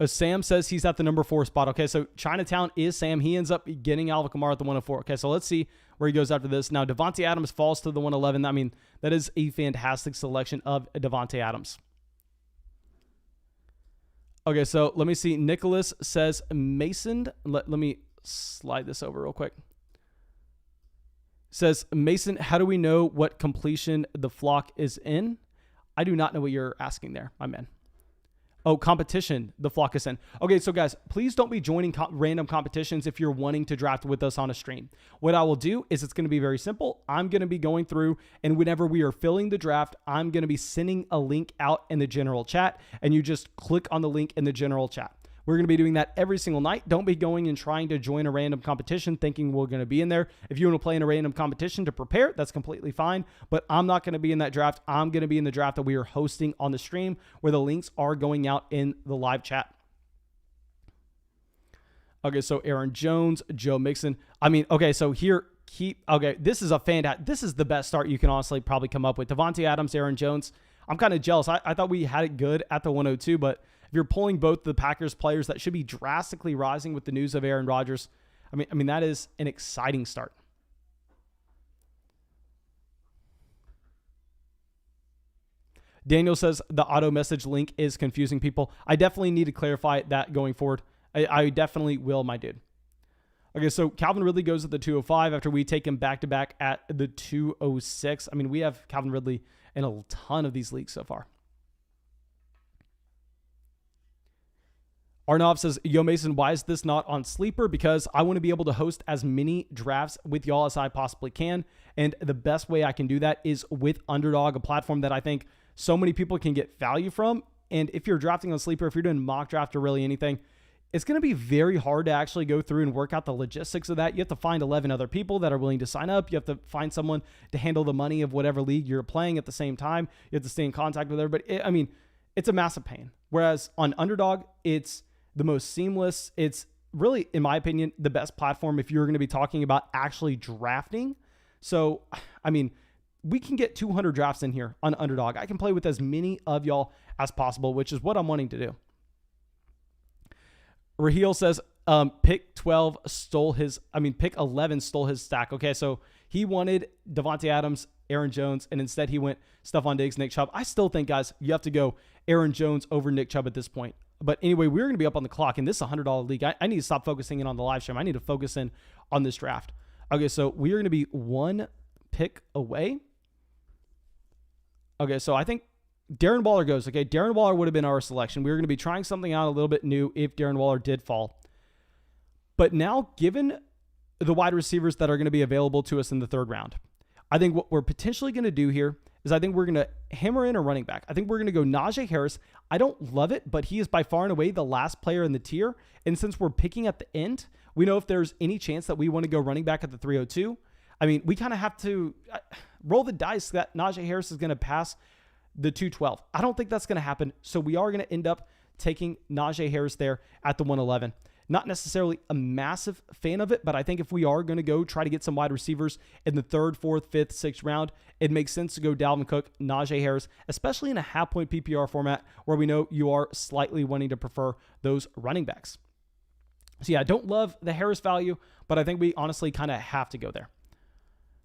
Sam says he's at the number 4 spot. Okay, so Chinatown is Sam. He ends up getting Alvin Kamara at the 104. Okay, so let's see where he goes after this. Now, Davante Adams falls to the 111. I mean, that is a fantastic selection of Davante Adams. Okay, so let me see. Nicholas says Mason. Let me slide this over real quick. Says, Mason, how do we know what completion the flock is in? I do not know what you're asking there, my man. Oh, competition, the flock is in. Okay, so guys, please don't be joining random competitions if you're wanting to draft with us on a stream. What I will do is it's going to be very simple. I'm going to be going through, and whenever we are filling the draft, I'm going to be sending a link out in the general chat, and you just click on the link in the general chat. We're going to be doing that every single night. Don't be going and trying to join a random competition thinking we're going to be in there. If you want to play in a random competition to prepare, that's completely fine. But I'm not going to be in that draft. I'm going to be in the draft that we are hosting on the stream, where the links are going out in the live chat. Okay, so Aaron Jones, Joe Mixon. I mean, okay, so here, this is this is the best start you can honestly probably come up with. Davante Adams, Aaron Jones. I'm kind of jealous. I thought we had it good at the 102, but if you're pulling both the Packers players that should be drastically rising with the news of Aaron Rodgers, I mean that is an exciting start. Daniel says the auto message link is confusing people. I definitely need to clarify that going forward. I definitely will, my dude. Okay, so Calvin Ridley goes at the 205 after we take him back-to-back at the 206. I mean, we have Calvin Ridley in a ton of these leagues so far. Arnav says, yo, Mason, why is this not on Sleeper? Because I want to be able to host as many drafts with y'all as I possibly can. And the best way I can do that is with Underdog, a platform that I think so many people can get value from. And if you're drafting on Sleeper, if you're doing mock draft or really anything, it's going to be very hard to actually go through and work out the logistics of that. You have to find 11 other people that are willing to sign up. You have to find someone to handle the money of whatever league you're playing at the same time. You have to stay in contact with everybody. I mean, it's a massive pain. Whereas on Underdog, it's the most seamless. It's really, in my opinion, the best platform if you're going to be talking about actually drafting. So, I mean, we can get 200 drafts in here on Underdog. I can play with as many of y'all as possible, which is what I'm wanting to do. Raheel says, pick 11 stole his stack. Okay, so he wanted Davante Adams, Aaron Jones, and instead he went Stephon Diggs, Nick Chubb. I still think, guys, you have to go Aaron Jones over Nick Chubb at this point. But anyway, we're going to be up on the clock, and this is a $100 league. I need to stop focusing in on the live stream. I need to focus in on this draft. Okay, so we are going to be one pick away. Okay, so I think Darren Waller goes. Okay, Darren Waller would have been our selection. We were going to be trying something out a little bit new if Darren Waller did fall. But now, given the wide receivers that are going to be available to us in the third round, I think what we're potentially going to do here is I think we're going to hammer in a running back. I think we're going to go Najee Harris. I don't love it, but he is by far and away the last player in the tier. And since we're picking at the end, we know if there's any chance that we want to go running back at the 302, I mean, we kind of have to roll the dice that Najee Harris is going to pass the 212. I don't think that's going to happen. So we are going to end up taking Najee Harris there at the 111. Not necessarily a massive fan of it, but I think if we are going to go try to get some wide receivers in the 3rd, 4th, 5th, 6th round, it makes sense to go Dalvin Cook, Najee Harris, especially in a half-point PPR format where we know you are slightly wanting to prefer those running backs. So yeah, I don't love the Harris value, but I think we honestly kind of have to go there.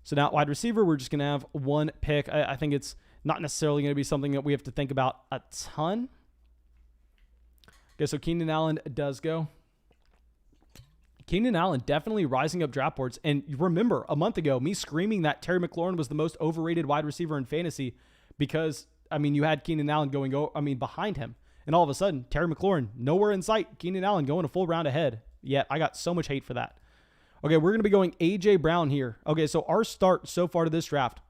So now wide receiver, we're just going to have one pick. I think it's not necessarily going to be something that we have to think about a ton. Okay, so Keenan Allen does go. Keenan Allen definitely rising up draft boards. And remember, a month ago, me screaming that Terry McLaurin was the most overrated wide receiver in fantasy because, I mean, you had Keenan Allen behind him. And all of a sudden, Terry McLaurin, nowhere in sight. Keenan Allen going a full round ahead. Yet, I got so much hate for that. Okay, we're going to be going A.J. Brown here. Okay, so our start so far to this draft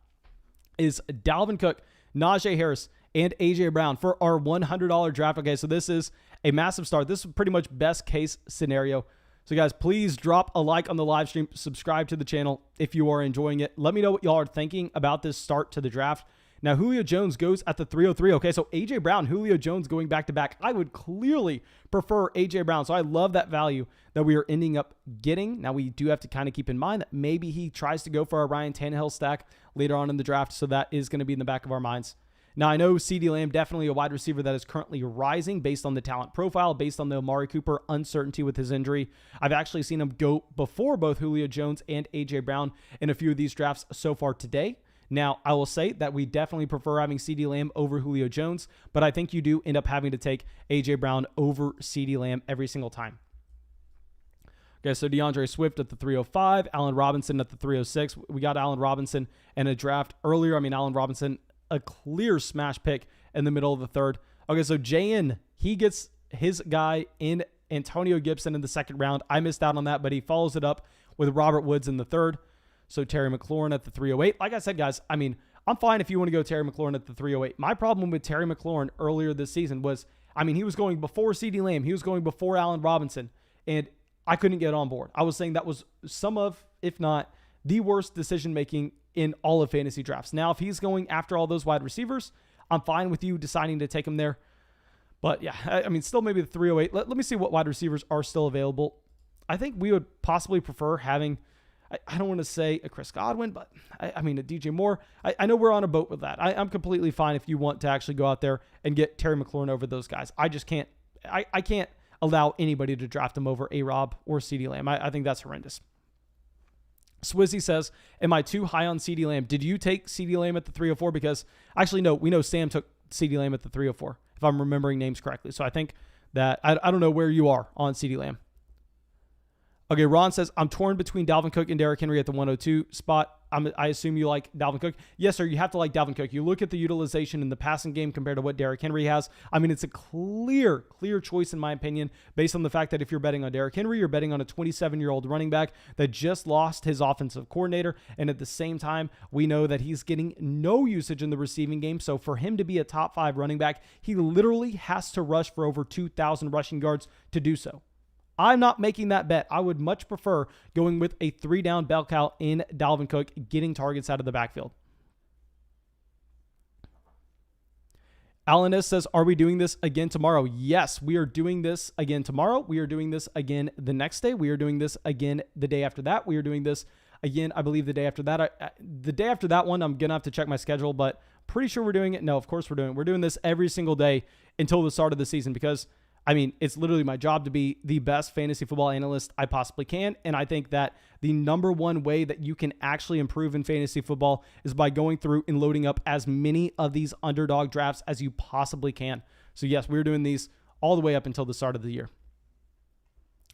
is Dalvin Cook, Najee Harris, and A.J. Brown for our $100 draft. Okay, so this is a massive start. This is pretty much best case scenario. So guys, please drop a like on the live stream. Subscribe to the channel if you are enjoying it. Let me know what y'all are thinking about this start to the draft. Now, Julio Jones goes at the 303. Okay, so A.J. Brown, Julio Jones going back-to-back. I would clearly prefer A.J. Brown, so I love that value that we are ending up getting. Now, we do have to kind of keep in mind that maybe he tries to go for a Ryan Tannehill stack later on in the draft, so that is going to be in the back of our minds. Now, I know CeeDee Lamb, definitely a wide receiver that is currently rising based on the talent profile, based on the Amari Cooper uncertainty with his injury. I've actually seen him go before both Julio Jones and A.J. Brown in a few of these drafts so far today. Now, I will say that we definitely prefer having CeeDee Lamb over Julio Jones, but I think you do end up having to take A.J. Brown over CeeDee Lamb every single time. Okay, so DeAndre Swift at the 305, Allen Robinson at the 306. We got Allen Robinson in a draft earlier. I mean, Allen Robinson, a clear smash pick in the middle of the 3rd. Okay, so JN, he gets his guy in Antonio Gibson in the 2nd round. I missed out on that, but he follows it up with Robert Woods in the 3rd. So Terry McLaurin at the 308. Like I said, guys, I mean, I'm fine if you want to go Terry McLaurin at the 308. My problem with Terry McLaurin earlier this season was, I mean, he was going before CeeDee Lamb. He was going before Allen Robinson, and I couldn't get on board. I was saying that was some of, if not the worst decision-making in all of fantasy drafts. Now, if he's going after all those wide receivers, I'm fine with you deciding to take him there. But yeah, I mean, still maybe the 308. Let me see what wide receivers are still available. I think we would possibly prefer having, I don't want to say a Chris Godwin, but I mean a DJ Moore. I know we're on a boat with that. I'm completely fine if you want to actually go out there and get Terry McLaurin over those guys. I just can't, I can't allow anybody to draft him over A-Rob or CeeDee Lamb. I think that's horrendous. Swizzy says, am I too high on CeeDee Lamb? Did you take CeeDee Lamb at the 304? Because actually, no, we know Sam took CeeDee Lamb at the 304, if I'm remembering names correctly. So I think that, I don't know where you are on CeeDee Lamb. Okay, Ron says, I'm torn between Dalvin Cook and Derrick Henry at the 102 spot. I assume you like Dalvin Cook. Yes, sir, you have to like Dalvin Cook. You look at the utilization in the passing game compared to what Derrick Henry has. I mean, it's a clear choice in my opinion, based on the fact that if you're betting on Derrick Henry, you're betting on a 27-year-old running back that just lost his offensive coordinator. And at the same time, we know that he's getting no usage in the receiving game. So for him to be a top 5 running back, he literally has to rush for over 2,000 rushing yards to do so. I'm not making that bet. I would much prefer going with a 3-down bell cow in Dalvin Cook, getting targets out of the backfield. Alan S. says, are we doing this again tomorrow? Yes, we are doing this again tomorrow. We are doing this again the next day. We are doing this again the day after that. We are doing this again, I believe, the day after that. The day after that one, I'm going to have to check my schedule, but pretty sure we're doing it. No, of course we're doing it. We're doing this every single day until the start of the season because, I mean, it's literally my job to be the best fantasy football analyst I possibly can. And I think that the number one way that you can actually improve in fantasy football is by going through and loading up as many of these underdog drafts as you possibly can. So yes, we're doing these all the way up until the start of the year.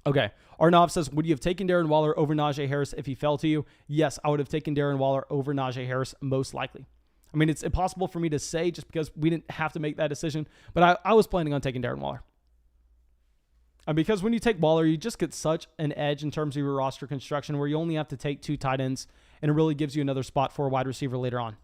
Okay. Arnav says, would you have taken Darren Waller over Najee Harris if he fell to you? Yes, I would have taken Darren Waller over Najee Harris most likely. I mean, it's impossible for me to say just because we didn't have to make that decision, but I was planning on taking Darren Waller. And because when you take Waller, you just get such an edge in terms of your roster construction where you only have to take 2 tight ends, and it really gives you another spot for a wide receiver later on.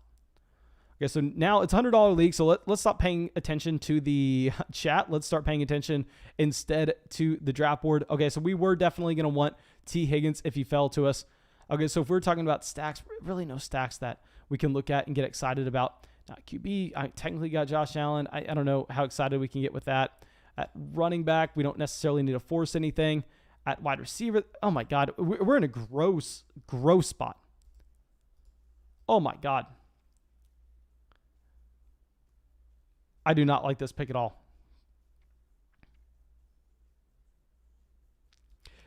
Okay, so now it's a $100 league, so let's stop paying attention to the chat. Let's start paying attention instead to the draft board. Okay, so we were definitely going to want T. Higgins if he fell to us. Okay, so if we're talking about stacks, really no stacks that we can look at and get excited about. Now, QB, I technically got Josh Allen. I don't know how excited we can get with that. At running back, we don't necessarily need to force anything. at wide receiver. Oh my God. We're in a gross spot. Oh my God. I do not like this pick at all.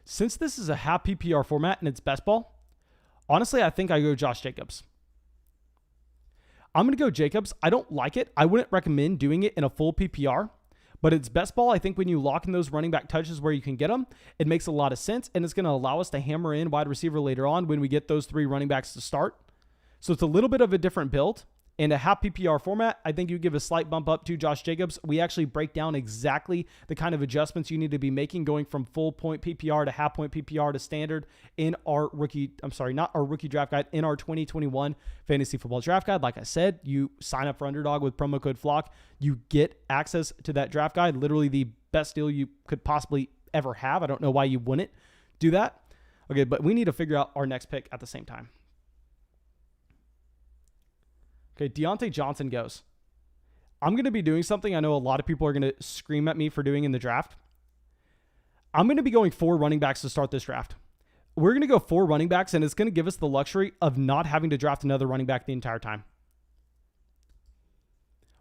Since this is a half PPR format and it's best ball, honestly, I think I go Josh Jacobs. I'm going to go Jacobs. I don't like it. I wouldn't recommend doing it in a full PPR, but it's best ball. I think when you lock in those running back touches where you can get them, it makes a lot of sense, and it's going to allow us to hammer in wide receiver later on when we get those 3 running backs to start. So it's a little bit of a different build. In a half PPR format, I think you give a slight bump up to Josh Jacobs. We actually break down exactly the kind of adjustments you need to be making going from full point PPR to half point PPR to standard in our not our rookie draft guide, in our 2021 fantasy football draft guide. Like I said, you sign up for Underdog with promo code FLOCK. You get access to that draft guide, literally the best deal you could possibly ever have. I don't know why you wouldn't do that. Okay, but we need to figure out our next pick at the same time. Okay, Deontay Johnson goes. I'm going to be doing something I know a lot of people are going to scream at me for doing in the draft. I'm going to be going 4 running backs to start this draft. We're going to go 4 running backs, and it's going to give us the luxury of not having to draft another running back the entire time.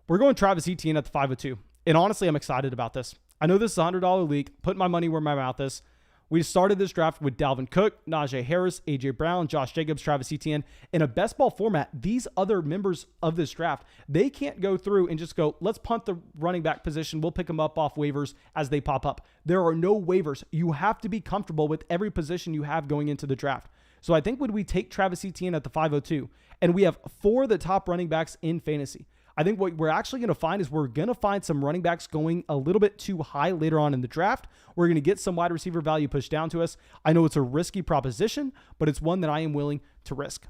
We're going Travis Etienne at the 502. And honestly, I'm excited about this. I know this is a $100 league. Put my money where my mouth is. We started this draft with Dalvin Cook, Najee Harris, A.J. Brown, Josh Jacobs, Travis Etienne. In a best ball format, these other members of this draft, they can't go through and just go, let's punt the running back position. We'll pick them up off waivers as they pop up. There are no waivers. You have to be comfortable with every position you have going into the draft. So I think when we take Travis Etienne at the 502, and we have 4 of the top running backs in fantasy, I think what we're actually going to find is we're going to find some running backs going a little bit too high later on in the draft. We're going to get some wide receiver value pushed down to us. I know it's a risky proposition, but it's one that I am willing to risk.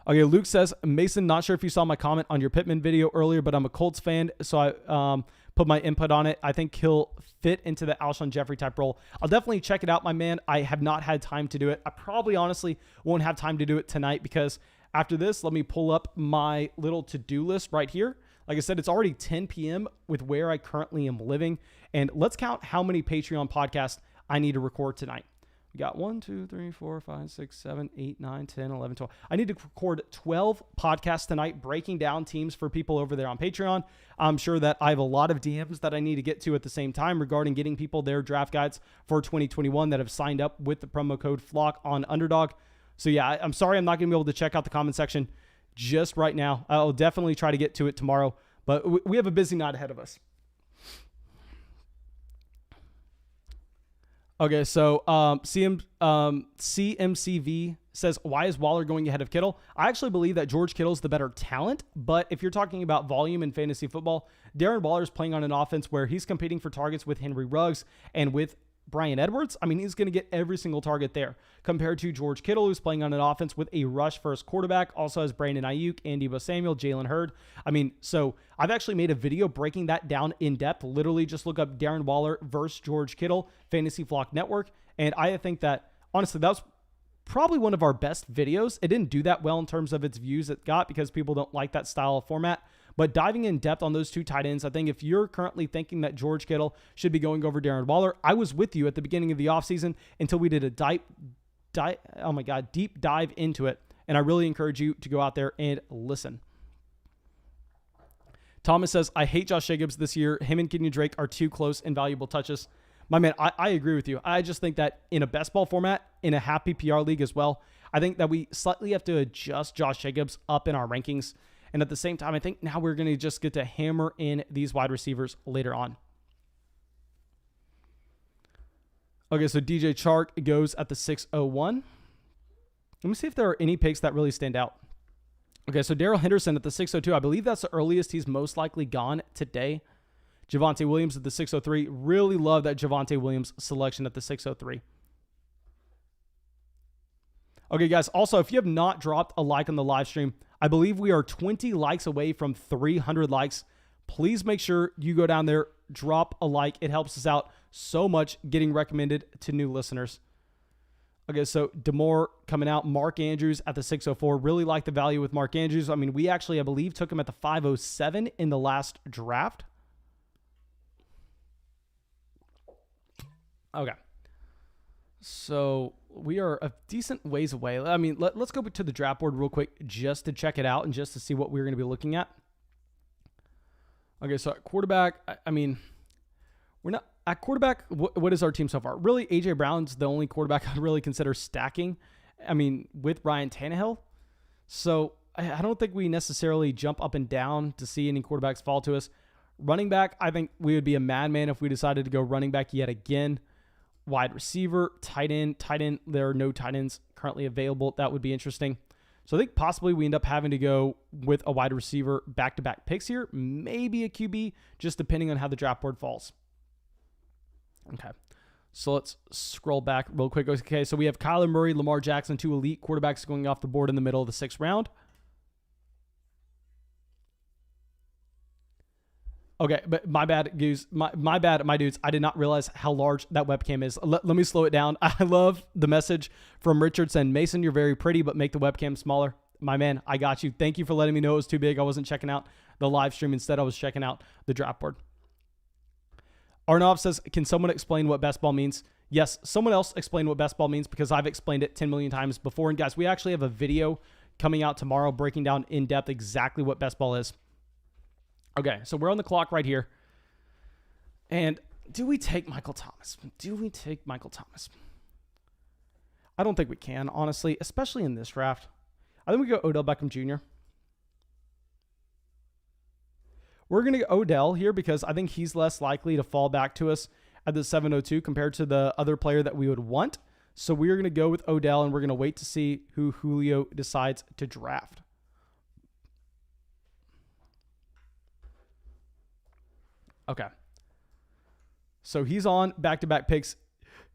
Okay, Luke says, Mason, not sure if you saw my comment on your Pittman video earlier, but I'm a Colts fan, so I put my input on it. I think he'll fit into the Alshon Jeffrey type role. I'll definitely check it out, my man. I have not had time to do it. I probably honestly won't have time to do it tonight because after this, let me pull up my little to-do list right here. Like I said, it's already 10 p.m. with where I currently am living. And let's count how many Patreon podcasts I need to record tonight. We got 1, 2, 3, 4, 5, 6, 7, 8, 9, 10, 11, 12. I need to record 12 podcasts tonight, breaking down teams for people over there on Patreon. I'm sure that I have a lot of DMs that I need to get to at the same time regarding getting people their draft guides for 2021 that have signed up with the promo code FLOCK on Underdog. So yeah, I'm sorry I'm not going to be able to check out the comment section just right now. I'll definitely try to get to it tomorrow, but we have a busy night ahead of us. Okay, so CMCV says, why is Waller going ahead of Kittle? I actually believe that George Kittle's the better talent, but if you're talking about volume in fantasy football, Darren Waller is playing on an offense where he's competing for targets with Henry Ruggs and with Bryan Edwards. I mean, he's going to get every single target there compared to George Kittle, who's playing on an offense with a rush first quarterback, also has Brandon Ayuk, Andy Bo Samuel, Jalen Hurd. I mean, so I've actually made a video breaking that down in depth. Literally just look up Darren Waller versus George Kittle, Fantasy Flock Network. And I think that, honestly, that was probably one of our best videos. It didn't do that well in terms of its views it got because people don't like that style of format. But diving in depth on those 2 tight ends, I think if you're currently thinking that George Kittle should be going over Darren Waller, I was with you at the beginning of the offseason until we did a deep dive into it. And I really encourage you to go out there and listen. Thomas says, I hate Josh Jacobs this year. Him and Kenyon Drake are too close in valuable touches. My man, I agree with you. I just think that in a best ball format, in a half PPR league as well, I think that we slightly have to adjust Josh Jacobs up in our rankings. And at the same time, I think now we're going to just get to hammer in these wide receivers later on. Okay, so DJ Chark goes at the 601. Let me see if there are any picks that really stand out. Okay, so Darrell Henderson at the 602. I believe that's the earliest he's most likely gone today. Javonte Williams at the 603. Really love that Javonte Williams selection at the 603. Okay, guys, also, if you have not dropped a like on the live stream, I believe we are 20 likes away from 300 likes. Please make sure you go down there, drop a like. It helps us out so much getting recommended to new listeners. Okay, so DeMore coming out. Mark Andrews at the 604. Really like the value with Mark Andrews. I mean, we actually, I believe, took him at the 507 in the last draft. Okay. So we are a decent ways away. I mean, let's go to the draft board real quick just to check it out and just to see what we're going to be looking at. Okay, so at quarterback, I mean, we're not at quarterback. What is our team so far? Really, AJ Brown's the only quarterback I'd really consider stacking. I mean, with Ryan Tannehill. So I don't think we necessarily jump up and down to see any quarterbacks fall to us. Running back, I think we would be a madman if we decided to go running back yet again. Wide receiver, tight end. There are no tight ends currently available. That would be interesting. So I think possibly we end up having to go with a wide receiver back-to-back picks here. Maybe a QB, just depending on how the draft board falls. Okay. So let's scroll back real quick. Okay, so we have Kyler Murray, Lamar Jackson, 2 elite quarterbacks going off the board in the middle of the 6th round. Okay, but my bad, Goose. My bad, my dudes. I did not realize how large that webcam is. Let me slow it down. I love the message from Richard saying, Mason, you're very pretty, but make the webcam smaller. My man, I got you. Thank you for letting me know it was too big. I wasn't checking out the live stream. Instead, I was checking out the draft board. Arnav says, can someone explain what best ball means? Yes, someone else explain what best ball means because I've explained it 10 million times before. And guys, we actually have a video coming out tomorrow breaking down in depth exactly what best ball is. Okay, so we're on the clock right here. And do we take Michael Thomas? I don't think we can, honestly, especially in this draft. I think we go Odell Beckham Jr. We're going to go Odell here because I think he's less likely to fall back to us at the 702 compared to the other player that we would want. So we're going to go with Odell, and we're going to wait to see who Julio decides to draft. Okay. So he's on back-to-back picks.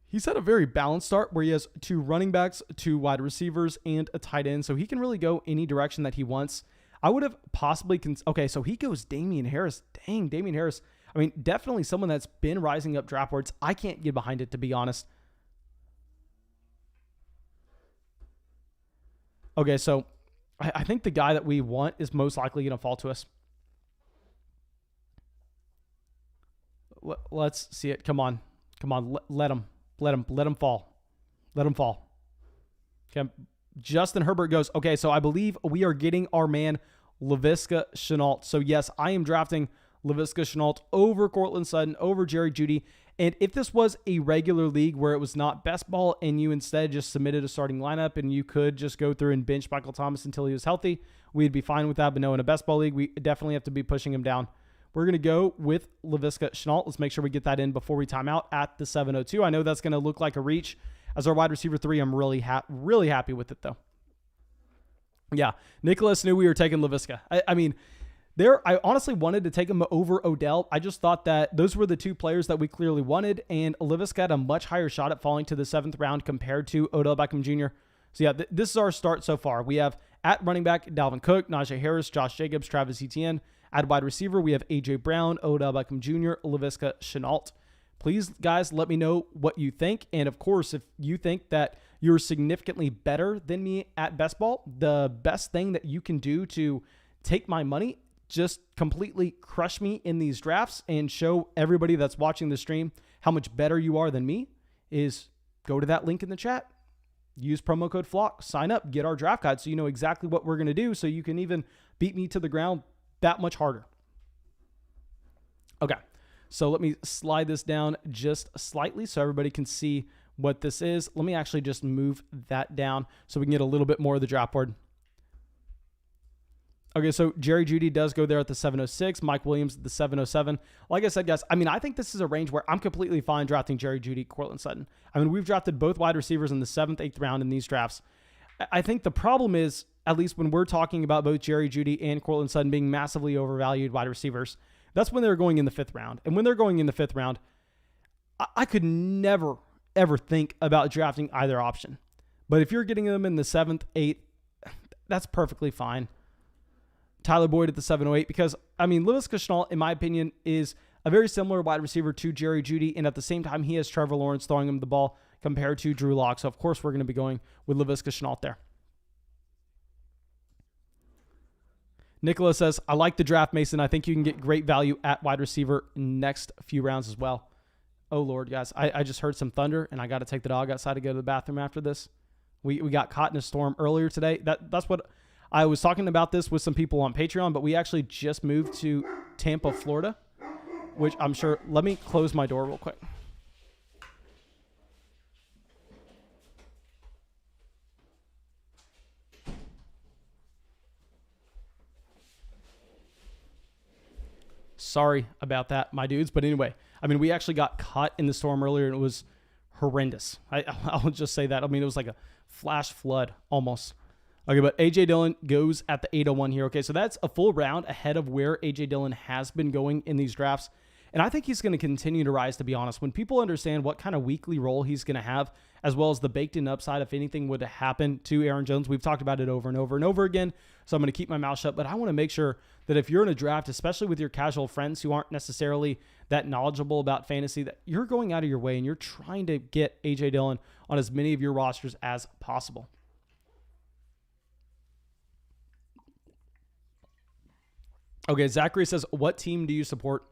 He's had a very balanced start where he has 2 running backs, 2 wide receivers, and a tight end. So he can really go any direction that he wants. I would have possibly... Okay, so he goes Damian Harris. Dang, Damian Harris. I mean, definitely someone that's been rising up draft boards. I can't get behind it, to be honest. Okay, so I think the guy that we want is most likely going to fall to us. Let's see it. Come on. Let him fall. Okay. Justin Herbert goes, okay, so I believe we are getting our man Laviska Shenault. So yes, I am drafting Laviska Shenault over Courtland Sutton, over Jerry Jeudy. And if this was a regular league where it was not best ball and you instead just submitted a starting lineup and you could just go through and bench Michael Thomas until he was healthy, we'd be fine with that. But no, in a best ball league, we definitely have to be pushing him down. We're going to go with Laviska Shenault. Let's make sure we get that in before we time out at the 702. I know that's going to look like a reach as our wide receiver 3. I'm really happy with it, though. Yeah, Nicholas knew we were taking Laviska. I mean, I honestly wanted to take him over Odell. I just thought that those were the 2 players that we clearly wanted, and Laviska had a much higher shot at falling to the 7th round compared to Odell Beckham Jr. So yeah, this is our start so far. We have at running back, Dalvin Cook, Najee Harris, Josh Jacobs, Travis Etienne. At wide receiver, we have A.J. Brown, Odell Beckham Jr., Laviska Shenault. Please, guys, let me know what you think. And, of course, if you think that you're significantly better than me at best ball, the best thing that you can do to take my money, just completely crush me in these drafts and show everybody that's watching the stream how much better you are than me, is go to that link in the chat. Use promo code FLOCK, sign up, get our draft guide so you know exactly what we're going to do so you can even beat me to the ground that much harder. Okay, so let me slide this down just slightly so everybody can see what this is. Let me actually just move that down so we can get a little bit more of the draft board. Okay, so Jerry Jeudy does go there at the 706. Mike Williams at the 707. Like I said, guys, I mean, I think this is a range where I'm completely fine drafting Jerry Jeudy, Courtland Sutton. I mean, we've drafted both wide receivers in the 7th, 8th round in these drafts. I think the problem is, at least when we're talking about both Jerry Jeudy and Courtland Sutton being massively overvalued wide receivers, that's when they're going in the 5th round. And when they're going in the 5th round, I could never, ever think about drafting either option. But if you're getting them in the 7th, 8th, that's perfectly fine. Tyler Boyd at the 708, because, I mean, Laviska Shenault, in my opinion, is a very similar wide receiver to Jerry Jeudy, and at the same time, he has Trevor Lawrence throwing him the ball compared to Drew Lock. So, of course, we're going to be going with Laviska Shenault there. Nicholas says, I like the draft, Mason. I think you can get great value at wide receiver next few rounds as well. Oh, Lord, guys. I just heard some thunder, and I got to take the dog outside to go to the bathroom after this. We got caught in a storm earlier today. That's what I was talking about this with some people on Patreon, but we actually just moved to Tampa, Florida, which I'm sure. Let me close my door real quick. Sorry about that, my dudes. But anyway, I mean, we actually got caught in the storm earlier, and it was horrendous. I'll just say that. I mean, it was like a flash flood almost. Okay, but A.J. Dillon goes at the 801 here. Okay, so that's a full round ahead of where A.J. Dillon has been going in these drafts. And I think he's going to continue to rise, to be honest. When people understand what kind of weekly role he's going to have, as well as the baked-in upside if anything would happen to Aaron Jones, we've talked about it over and over and over again, so I'm going to keep my mouth shut. But I want to make sure that if you're in a draft, especially with your casual friends who aren't necessarily that knowledgeable about fantasy, that you're going out of your way and you're trying to get A.J. Dillon on as many of your rosters as possible. Okay, Zachary says, what team do you support?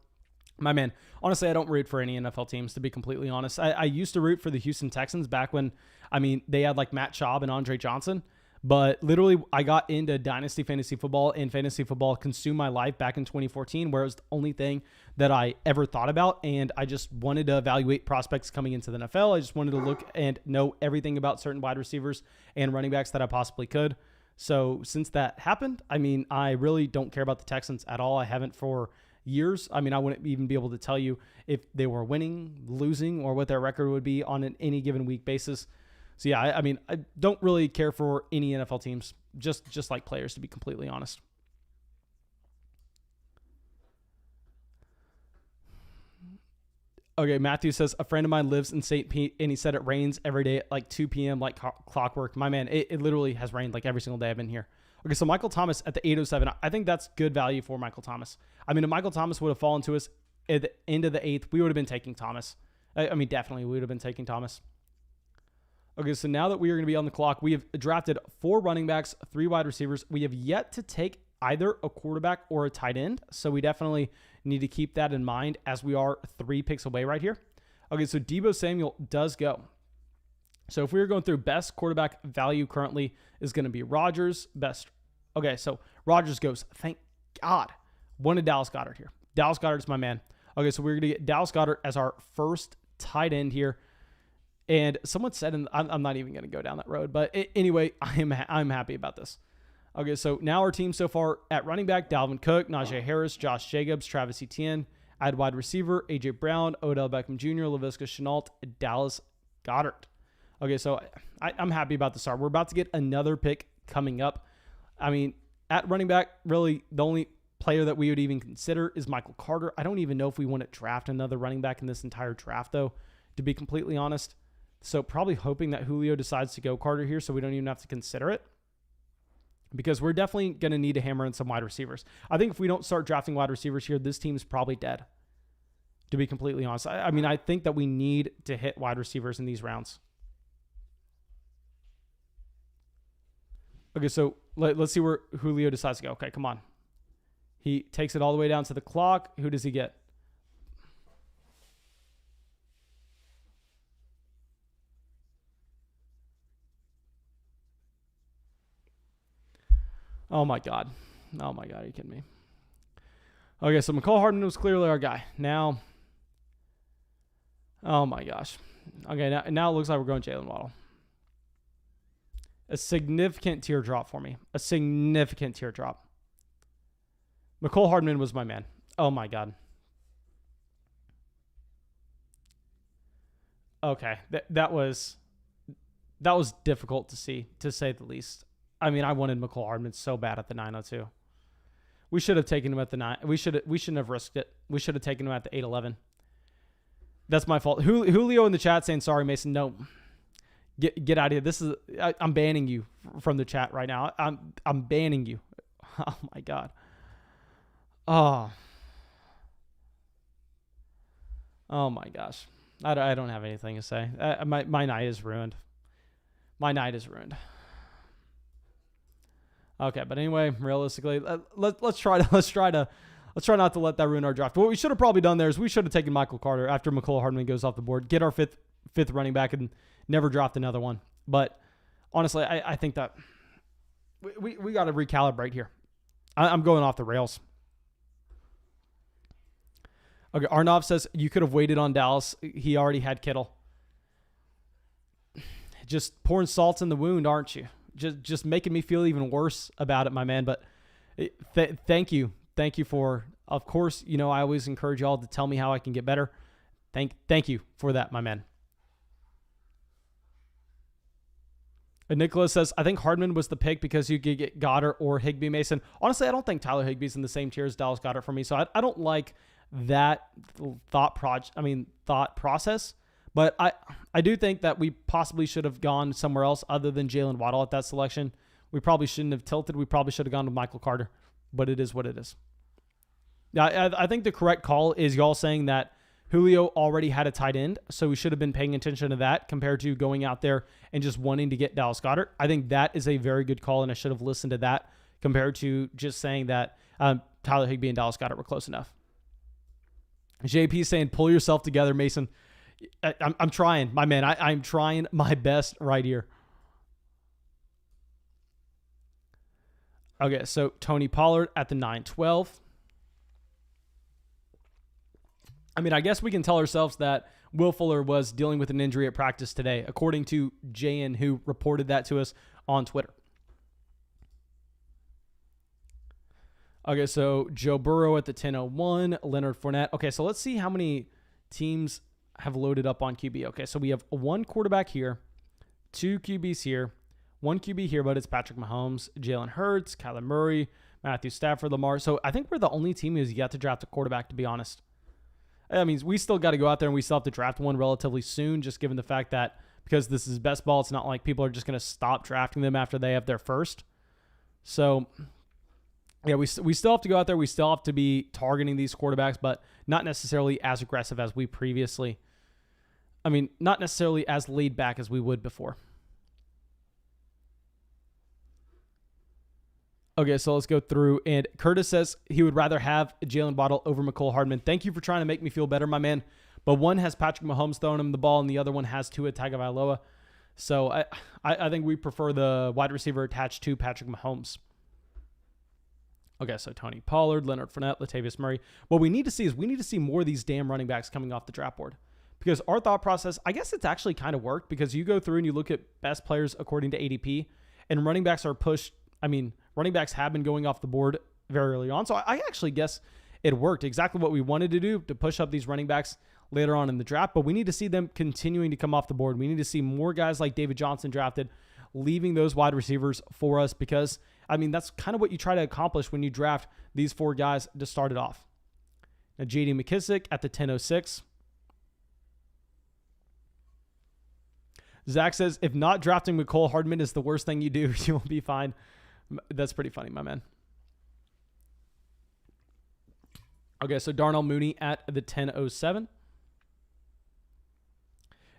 My man, honestly, I don't root for any NFL teams, to be completely honest. I used to root for the Houston Texans back when, I mean, they had like Matt Schaub and Andre Johnson. But literally, I got into Dynasty Fantasy Football, and Fantasy Football consumed my life back in 2014, where it was the only thing that I ever thought about. And I just wanted to evaluate prospects coming into the NFL. I just wanted to look and know everything about certain wide receivers and running backs that I possibly could. So since that happened, I mean, I really don't care about the Texans at all. I haven't for years. I mean, I wouldn't even be able to tell you if they were winning, losing, or what their record would be on any given week basis. So yeah, I mean, I don't really care for any NFL teams, just like players, to be completely honest. Okay, Matthew says, a friend of mine lives in St. Pete, and he said it rains every day at like 2 p.m. like clockwork. My man, it literally has rained like every single day I've been here. Okay, so Michael Thomas at the 807. I think that's good value for Michael Thomas. I mean, if Michael Thomas would have fallen to us at the end of the 8th, we would have been taking Thomas. I mean, definitely we would have been taking Thomas. Okay, so now that we are going to be on the clock, we have drafted 4 running backs, 3 wide receivers. We have yet to take either a quarterback or a tight end, so we definitely need to keep that in mind as we are 3 picks away right here. Okay, so Deebo Samuel does go. So if we were going through best quarterback value currently is going to be Rodgers. Best. Okay, so Rodgers goes. Thank God. Wanted Dallas Goedert here. Dallas Goedert's my man. Okay, so we're going to get Dallas Goedert as our first tight end here. And someone said, and I'm not even going to go down that road, but anyway, I'm happy about this. Okay, so now our team so far at running back, Dalvin Cook, Najee Harris, Josh Jacobs, Travis Etienne. At wide receiver, A.J. Brown, Odell Beckham Jr., Laviska Shenault, Dallas Goedert. Okay, so I'm happy about the start. We're about to get another pick coming up. I mean, at running back, really the only player that we would even consider is Michael Carter. I don't even know if we want to draft another running back in this entire draft, though, to be completely honest. So probably hoping that Julio decides to go Carter here so we don't even have to consider it, because we're definitely going to need to hammer in some wide receivers. I think if we don't start drafting wide receivers here, this team is probably dead, to be completely honest. I mean, I think that we need to hit wide receivers in these rounds. Okay, so let's see where Julio decides to go. Okay, come on. He takes it all the way down to the clock. Who does he get? Oh, my God. Oh, my God. Are you kidding me? Okay, so McCall Hardman was clearly our guy. Now, oh, my gosh. Okay, now it looks like we're going Jalen Waddle. A significant teardrop for me. A significant teardrop. McCall Hardman was my man. Oh, my God. Okay, that was difficult to see, to say the least. I mean, I wanted McCall Hardman so bad at the 902. We should have taken him at the 9. We shouldn't have risked it. We should have taken him at the 811. That's my fault. Julio in the chat saying, sorry, Mason. No. Get out of here. I'm banning you from the chat right now. I'm banning you. Oh, my God. Oh, my gosh. I don't have anything to say. My night is ruined. My night is ruined. Okay, but anyway, realistically, let's try to let's try not to let that ruin our draft. What we should have probably done there is we should have taken Michael Carter after McCole Hardman goes off the board, get our fifth running back, and never dropped another one. But honestly, I think that we got to recalibrate here. I'm going off the rails. Okay, Arnav says you could have waited on Dallas. He already had Kittle. Just pouring salt in the wound, aren't you? Just making me feel even worse about it, my man. But thank you for. Of course, I always encourage y'all to tell me how I can get better. Thank you for that, my man. And Nicholas says, I think Hardman was the pick because you could get Goddard or Higbee, Mason. Honestly, I don't think Tyler Higbee's in the same tier as Dallas Goedert for me. So I don't like that thought process. But I do think that we possibly should have gone somewhere else other than Jalen Waddle at that selection. We probably shouldn't have tilted. We probably should have gone with Michael Carter. But it is what it is. Now, I think the correct call is y'all saying that Julio already had a tight end, so we should have been paying attention to that compared to going out there and just wanting to get Dallas Goedert. I think that is a very good call, and I should have listened to that compared to just saying that Tyler Higbee and Dallas Goedert were close enough. JP saying, pull yourself together, Mason. I'm trying, my man. I'm trying my best right here. Okay, so Tony Pollard at the 9-12. I mean, I guess we can tell ourselves that Will Fuller was dealing with an injury at practice today, according to JN, who reported that to us on Twitter. Okay, so Joe Burrow at the 10-01, Leonard Fournette. Okay, so let's see how many teams have loaded up on QB. Okay, so we have one quarterback here, two QBs here, one QB here, but it's Patrick Mahomes, Jalen Hurts, Kyler Murray, Matthew Stafford, Lamar. So I think we're the only team who's yet to draft a quarterback, to be honest. I mean, we still got to go out there and we still have to draft one relatively soon, just given the fact that because this is best ball, it's not like people are just going to stop drafting them after they have their first. So, yeah, we still have to go out there. We still have to be targeting these quarterbacks, but not necessarily as aggressive as we previously. I mean, not necessarily as laid back as we would before. Okay, so let's go through. And Curtis says he would rather have Jalen Waddle over McCole Hardman. Thank you for trying to make me feel better, my man. But one has Patrick Mahomes throwing him the ball, and the other one has Tua Tagovailoa. So I think we prefer the wide receiver attached to Patrick Mahomes. Okay, so Tony Pollard, Leonard Fournette, Latavius Murray. What we need to see is we need to see more of these damn running backs coming off the draft board. Because our thought process, I guess it's actually kind of worked because you go through and you look at best players according to ADP, and running backs are pushed. I mean, running backs have been going off the board very early on. So I actually guess it worked exactly what we wanted to do to push up these running backs later on in the draft. But we need to see them continuing to come off the board. We need to see more guys like David Johnson drafted, leaving those wide receivers for us because, I mean, that's kind of what you try to accomplish when you draft these four guys to start it off. Now, J.D. McKissick at the 10-06. Zach says, if not drafting McCole Hardman is the worst thing you do, you'll be fine. That's pretty funny, my man. Okay, so Darnell Mooney at the 10-07.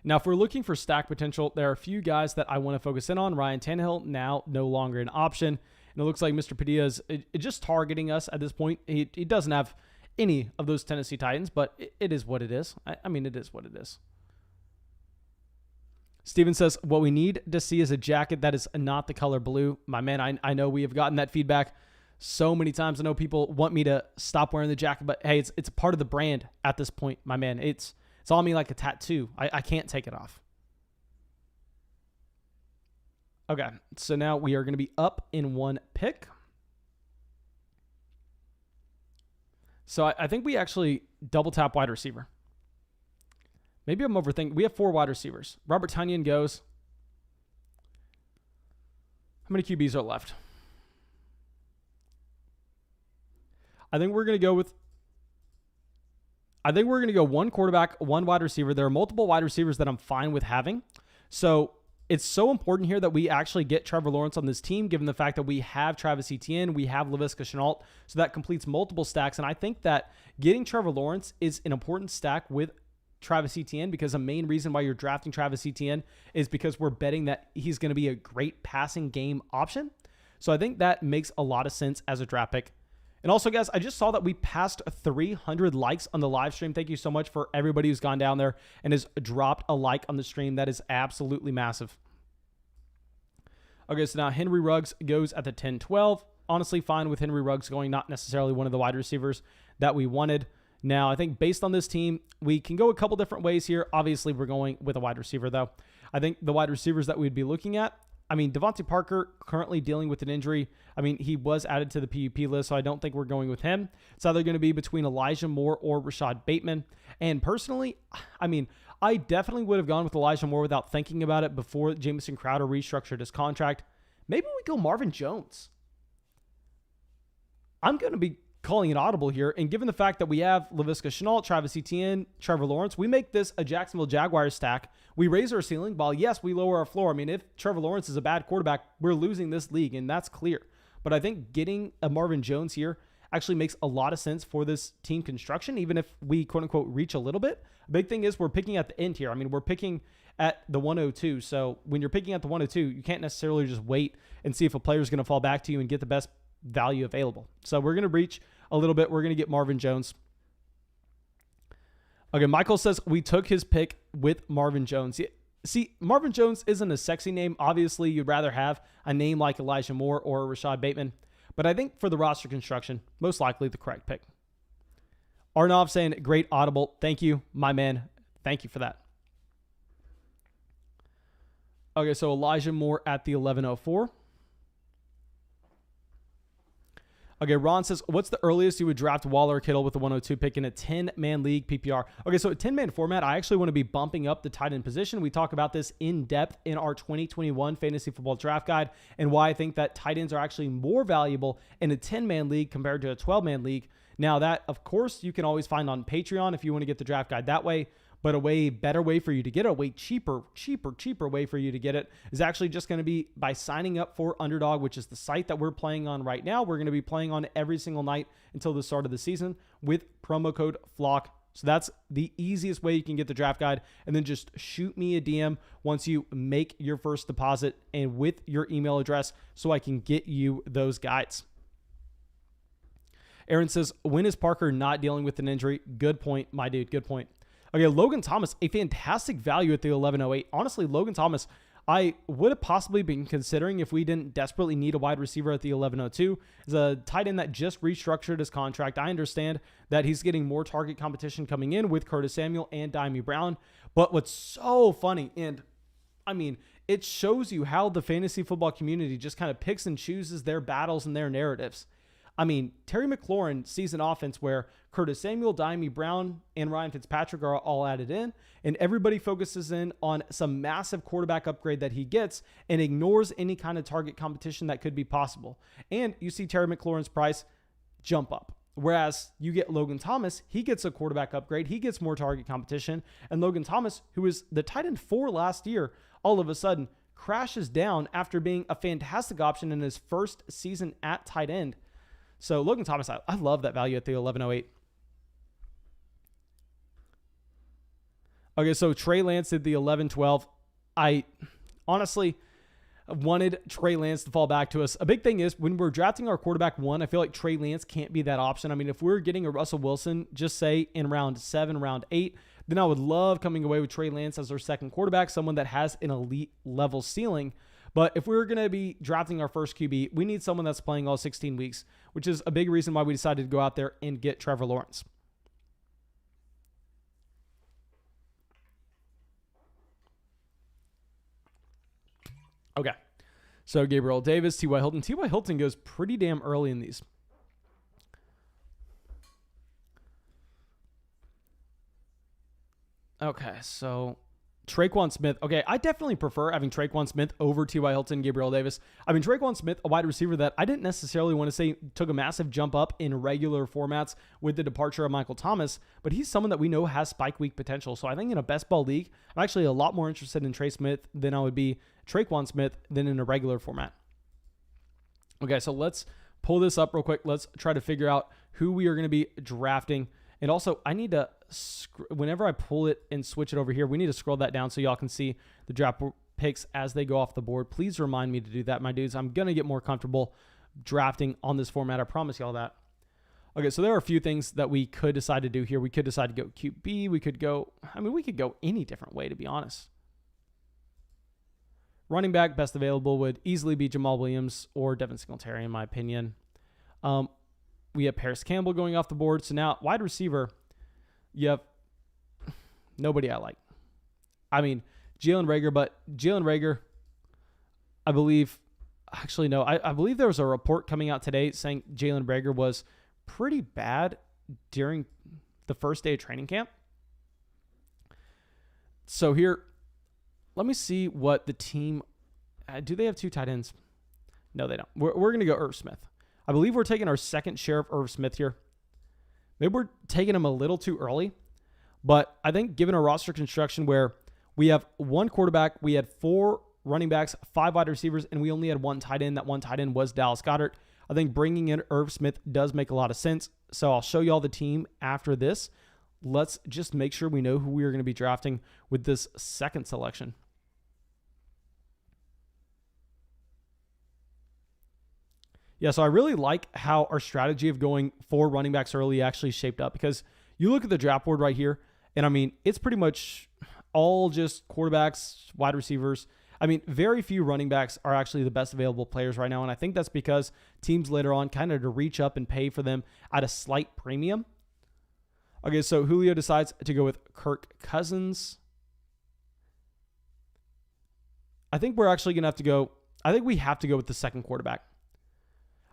Now, if we're looking for stack potential, there are a few guys that I want to focus in on. Ryan Tannehill, now no longer an option. And it looks like Mr. Padilla is just targeting us at this point. He doesn't have any of those Tennessee Titans, but it is what it is. I mean, it is what it is. Steven says, what we need to see is a jacket that is not the color blue. My man, I know we have gotten that feedback so many times. I know people want me to stop wearing the jacket, but hey, it's a part of the brand at this point, my man. It's on me like a tattoo. I can't take it off. Okay, so now we are going to be up in one pick. So I think we actually double tap wide receiver. Maybe I'm overthinking. We have four wide receivers. Robert Tonyan goes. How many QBs are left? I think we're going to go one quarterback, one wide receiver. There are multiple wide receivers that I'm fine with having. So it's so important here that we actually get Trevor Lawrence on this team, given the fact that we have Travis Etienne, we have Laviska Shenault. So that completes multiple stacks. And I think that getting Trevor Lawrence is an important stack with Travis Etienne, because the main reason why you're drafting Travis Etienne is because we're betting that he's going to be a great passing game option. So I think that makes a lot of sense as a draft pick. And also, guys, I just saw that we passed 300 likes on the live stream. Thank you so much for everybody who's gone down there and has dropped a like on the stream. That is absolutely massive. Okay, so now Henry Ruggs goes at the 10-12. Honestly, fine with Henry Ruggs going, not necessarily one of the wide receivers that we wanted. Now, I think based on this team, we can go a couple different ways here. Obviously, we're going with a wide receiver, though. I think the wide receivers that we'd be looking at, I mean, Devontae Parker currently dealing with an injury. I mean, he was added to the PUP list, so I don't think we're going with him. It's either going to be between Elijah Moore or Rashad Bateman. And personally, I mean, I definitely would have gone with Elijah Moore without thinking about it before Jamison Crowder restructured his contract. Maybe we go Marvin Jones. I'm going to be calling an audible here, and given the fact that we have Laviska Shenault, Travis Etienne, Trevor Lawrence, we make this a Jacksonville Jaguars stack. We raise our ceiling, while yes, we lower our floor. I mean, if Trevor Lawrence is a bad quarterback, we're losing this league, and that's clear. But I think getting a Marvin Jones here actually makes a lot of sense for this team construction, even if we quote-unquote reach a little bit. A big thing is we're picking at the end here. I mean, we're picking at the 102, so when you're picking at the 102, you can't necessarily just wait and see if a player is going to fall back to you and get the best value available. So we're going to reach a little bit. We're going to get Marvin Jones. Okay, Michael says we took his pick with Marvin Jones. See, Marvin Jones isn't a sexy name. Obviously, you'd rather have a name like Elijah Moore or Rashad Bateman. But I think for the roster construction, most likely the correct pick. Arnav saying, great audible. Thank you, my man. Thank you for that. Okay, so Elijah Moore at the 1104. Okay, Ron says, what's the earliest you would draft Waller or Kittle with the 102 pick in a 10-man league PPR? Okay, so a 10-man format, I actually want to be bumping up the tight end position. We talk about this in depth in our 2021 Fantasy Football Draft Guide and why I think that tight ends are actually more valuable in a 10-man league compared to a 12-man league. Now that, of course, you can always find on Patreon if you want to get the draft guide that way. But a way better way for you to get it, a way cheaper way for you to get it is actually just going to be by signing up for Underdog, which is the site that we're playing on right now. We're going to be playing on every single night until the start of the season with promo code FLOCK. So that's the easiest way you can get the draft guide. And then just shoot me a DM once you make your first deposit and with your email address so I can get you those guides. Aaron says, when is Parker not dealing with an injury? Good point, my dude. Good point. Okay, Logan Thomas, a fantastic value at the 1108. Honestly, Logan Thomas, I would have possibly been considering if we didn't desperately need a wide receiver at the 1102. As a tight end that just restructured his contract, I understand that he's getting more target competition coming in with Curtis Samuel and Dyami Brown. But what's so funny, and I mean, it shows you how the fantasy football community just kind of picks and chooses their battles and their narratives. I mean, Terry McLaurin sees an offense where Curtis Samuel, Dyami Brown, and Ryan Fitzpatrick are all added in, and everybody focuses in on some massive quarterback upgrade that he gets and ignores any kind of target competition that could be possible. And you see Terry McLaurin's price jump up. Whereas you get Logan Thomas, he gets a quarterback upgrade, he gets more target competition, and Logan Thomas, who was the tight end 4 last year, all of a sudden crashes down after being a fantastic option in his first season at tight end. So Logan Thomas, I love that value at the 1108. Okay, so Trey Lance did the 11-12. I honestly wanted Trey Lance to fall back to us. A big thing is when we're drafting our quarterback 1, I feel like Trey Lance can't be that option. I mean, if we're getting a Russell Wilson, just say in round 7, round 8, then I would love coming away with Trey Lance as our second quarterback, someone that has an elite level ceiling. But if we're going to be drafting our first QB, we need someone that's playing all 16 weeks, which is a big reason why we decided to go out there and get Trevor Lawrence. Okay. So Gabriel Davis, T.Y. Hilton. T.Y. Hilton goes pretty damn early in these. Okay, so Traquan Smith. Okay, I definitely prefer having Traquan Smith over T.Y. Hilton, Gabriel Davis. I mean, Traquan Smith, a wide receiver that I didn't necessarily want to say took a massive jump up in regular formats with the departure of Michael Thomas, but he's someone that we know has spike week potential. So I think in a best ball league, I'm actually a lot more interested in Trey Smith than I would be Traquan Smith than in a regular format. Okay, so let's pull this up real quick. Let's try to figure out who we are going to be drafting. And also, I need to, whenever I pull it and switch it over here, we need to scroll that down so y'all can see the draft picks as they go off the board. Please remind me to do that, my dudes. I'm going to get more comfortable drafting on this format. I promise y'all that. Okay, so there are a few things that we could decide to do here. We could decide to go QB. We could go any different way, to be honest. Running back, best available would easily be Jamal Williams or Devin Singletary, in my opinion. We have Paris Campbell going off the board. So now, wide receiver, you have nobody I like. I mean, Jalen Reagor, but Jalen Reagor, I believe, actually, no, I believe there was a report coming out today saying Jalen Reagor was pretty bad during the first day of training camp. So here, let me see what the team, do they have 2 tight ends? No, they don't. We're going to go Irv Smith. I believe we're taking our second share of Irv Smith here. Maybe we're taking him a little too early, but I think given our roster construction where we have 1 quarterback, we had 4 running backs, 5 wide receivers, and we only had 1 tight end. That 1 tight end was Dallas Goedert. I think bringing in Irv Smith does make a lot of sense. So I'll show you all the team after this. Let's just make sure we know who we are going to be drafting with this second selection. Yeah, so I really like how our strategy of going 4 running backs early actually shaped up, because you look at the draft board right here, and I mean, it's pretty much all just quarterbacks, wide receivers. I mean, very few running backs are actually the best available players right now, and I think that's because teams later on kind of to reach up and pay for them at a slight premium. Okay, so Julio decides to go with Kirk Cousins. I think we're actually going to have to go, I think we have to go with the second quarterback.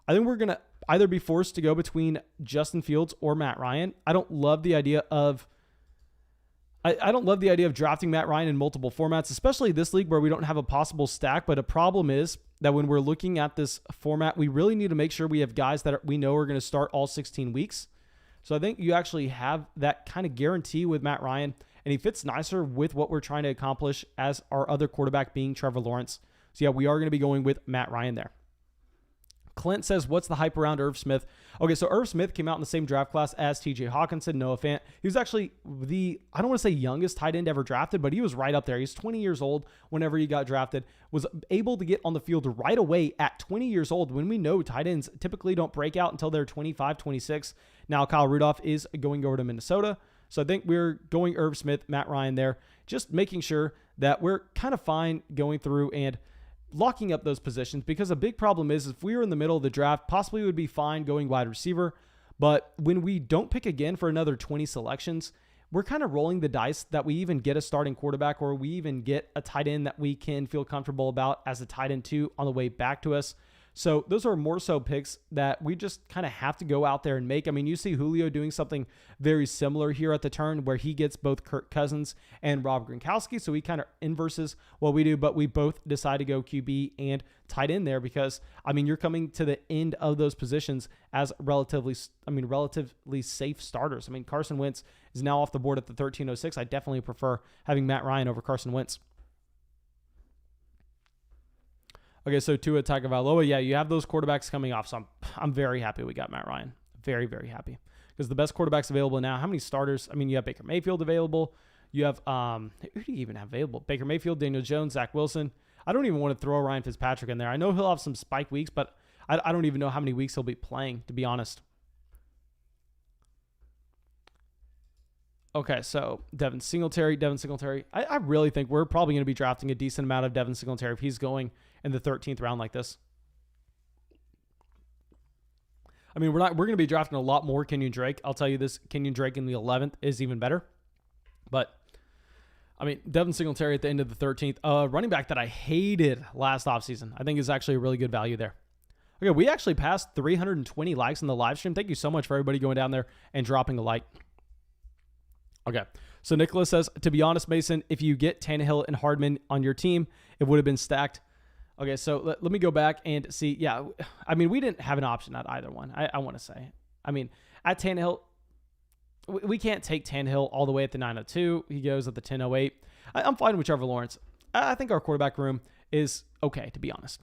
I think we're going to either be forced to go between Justin Fields or Matt Ryan. I don't love the idea of drafting Matt Ryan in multiple formats, especially this league where we don't have a possible stack. But a problem is that when we're looking at this format, we really need to make sure we have guys that we know are going to start all 16 weeks. So I think you actually have that kind of guarantee with Matt Ryan, and he fits nicer with what we're trying to accomplish as our other quarterback being Trevor Lawrence. So yeah, we are going to be going with Matt Ryan there. Clint says, what's the hype around Irv Smith? Okay, so Irv Smith came out in the same draft class as TJ Hawkinson, Noah Fant. He was actually I don't want to say youngest tight end ever drafted, but he was right up there. He's 20 years old whenever he got drafted, was able to get on the field right away at 20 years old when we know tight ends typically don't break out until they're 25, 26. Now Kyle Rudolph is going over to Minnesota. So I think we're going Irv Smith, Matt Ryan there, just making sure that we're kind of fine going through and locking up those positions, because a big problem is if we were in the middle of the draft, possibly we would be fine going wide receiver. But when we don't pick again for another 20 selections, we're kind of rolling the dice that we even get a starting quarterback, or we even get a tight end that we can feel comfortable about as a tight end 2 on the way back to us. So those are more so picks that we just kind of have to go out there and make. I mean, you see Julio doing something very similar here at the turn where he gets both Kirk Cousins and Rob Gronkowski. So he kind of inverses what we do, but we both decide to go QB and tight end there because, I mean, you're coming to the end of those positions as relatively safe starters. I mean, Carson Wentz is now off the board at the 1306. I definitely prefer having Matt Ryan over Carson Wentz. Okay, so Tua Tagovailoa, yeah, you have those quarterbacks coming off, so I'm very happy we got Matt Ryan. Very, very happy. Because the best quarterbacks available now, how many starters? I mean, you have Baker Mayfield available. You have, who do you even have available? Baker Mayfield, Daniel Jones, Zach Wilson. I don't even want to throw Ryan Fitzpatrick in there. I know he'll have some spike weeks, but I don't even know how many weeks he'll be playing, to be honest. Okay, so Devin Singletary. I really think we're probably going to be drafting a decent amount of Devin Singletary if he's going in the 13th round like this. I mean, we're going to be drafting a lot more Kenyon Drake. I'll tell you this, Kenyon Drake in the 11th is even better. But, I mean, Devin Singletary at the end of the 13th. Running back that I hated last offseason. I think is actually a really good value there. Okay, we actually passed 320 likes in the live stream. Thank you so much for everybody going down there and dropping a like. Okay, so Nicholas says, to be honest, Mason, if you get Tannehill and Hardman on your team, it would have been stacked. Okay, so let me go back and see. Yeah, I mean, we didn't have an option at either one, I want to say. I mean, at Tannehill, we can't take Tannehill all the way at the 902. He goes at the 1008. I'm fine with Trevor Lawrence. I think our quarterback room is okay, to be honest.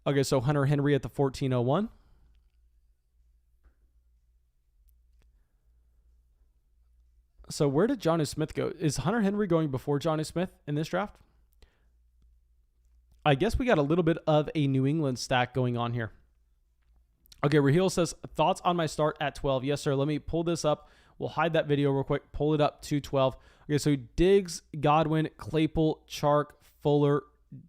Okay, so Hunter Henry at the 1401. So where did Jonnu Smith go? Is Hunter Henry going before Jonnu Smith in this draft? I guess we got a little bit of a New England stack going on here. Okay, Raheel says, thoughts on my start at 12? Yes, sir. Let me pull this up. We'll hide that video real quick. Pull it up to 12. Okay, so Diggs, Godwin, Claypool, Chark, Fuller,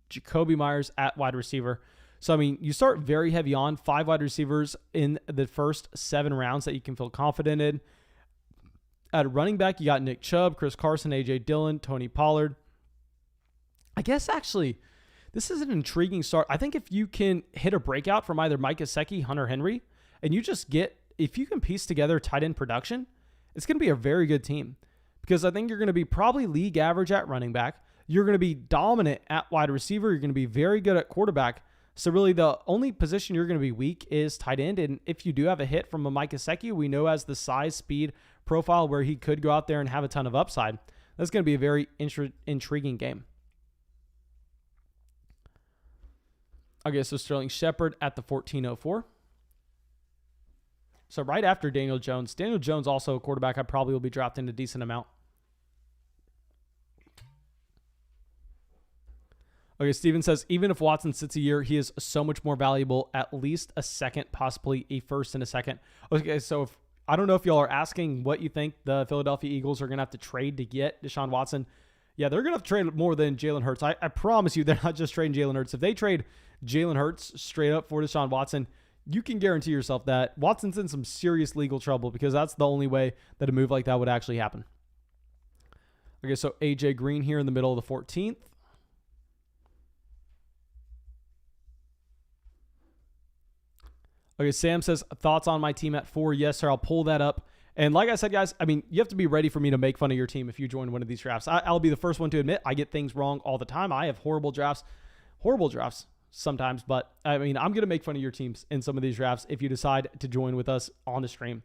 Jacoby Myers at wide receiver. So, I mean, you start very heavy on 5 wide receivers in the first 7 rounds that you can feel confident in. At running back, you got Nick Chubb, Chris Carson, A.J. Dillon, Tony Pollard. I guess, actually, this is an intriguing start. I think if you can hit a breakout from either Mike Gesicki, Hunter Henry, and you just if you can piece together tight end production, it's going to be a very good team. Because I think you're going to be probably league average at running back. You're going to be dominant at wide receiver. You're going to be very good at quarterback. So really the only position you're going to be weak is tight end. And if you do have a hit from a Mike Gesicki, we know as the size, speed profile where he could go out there and have a ton of upside. That's going to be a very intriguing game. Okay, so Sterling Shepard at the 1404. So right after Daniel Jones. Daniel Jones also a quarterback I probably will be drafting a decent amount. Okay, Steven says, even if Watson sits a year, he is so much more valuable, at least a second, possibly a first and a second. Okay, so I don't know if y'all are asking what you think the Philadelphia Eagles are going to have to trade to get Deshaun Watson. Yeah, they're going to have to trade more than Jalen Hurts. I promise you they're not just trading Jalen Hurts. If they trade Jalen Hurts straight up for Deshaun Watson, you can guarantee yourself that Watson's in some serious legal trouble because that's the only way that a move like that would actually happen. Okay, so AJ Green here in the middle of the 14th. Okay, Sam says, thoughts on my team at 4? Yes, sir. I'll pull that up. And like I said, guys, I mean, you have to be ready for me to make fun of your team if you join one of these drafts. I'll be the first one to admit I get things wrong all the time. I have horrible drafts sometimes. But, I mean, I'm going to make fun of your teams in some of these drafts if you decide to join with us on the stream.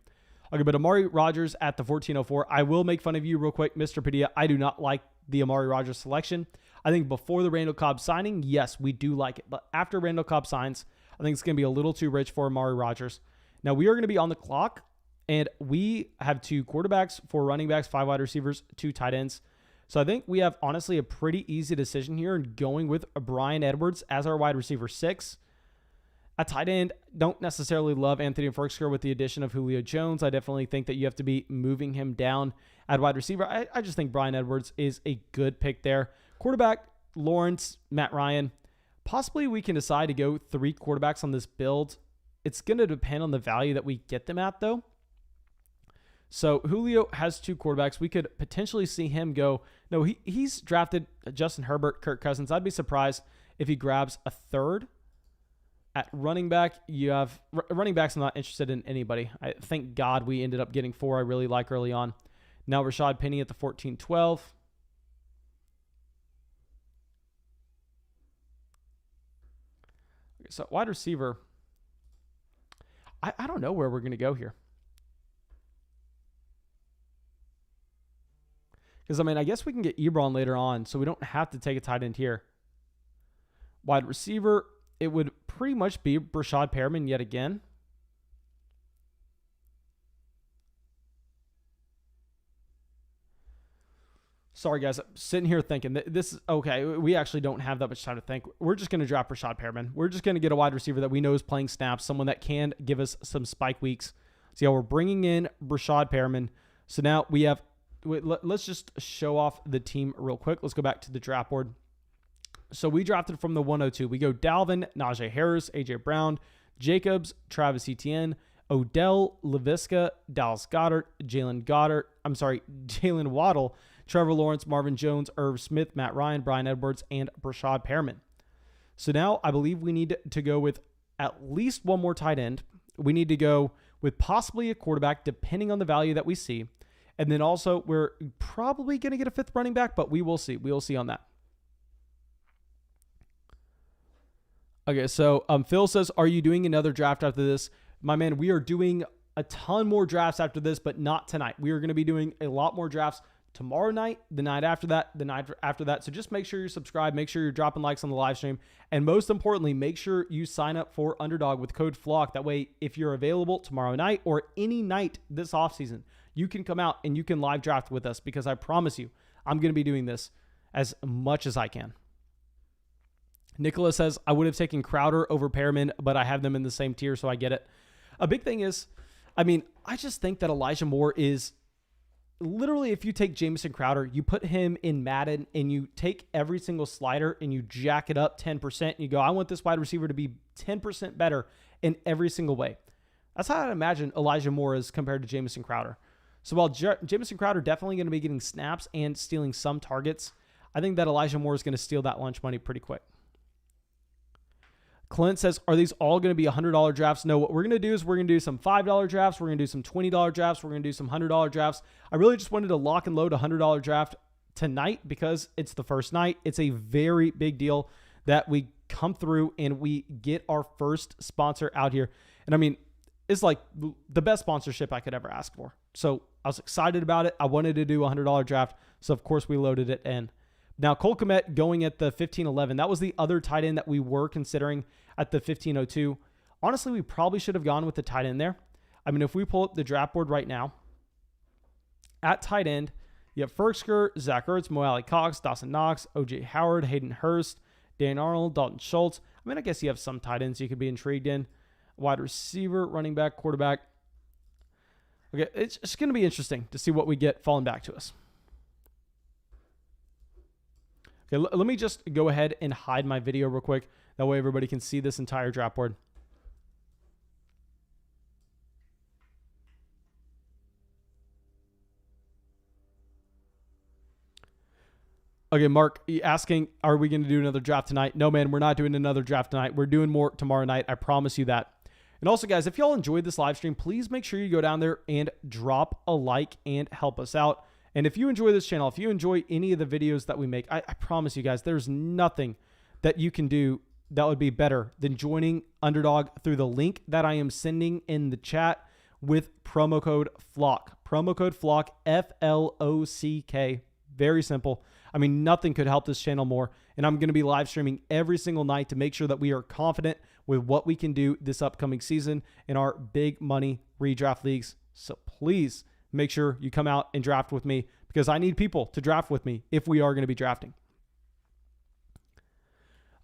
Okay, but Amari Rodgers at the 1404. I will make fun of you real quick, Mr. Padilla. I do not like the Amari Rodgers selection. I think before the Randall Cobb signing, yes, we do like it. But after Randall Cobb signs, I think it's going to be a little too rich for Amari Rodgers. Now, we are going to be on the clock, and we have 2 quarterbacks, 4 running backs, 5 wide receivers, 2 tight ends. So I think we have, honestly, a pretty easy decision here in going with Bryan Edwards as our wide receiver 6. At tight end, don't necessarily love Anthony Firkser with the addition of Julio Jones. I definitely think that you have to be moving him down at wide receiver. I just think Bryan Edwards is a good pick there. Quarterback, Lawrence, Matt Ryan. Possibly we can decide to go 3 quarterbacks on this build. It's going to depend on the value that we get them at, though. So Julio has 2 quarterbacks. We could potentially see him go. No, he's drafted Justin Herbert, Kirk Cousins. I'd be surprised if he grabs a 3rd. At running back, you have running backs. I'm not interested in anybody. Thank God we ended up getting 4 I really like early on. Now Rashad Penny at the 14-12. So wide receiver, I don't know where we're going to go here. Because, I mean, I guess we can get Ebron later on, so we don't have to take a tight end here. Wide receiver, it would pretty much be Brashad Perriman yet again. Sorry, guys. I'm sitting here thinking this is okay. We actually don't have that much time to think. We're just going to drop Brashad Perriman. We're just going to get a wide receiver that we know is playing snaps, someone that can give us some spike weeks. So, yeah, we're bringing in Brashad Perriman. So now we have, let's just show off the team real quick. Let's go back to the draft board. So we drafted from the 102. We go Dalvin, Najee Harris, A.J. Brown, Jacobs, Travis Etienne, Odell, Laviska, Dallas Goedert, Jalen Waddle, Trevor Lawrence, Marvin Jones, Irv Smith, Matt Ryan, Bryan Edwards, and Brashad Perriman. So now I believe we need to go with at least one more tight end. We need to go with possibly a quarterback, depending on the value that we see. And then also we're probably going to get a 5th running back, but we will see. We will see on that. Okay, so Phil says, are you doing another draft after this? My man, we are doing a ton more drafts after this, but not tonight. We are going to be doing a lot more drafts tomorrow night, the night after that, the night after that. So just make sure you're subscribed. Make sure you're dropping likes on the live stream. And most importantly, make sure you sign up for Underdog with code FLOCK. That way, if you're available tomorrow night or any night this offseason, you can come out and you can live draft with us because I promise you, I'm going to be doing this as much as I can. Nicholas says, I would have taken Crowder over Perriman, but I have them in the same tier, so I get it. A big thing is, I mean, I just think that Elijah Moore is literally, if you take Jamison Crowder, you put him in Madden and you take every single slider and you jack it up 10% and you go, I want this wide receiver to be 10% better in every single way. That's how I imagine Elijah Moore is compared to Jamison Crowder. So while Jamison Crowder definitely going to be getting snaps and stealing some targets, I think that Elijah Moore is going to steal that lunch money pretty quick. Clint says, are these all going to be $100 drafts? No, what we're going to do is we're going to do some $5 drafts. We're going to do some $20 drafts. We're going to do some $100 drafts. I really just wanted to lock and load a $100 draft tonight because it's the first night. It's a very big deal that we come through and we get our first sponsor out here. And I mean, it's like the best sponsorship I could ever ask for. So I was excited about it. I wanted to do a $100 draft. So of course we loaded it in. Now, Cole Kmet going at the 1511. That was the other tight end that we were considering at the 1502. Honestly, we probably should have gone with the tight end there. I mean, if we pull up the draft board right now, at tight end, you have Ferksker, Zach Ertz, Mo Alley Cox, Dawson Knox, O.J. Howard, Hayden Hurst, Dan Arnold, Dalton Schultz. I mean, I guess you have some tight ends you could be intrigued in. Wide receiver, running back, quarterback. Okay, it's going to be interesting to see what we get falling back to us. Okay, let me just go ahead and hide my video real quick. That way everybody can see this entire draft board. Okay, Mark asking, are we going to do another draft tonight? No, man, we're not doing another draft tonight. We're doing more tomorrow night. I promise you that. And also, guys, if y'all enjoyed this live stream, please make sure you go down there and drop a like and help us out. And if you enjoy this channel, if you enjoy any of the videos that we make, I promise you guys, there's nothing that you can do that would be better than joining Underdog through the link that I am sending in the chat with promo code FLOCK. Promo code FLOCK, F-L-O-C-K. Very simple. I mean, nothing could help this channel more. And I'm going to be live streaming every single night to make sure that we are confident with what we can do this upcoming season in our big money redraft leagues. So please make sure you come out and draft with me because I need people to draft with me if we are going to be drafting.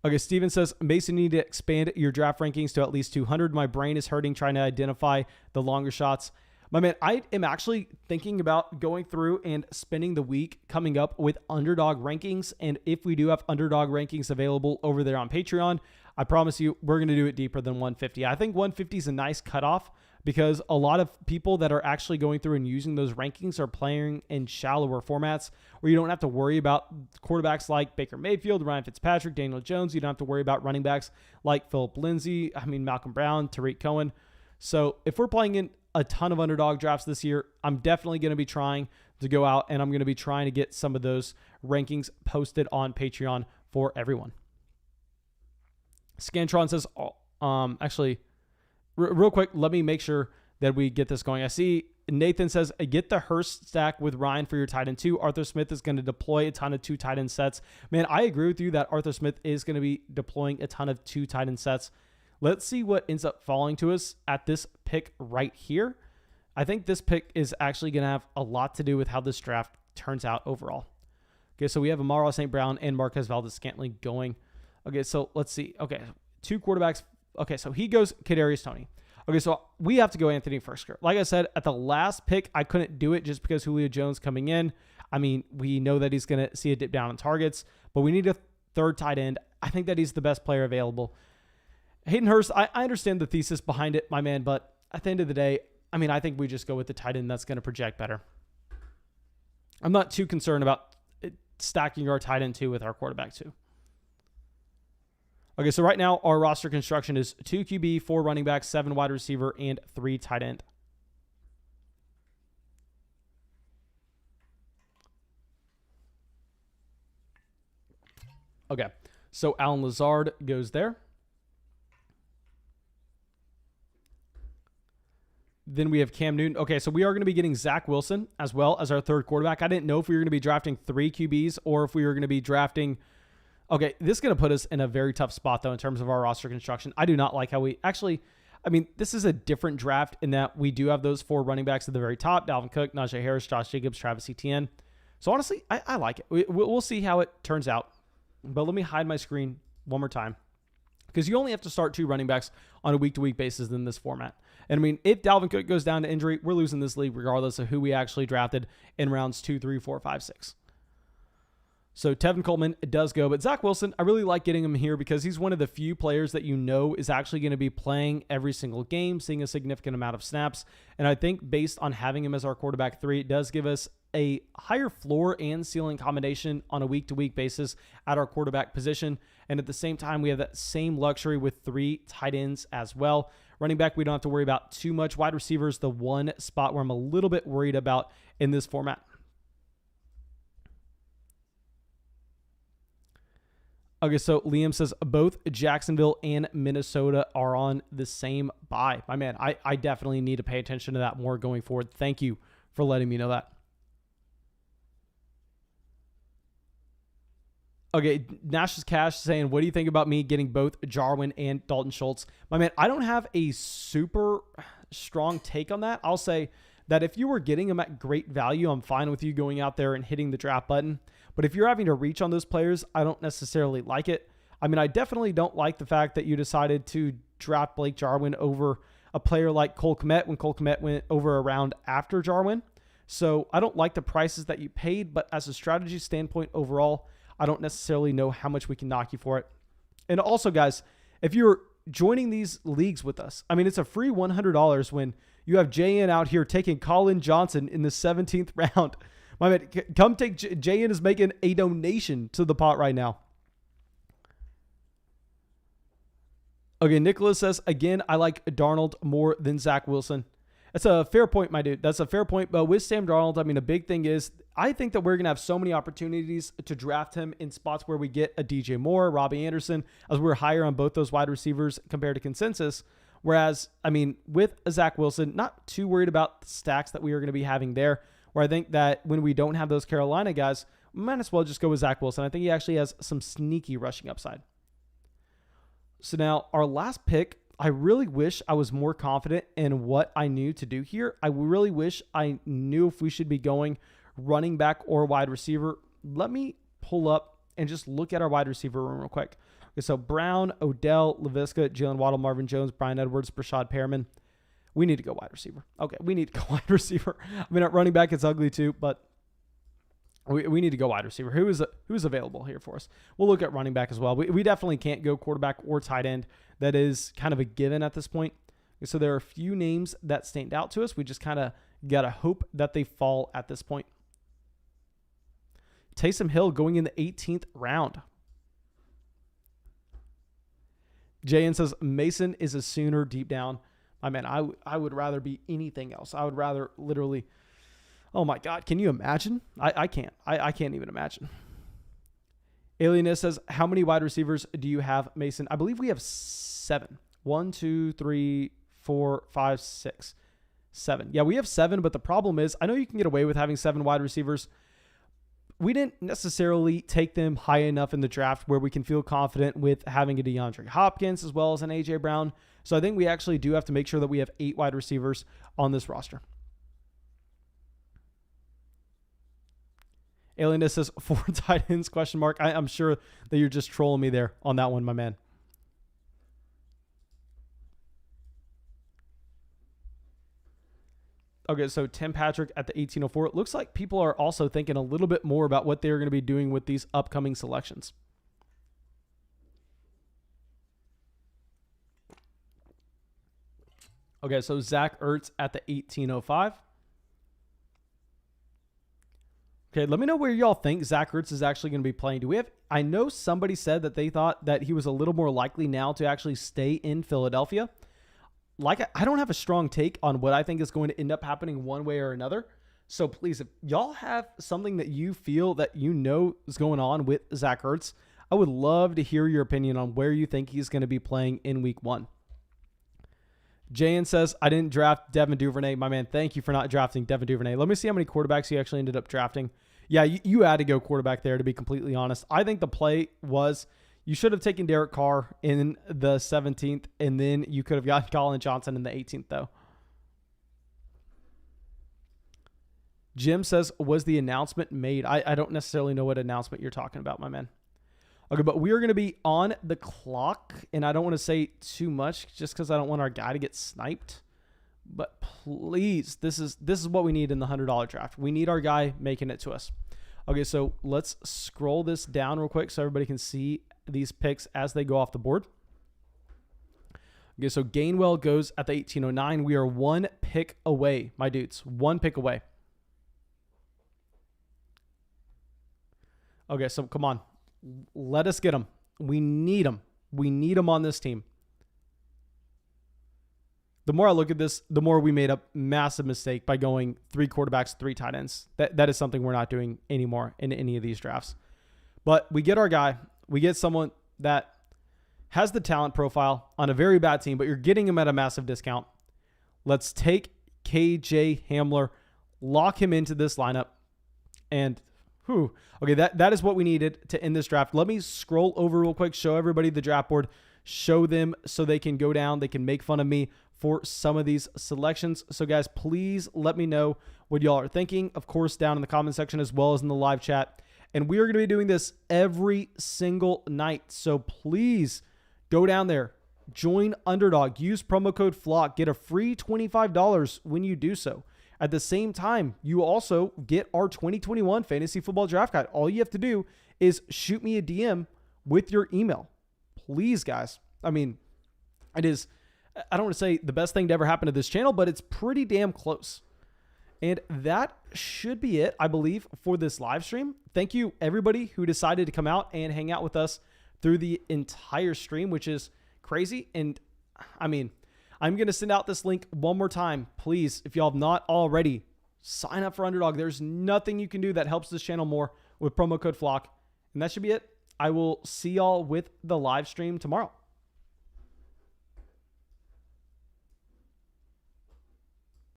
Okay, Steven says, Mason, you need to expand your draft rankings to at least 200. My brain is hurting trying to identify the longer shots. My man, I am actually thinking about going through and spending the week coming up with Underdog rankings. And if we do have Underdog rankings available over there on Patreon, I promise you we're going to do it deeper than 150. I think 150 is a nice cutoff because a lot of people that are actually going through and using those rankings are playing in shallower formats where you don't have to worry about quarterbacks like Baker Mayfield, Ryan Fitzpatrick, Daniel Jones. You don't have to worry about running backs like Phillip Lindsay, Malcolm Brown, Tariq Cohen. So if we're playing in a ton of Underdog drafts this year, I'm definitely going to be trying to go out and I'm going to be trying to get some of those rankings posted on Patreon for everyone. Scantron says, actually, real quick, let me make sure that we get this going. I see Nathan says, get the Hurst stack with Ryan for your tight end 2. Arthur Smith is going to deploy a ton of 2 tight end sets. Man, I agree with you that Arthur Smith is going to be deploying a ton of 2 tight end sets. Let's see what ends up falling to us at this pick right here. I think this pick is actually going to have a lot to do with how this draft turns out overall. Okay, so we have Amara St. Brown and Marquez Valdes-Scantling going. Okay, so let's see. Okay, 2 quarterbacks. Okay, so he goes Kadarius Toney. Okay, so we have to go Anthony Ferksker. Like I said, at the last pick, I couldn't do it just because Julio Jones coming in. I mean, we know that he's going to see a dip down in targets, but we need a 3rd tight end. I think that he's the best player available. Hayden Hurst, I understand the thesis behind it, my man, but at the end of the day, I mean, I think we just go with the tight end that's going to project better. I'm not too concerned about stacking our tight end 2 with our quarterback 2. Okay, so right now our roster construction is 2 QB, 4 running backs, 7 wide receiver, and 3 tight end. Okay, so Allen Lazard goes there. Then we have Cam Newton. Okay, so we are going to be getting Zach Wilson as well as our 3rd quarterback. I didn't know if we were going to be drafting 3 QBs or if we were going to be drafting... Okay, this is going to put us in a very tough spot, though, in terms of our roster construction. I do not like how we... Actually, I mean, this is a different draft in that we do have those 4 running backs at the very top. Dalvin Cook, Najee Harris, Josh Jacobs, Travis Etienne. So, honestly, I like it. We'll see how it turns out. But let me hide my screen one more time. Because you only have to start 2 running backs on a week-to-week basis in this format. And I mean, if Dalvin Cook goes down to injury, we're losing this league regardless of who we actually drafted in rounds 2, 3, 4, 5, 6. So Tevin Coleman does go, but Zach Wilson, I really like getting him here because he's one of the few players that you know is actually going to be playing every single game, seeing a significant amount of snaps. And I think based on having him as our quarterback 3, it does give us a higher floor and ceiling combination on a week-to-week basis at our quarterback position. And at the same time, we have that same luxury with 3 tight ends as well. Running back, we don't have to worry about too much. Wide receivers, the one spot where I'm a little bit worried about in this format. Okay, so Liam says both Jacksonville and Minnesota are on the same bye. My man, I definitely need to pay attention to that more going forward. Thank you for letting me know that. Okay, Nash's Cash saying, what do you think about me getting both Jarwin and Dalton Schultz? My man, I don't have a super strong take on that. I'll say that if you were getting them at great value, I'm fine with you going out there and hitting the draft button. But if you're having to reach on those players, I don't necessarily like it. I mean, I definitely don't like the fact that you decided to draft Blake Jarwin over a player like Cole Kmet when Cole Kmet went over a round after Jarwin. So I don't like the prices that you paid, but as a strategy standpoint overall, I don't necessarily know how much we can knock you for it. And also, guys, if you're joining these leagues with us, I mean, it's a free $100 when you have JN out here taking Colin Johnson in the 17th round. My man, come take JN is making a donation to the pot right now. Okay, Nicholas says, again, I like Darnold more than Zach Wilson. That's a fair point, my dude. That's a fair point. But with Sam Darnold, I mean, a big thing is I think that we're going to have so many opportunities to draft him in spots where we get a DJ Moore, Robbie Anderson, as we're higher on both those wide receivers compared to consensus. Whereas, I mean, with Zach Wilson, not too worried about the stacks that we are going to be having there. Where I think that when we don't have those Carolina guys, we might as well just go with Zach Wilson. I think he actually has some sneaky rushing upside. So now our last pick, I really wish I was more confident in what I knew to do here. I really wish I knew if we should be going running back or wide receiver. Let me pull up and just look at our wide receiver room real quick. Okay, so Brown, Odell, Laviska, Jalen Waddle, Marvin Jones, Bryan Edwards, Brashad Perriman. We need to go wide receiver. Okay, we need to go wide receiver. I mean, at running back, it's ugly too, but we need to go wide receiver. Who's available here for us? We'll look at running back as well. We definitely can't go quarterback or tight end. That is kind of a given at this point. So there are a few names that stand out to us. We just kind of got to hope that they fall at this point. Taysom Hill going in the 18th round. JN says Mason is a Sooner deep down. I mean, I would rather be anything else. I would rather literally, oh my God, can you imagine? I can't. I can't even imagine. Alienist says, how many wide receivers do you have, Mason? I believe we have 7. 1, 2, 3, 4, 5, 6, 7. Yeah, we have 7, but the problem is, I know you can get away with having 7 wide receivers. We didn't necessarily take them high enough in the draft where we can feel confident with having a DeAndre Hopkins as well as an A.J. Brown. So I think we actually do have to make sure that we have 8 wide receivers on this roster. Alienist says 4 tight ends, question mark. I'm sure that you're just trolling me there on that one, my man. Okay, so Tim Patrick at the 1804. It looks like people are also thinking a little bit more about what they're going to be doing with these upcoming selections. Okay, so Zach Ertz at the 1805. Okay, let me know where y'all think Zach Ertz is actually going to be playing. Do we have? I know somebody said that they thought that he was a little more likely now to actually stay in Philadelphia. I don't have a strong take on what I think is going to end up happening one way or another. So please, if y'all have something that you feel that you know is going on with Zach Ertz, I would love to hear your opinion on where you think he's going to be playing in week 1. Jayan says, I didn't draft Devin Duvernay. My man, thank you for not drafting Devin Duvernay. Let me see how many quarterbacks you actually ended up drafting. Yeah, you had to go quarterback there, to be completely honest. I think the play was you should have taken Derek Carr in the 17th, and then you could have gotten Colin Johnson in the 18th, though. Jim says, was the announcement made? I don't necessarily know what announcement you're talking about, my man. Okay, but we are going to be on the clock, and I don't want to say too much just because I don't want our guy to get sniped. But please, this is what we need in the $100 draft. We need our guy making it to us. Okay, so let's scroll this down real quick so everybody can see these picks as they go off the board. Okay, so Gainwell goes at the 1809. We are 1 pick away, my dudes. 1 pick away. Okay, so come on. Let us get him. We need him. We need him on this team. The more I look at this, the more we made a massive mistake by going 3 quarterbacks, 3 tight ends. That is something we're not doing anymore in any of these drafts. But we get our guy. We get someone that has the talent profile on a very bad team, but you're getting him at a massive discount. Let's take KJ Hamler, lock him into this lineup, and okay, that is what we needed to end this draft. Let me scroll over real quick, show everybody the draft board, show them so they can go down, they can make fun of me for some of these selections. So guys, please let me know what y'all are thinking, of course, down in the comment section as well as in the live chat. And we are going to be doing this every single night. So please go down there, join Underdog, use promo code FLOCK, get a free $25 when you do so. At the same time, you also get our 2021 Fantasy Football Draft Guide. All you have to do is shoot me a DM with your email. Please, guys. I mean, it is, I don't want to say the best thing to ever happen to this channel, but it's pretty damn close. And that should be it, I believe, for this live stream. Thank you, everybody who decided to come out and hang out with us through the entire stream, which is crazy. And I mean, I'm going to send out this link one more time. Please, if y'all have not already, sign up for Underdog. There's nothing you can do that helps this channel more with promo code FLOCK. And that should be it. I will see y'all with the live stream tomorrow.